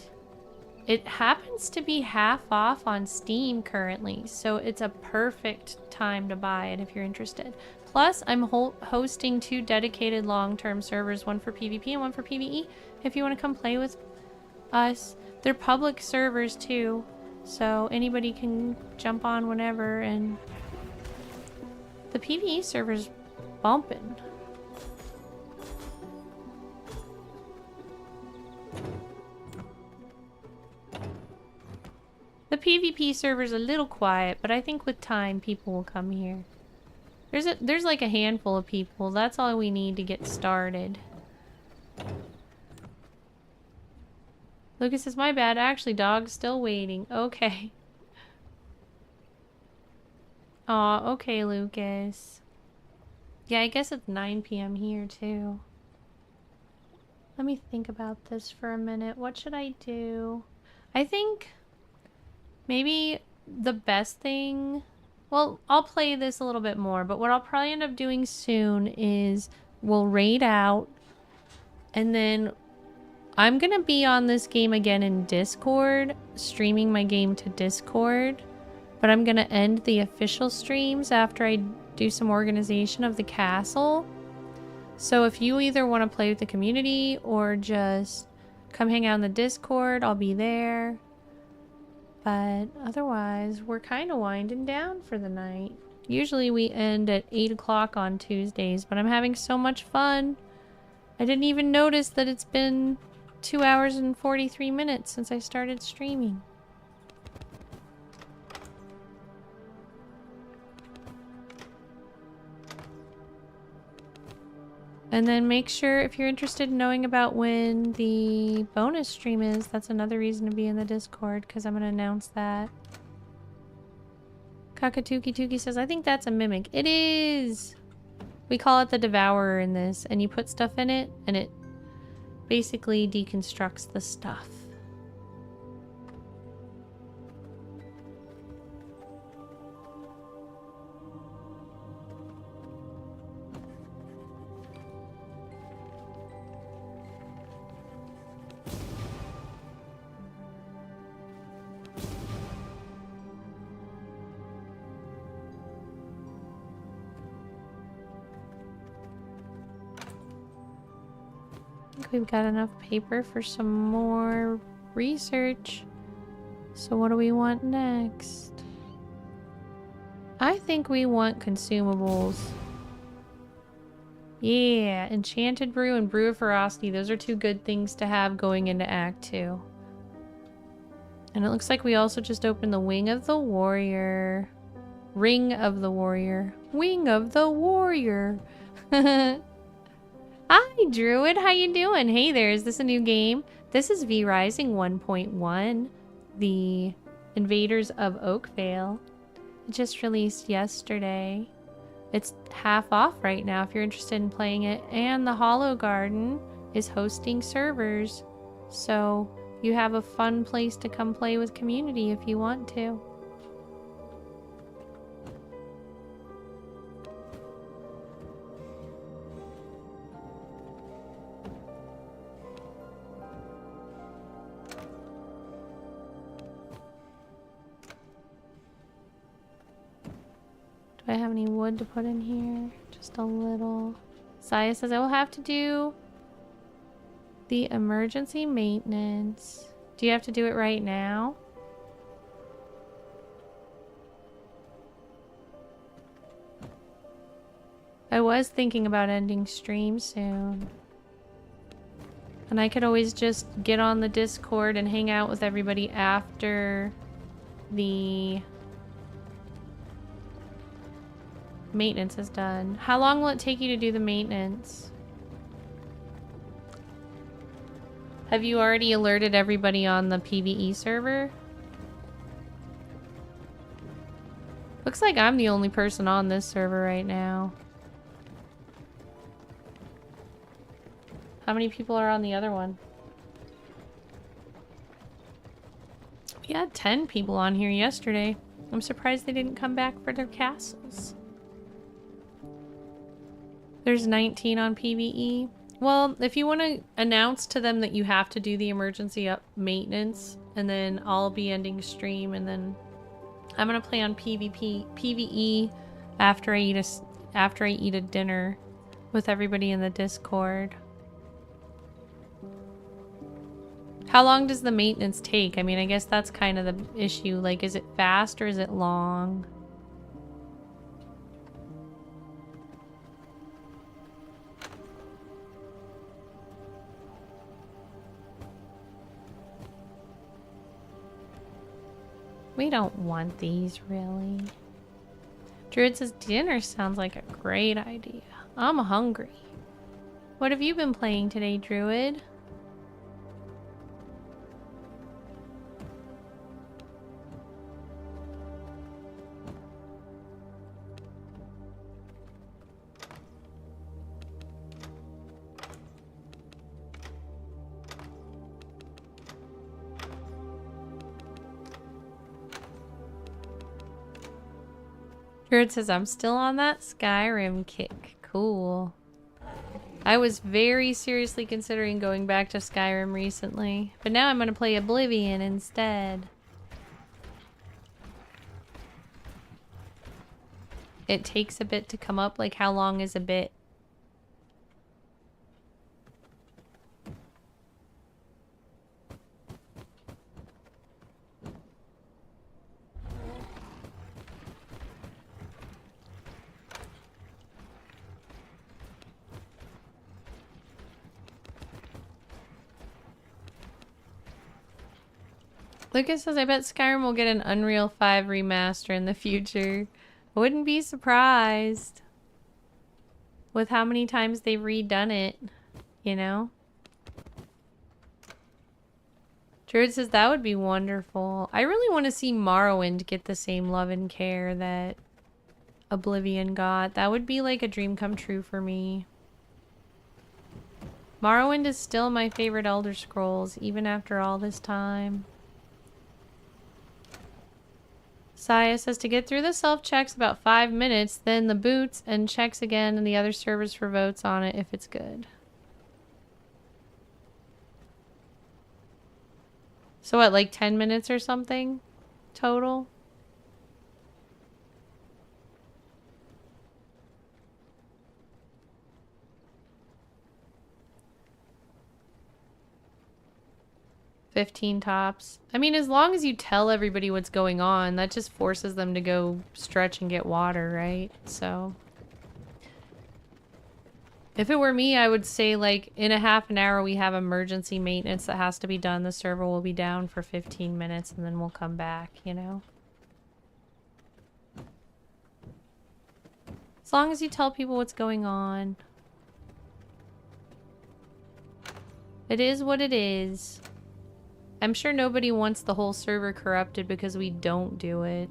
it happens to be half off on Steam currently. So it's a perfect time to buy it if you're interested. Plus, I'm hosting 2 dedicated long-term servers, one for PvP and one for PvE. If you want to come play with us. They're public servers too. So anybody can jump on whenever, and the PvE server's bumping. The PvP server's a little quiet, but I think with time people will come here. There's like a handful of people. That's all we need to get started. Lucas says, my bad. Actually, dog's still waiting. Okay. Aw, okay, Lucas. Yeah, I guess it's 9 p.m. here, too. Let me think about this for a minute. What should I do? I think maybe the best thing... Well, I'll play this a little bit more, but what I'll probably end up doing soon is we'll raid out, and then I'm gonna be on this game again in Discord, streaming my game to Discord, but I'm gonna end the official streams after I do some organization of the castle. So if you either want to play with the community or just come hang out in the Discord, I'll be there. But otherwise, we're kind of winding down for the night. Usually we end at 8 o'clock on Tuesdays, but I'm having so much fun. I didn't even notice that it's been 2 hours and 43 minutes since I started streaming. And then make sure, if you're interested in knowing about when the bonus stream is, that's another reason to be in the Discord, because I'm going to announce that. Kakatuki Tuki says, I think that's a mimic. It is! We call it the Devourer in this, and you put stuff in it, and it basically deconstructs the stuff. We've got enough paper for some more research. So what do we want next? I think we want consumables. Yeah, Enchanted Brew and Brew of Ferocity. Those are two good things to have going into Act 2. And it looks like we also just opened the Wing of the Warrior. Ring of the Warrior. Wing of the Warrior. Hi, Druid. How you doing? Hey there. Is this a new game? This is V Rising 1.1, the Invaders of OakVeil. It just released yesterday. It's half off right now if you're interested in playing it. And the Hollow Garden is hosting servers. So you have a fun place to come play with community if you want to. Do I have any wood to put in here? Just a little. Saya says I will have to do the emergency maintenance. Do you have to do it right now? I was thinking about ending stream soon. And I could always just get on the Discord and hang out with everybody after the maintenance is done. How long will it take you to do the maintenance? Have you already alerted everybody on the PvE server? Looks like I'm the only person on this server right now. How many people are on the other one? We had 10 people on here yesterday. I'm surprised they didn't come back for their castles. There's 19 on PvE. Well, if you want to announce to them that you have to do the emergency maintenance, and then I'll be ending stream, and then I'm gonna play on PvE after I eat a dinner with everybody in the Discord. How long does the maintenance take? I mean, I guess that's kind of the issue. Like, is it fast or is it long? We don't want these, really. Druid says dinner sounds like a great idea. I'm hungry. What have you been playing today, Druid? Druid says, I'm still on that Skyrim kick. Cool. I was very seriously considering going back to Skyrim recently, but now I'm going to play Oblivion instead. It takes a bit to come up. Like, how long is a bit? Lucas says, I bet Skyrim will get an Unreal 5 remaster in the future. I wouldn't be surprised with how many times they've redone it, you know? Druid says, that would be wonderful. I really want to see Morrowind get the same love and care that Oblivion got. That would be like a dream come true for me. Morrowind is still my favorite Elder Scrolls, even after all this time. Saya says to get through the self-checks about 5 minutes, then the boots and checks again and the other servers for votes on it if it's good. So what, like 10 minutes or something total? $15 tops. I mean, as long as you tell everybody what's going on, that just forces them to go stretch and get water, right? So if it were me, I would say like in a half an hour we have emergency maintenance that has to be done. The server will be down for 15 minutes and then we'll come back, you know? As long as you tell people what's going on. It is what it is. I'm sure nobody wants the whole server corrupted because we don't do it.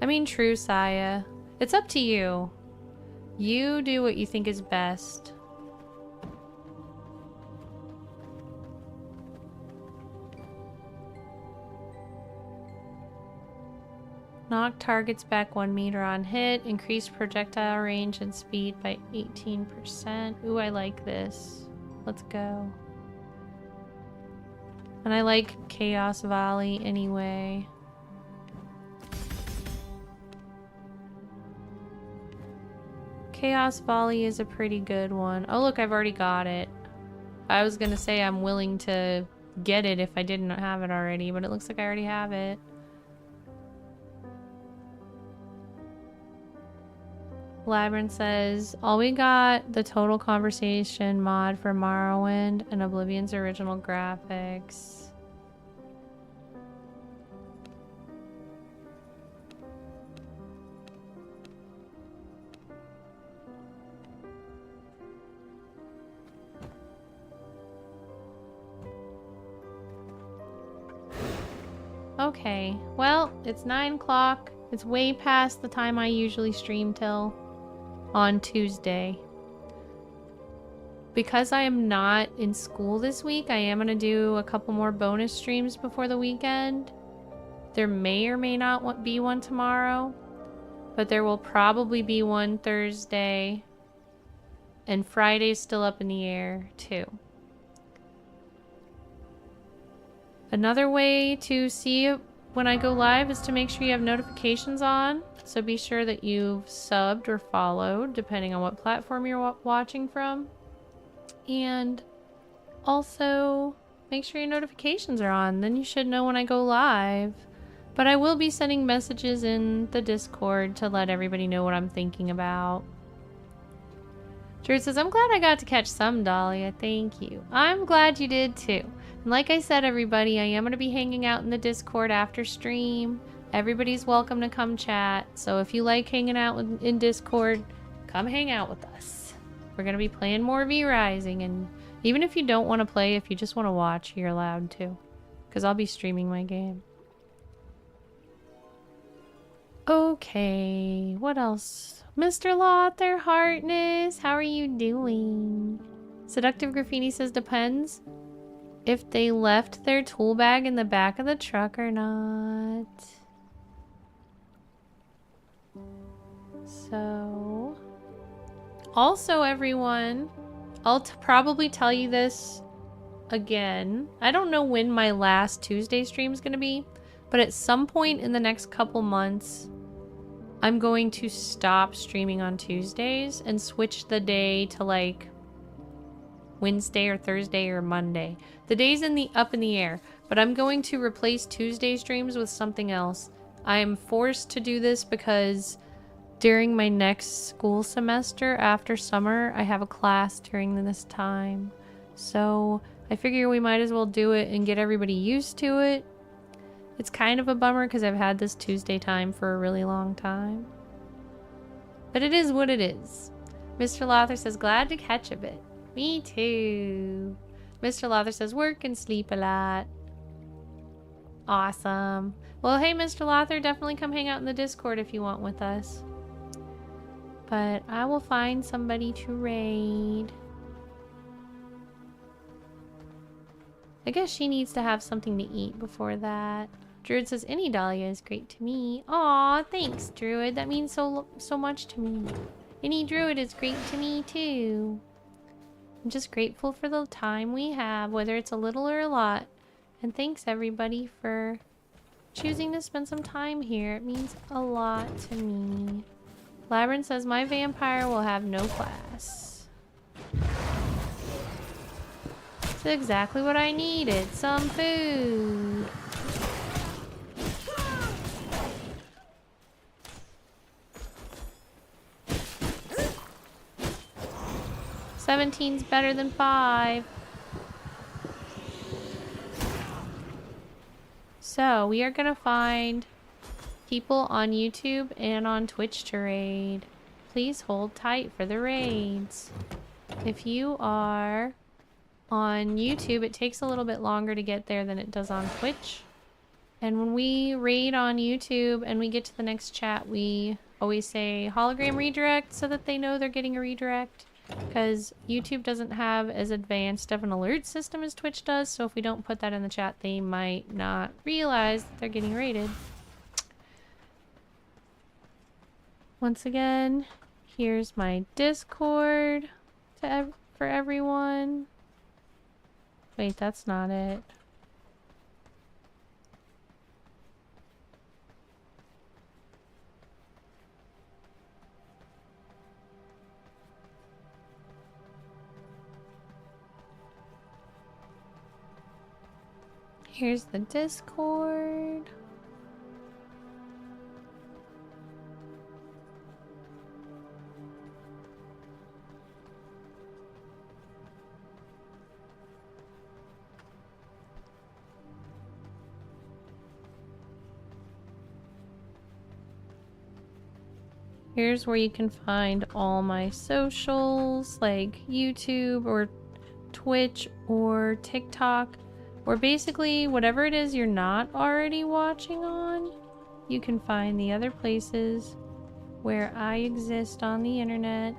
I mean, true, Saya. It's up to you. You do what you think is best. Knock targets back 1 meter on hit. Increase projectile range and speed by 18%. Ooh, I like this. Let's go. And I like Chaos Volley anyway. Chaos Volley is a pretty good one. Oh look, I've already got it. I was gonna say I'm willing to get it if I didn't have it already, but it looks like I already have it. Labyrinth says, all we got the total conversation mod for Morrowind and Oblivion's original graphics. Okay, well, it's 9 o'clock. It's way past the time I usually stream till on Tuesday. Because I am not in school this week, I am going to do a couple more bonus streams before the weekend. There may or may not be one tomorrow, but there will probably be one Thursday, and Friday's still up in the air too. Another way to see when I go live is to make sure you have notifications on. So be sure that you've subbed or followed, depending on what platform you're watching from. And also make sure your notifications are on. Then you should know when I go live. But I will be sending messages in the Discord to let everybody know what I'm thinking about. Drew says, I'm glad I got to catch some, Dahlia. Thank you. I'm glad you did too. And like I said, everybody, I am going to be hanging out in the Discord after stream. Everybody's welcome to come chat. So if you like hanging out in Discord, come hang out with us. We're going to be playing more V-Rising. And even if you don't want to play, if you just want to watch, you're allowed to. Because I'll be streaming my game. Okay, what else? Mr. Lothar Hartness, how are you doing? Seductive Graffiti says depends if they left their tool bag in the back of the truck or not. So, also everyone, I'll probably tell you this again. I don't know when my last Tuesday stream is going to be, but at some point in the next couple months, I'm going to stop streaming on Tuesdays and switch the day to like Wednesday or Thursday or Monday. The day's up in the air, but I'm going to replace Tuesday streams with something else. I am forced to do this because during my next school semester after summer, I have a class during this time. So I figure we might as well do it and get everybody used to it. It's kind of a bummer because I've had this Tuesday time for a really long time. But it is what it is. Mr. Lothar says, glad to catch a bit. Me too. Mr. Lothar says, work and sleep a lot. Awesome. Well, hey, Mr. Lothar, definitely come hang out in the Discord if you want with us. But I will find somebody to raid. I guess she needs to have something to eat before that. Druid says, any Dahlia is great to me. Aw, thanks, Druid. That means so much to me. Any Druid is great to me, too. I'm just grateful for the time we have, whether it's a little or a lot. And thanks, everybody, for choosing to spend some time here. It means a lot to me. Labyrinth says, my vampire will have no class. That's exactly what I needed. Some food. Seventeen's better than 5. So we are gonna find people on YouTube and on Twitch to raid. Please hold tight for the raids. If you are on YouTube, it takes a little bit longer to get there than it does on Twitch. And when we raid on YouTube and we get to the next chat, we always say hologram redirect so that they know they're getting a redirect. Because YouTube doesn't have as advanced of an alert system as Twitch does, so if we don't put that in the chat, they might not realize that they're getting raided. Once again, here's my Discord for everyone. Wait, that's not it. Here's the Discord. Here's where you can find all my socials, like YouTube or Twitch or TikTok, or basically whatever it is you're not already watching on. You can find the other places where I exist on the internet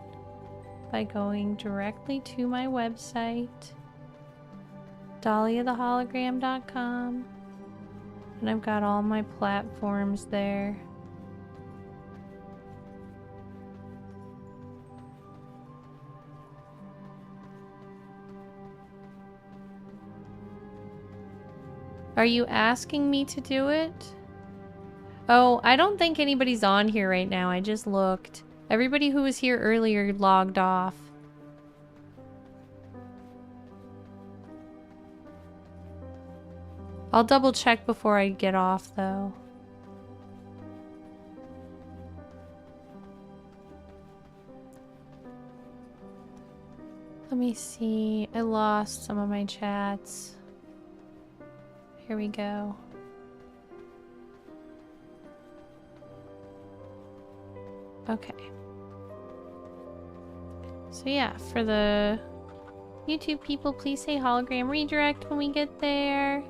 by going directly to my website, dahliathehologram.com, and I've got all my platforms there. Are you asking me to do it? Oh, I don't think anybody's on here right now. I just looked. Everybody who was here earlier logged off. I'll double check before I get off though. Let me see. I lost some of my chats. Here we go. Okay. So yeah, for the YouTube people, please say hologram redirect when we get there.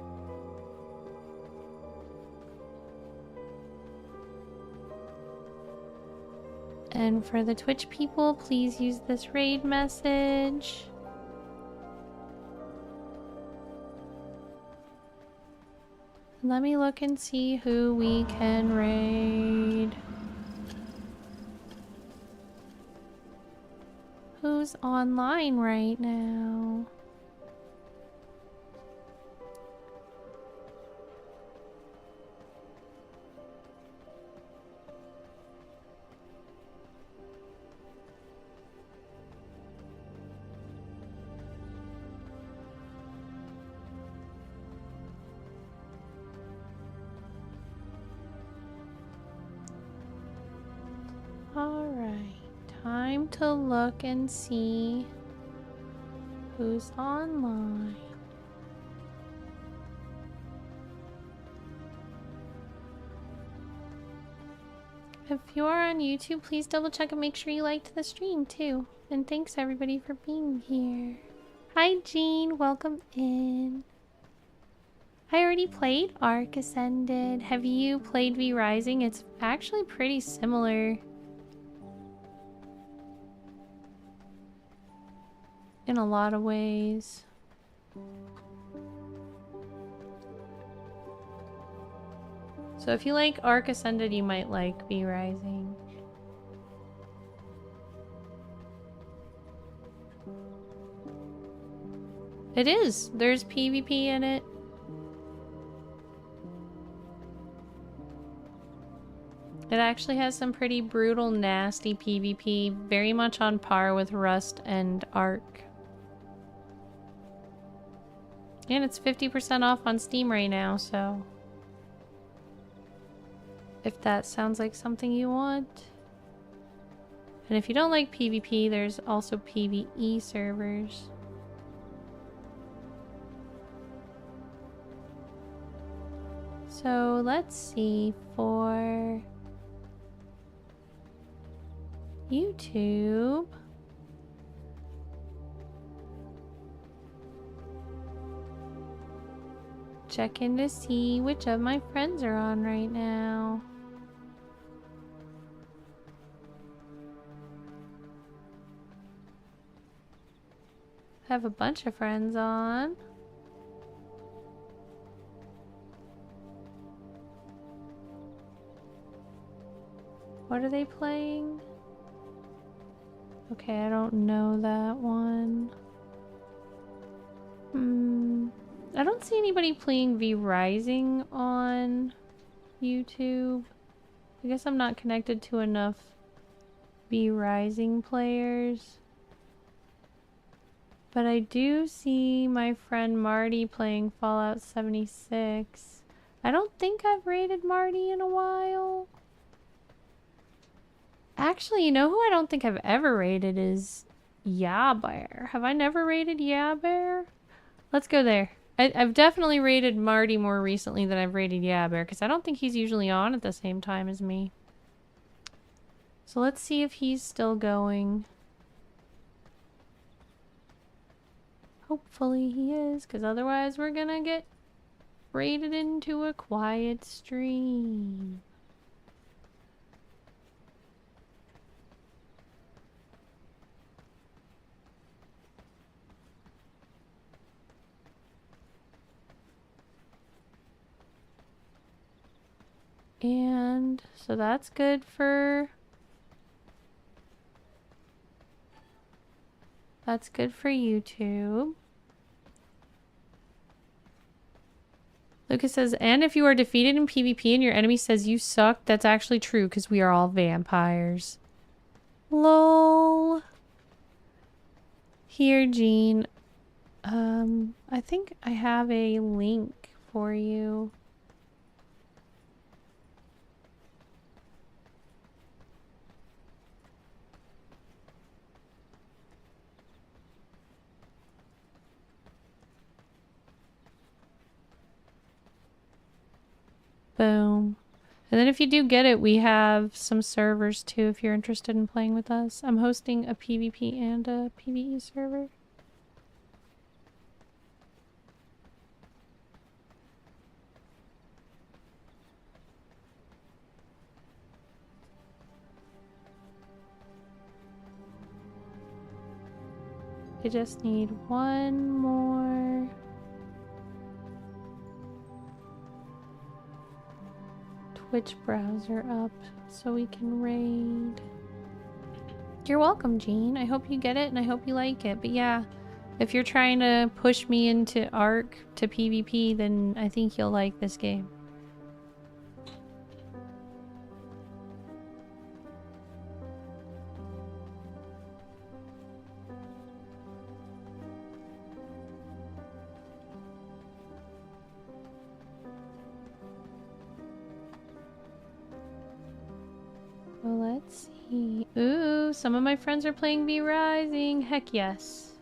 And for the Twitch people, please use this raid message. Let me look and see who we can raid. Who's online right now? Alright, time to look and see who's online. If you are on YouTube, please double check and make sure you liked the stream too. And thanks everybody for being here. Hi Jean, welcome in. I already played Ark Ascended. Have you played V Rising? It's actually pretty similar in a lot of ways. So if you like Ark Ascended, you might like V Rising. It is. There's PvP in it. It actually has some pretty brutal, nasty PvP, very much on par with Rust and Ark. And it's 50% off on Steam right now, so if that sounds like something you want. And if you don't like PvP, there's also PvE servers. So let's see, for YouTube, check in to see which of my friends are on right now. I have a bunch of friends on. What are they playing? Okay, I don't know that one. I don't see anybody playing V Rising on YouTube. I guess I'm not connected to enough V Rising players. But I do see my friend Marty playing Fallout 76. I don't think I've raided Marty in a while. Actually, you know who I don't think I've ever raided is Yabear. Have I never raided Yabear? Let's go there. I've definitely raided Marty more recently than I've raided Yabear, because I don't think he's usually on at the same time as me. So let's see if he's still going. Hopefully he is, because otherwise we're gonna get raided into a quiet stream. And so that's good for YouTube. Lucas says, and if you are defeated in PvP and your enemy says you suck, that's actually true because we are all vampires. LOL. Here, Jean. I think I have a link for you. Boom. And then if you do get it, we have some servers too if you're interested in playing with us. I'm hosting a PvP and a PvE server. I just need one more Twitch browser up so we can raid. You're welcome, Jean. I hope you get it and I hope you like it. But yeah, if you're trying to push me into ARC to PvP, then I think you'll like this game. Well, let's see. Ooh, some of my friends are playing V Rising. Heck yes.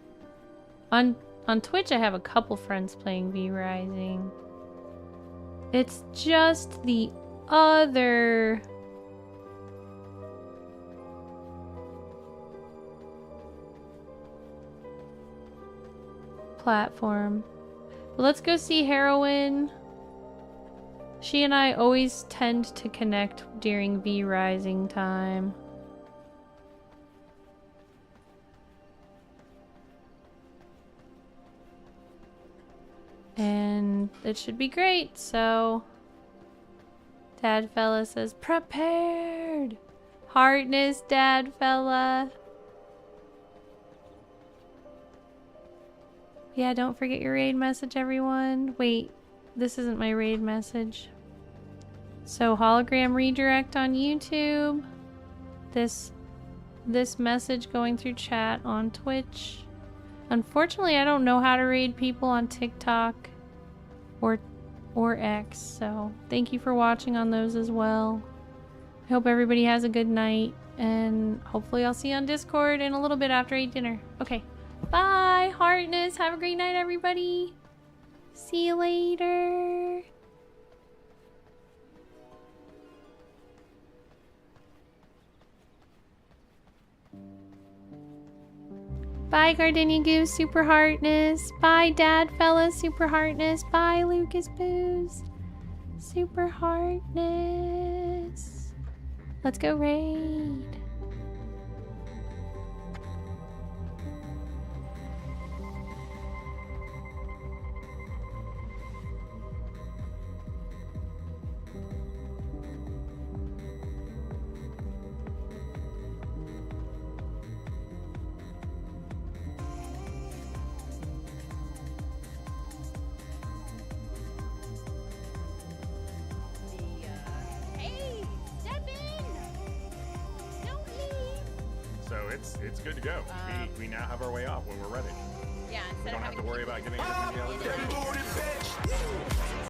On Twitch, I have a couple friends playing V Rising. It's just the other platform. But let's go see Heroine. She and I always tend to connect during V Rising time. And it should be great, so Dad Fella says prepared. Hardness, Dad Fella. Yeah, don't forget your raid message, everyone. Wait, this isn't my raid message. So hologram redirect on YouTube. This message going through chat on Twitch. Unfortunately, I don't know how to raid people on TikTok or X, so thank you for watching on those as well. I hope everybody has a good night, and hopefully I'll see you on Discord in a little bit after I eat dinner. Okay, bye, Heartness. Have a great night, everybody. See you later. Bye, Gardenia Goose, Super Heartness. Bye, Dad Fella, Super Heartness. Bye, Lucas Booze, Super Heartness. Let's go raid. It's good to go. We now have our way off when we're ready. Yeah, We don't have to worry about getting everything together.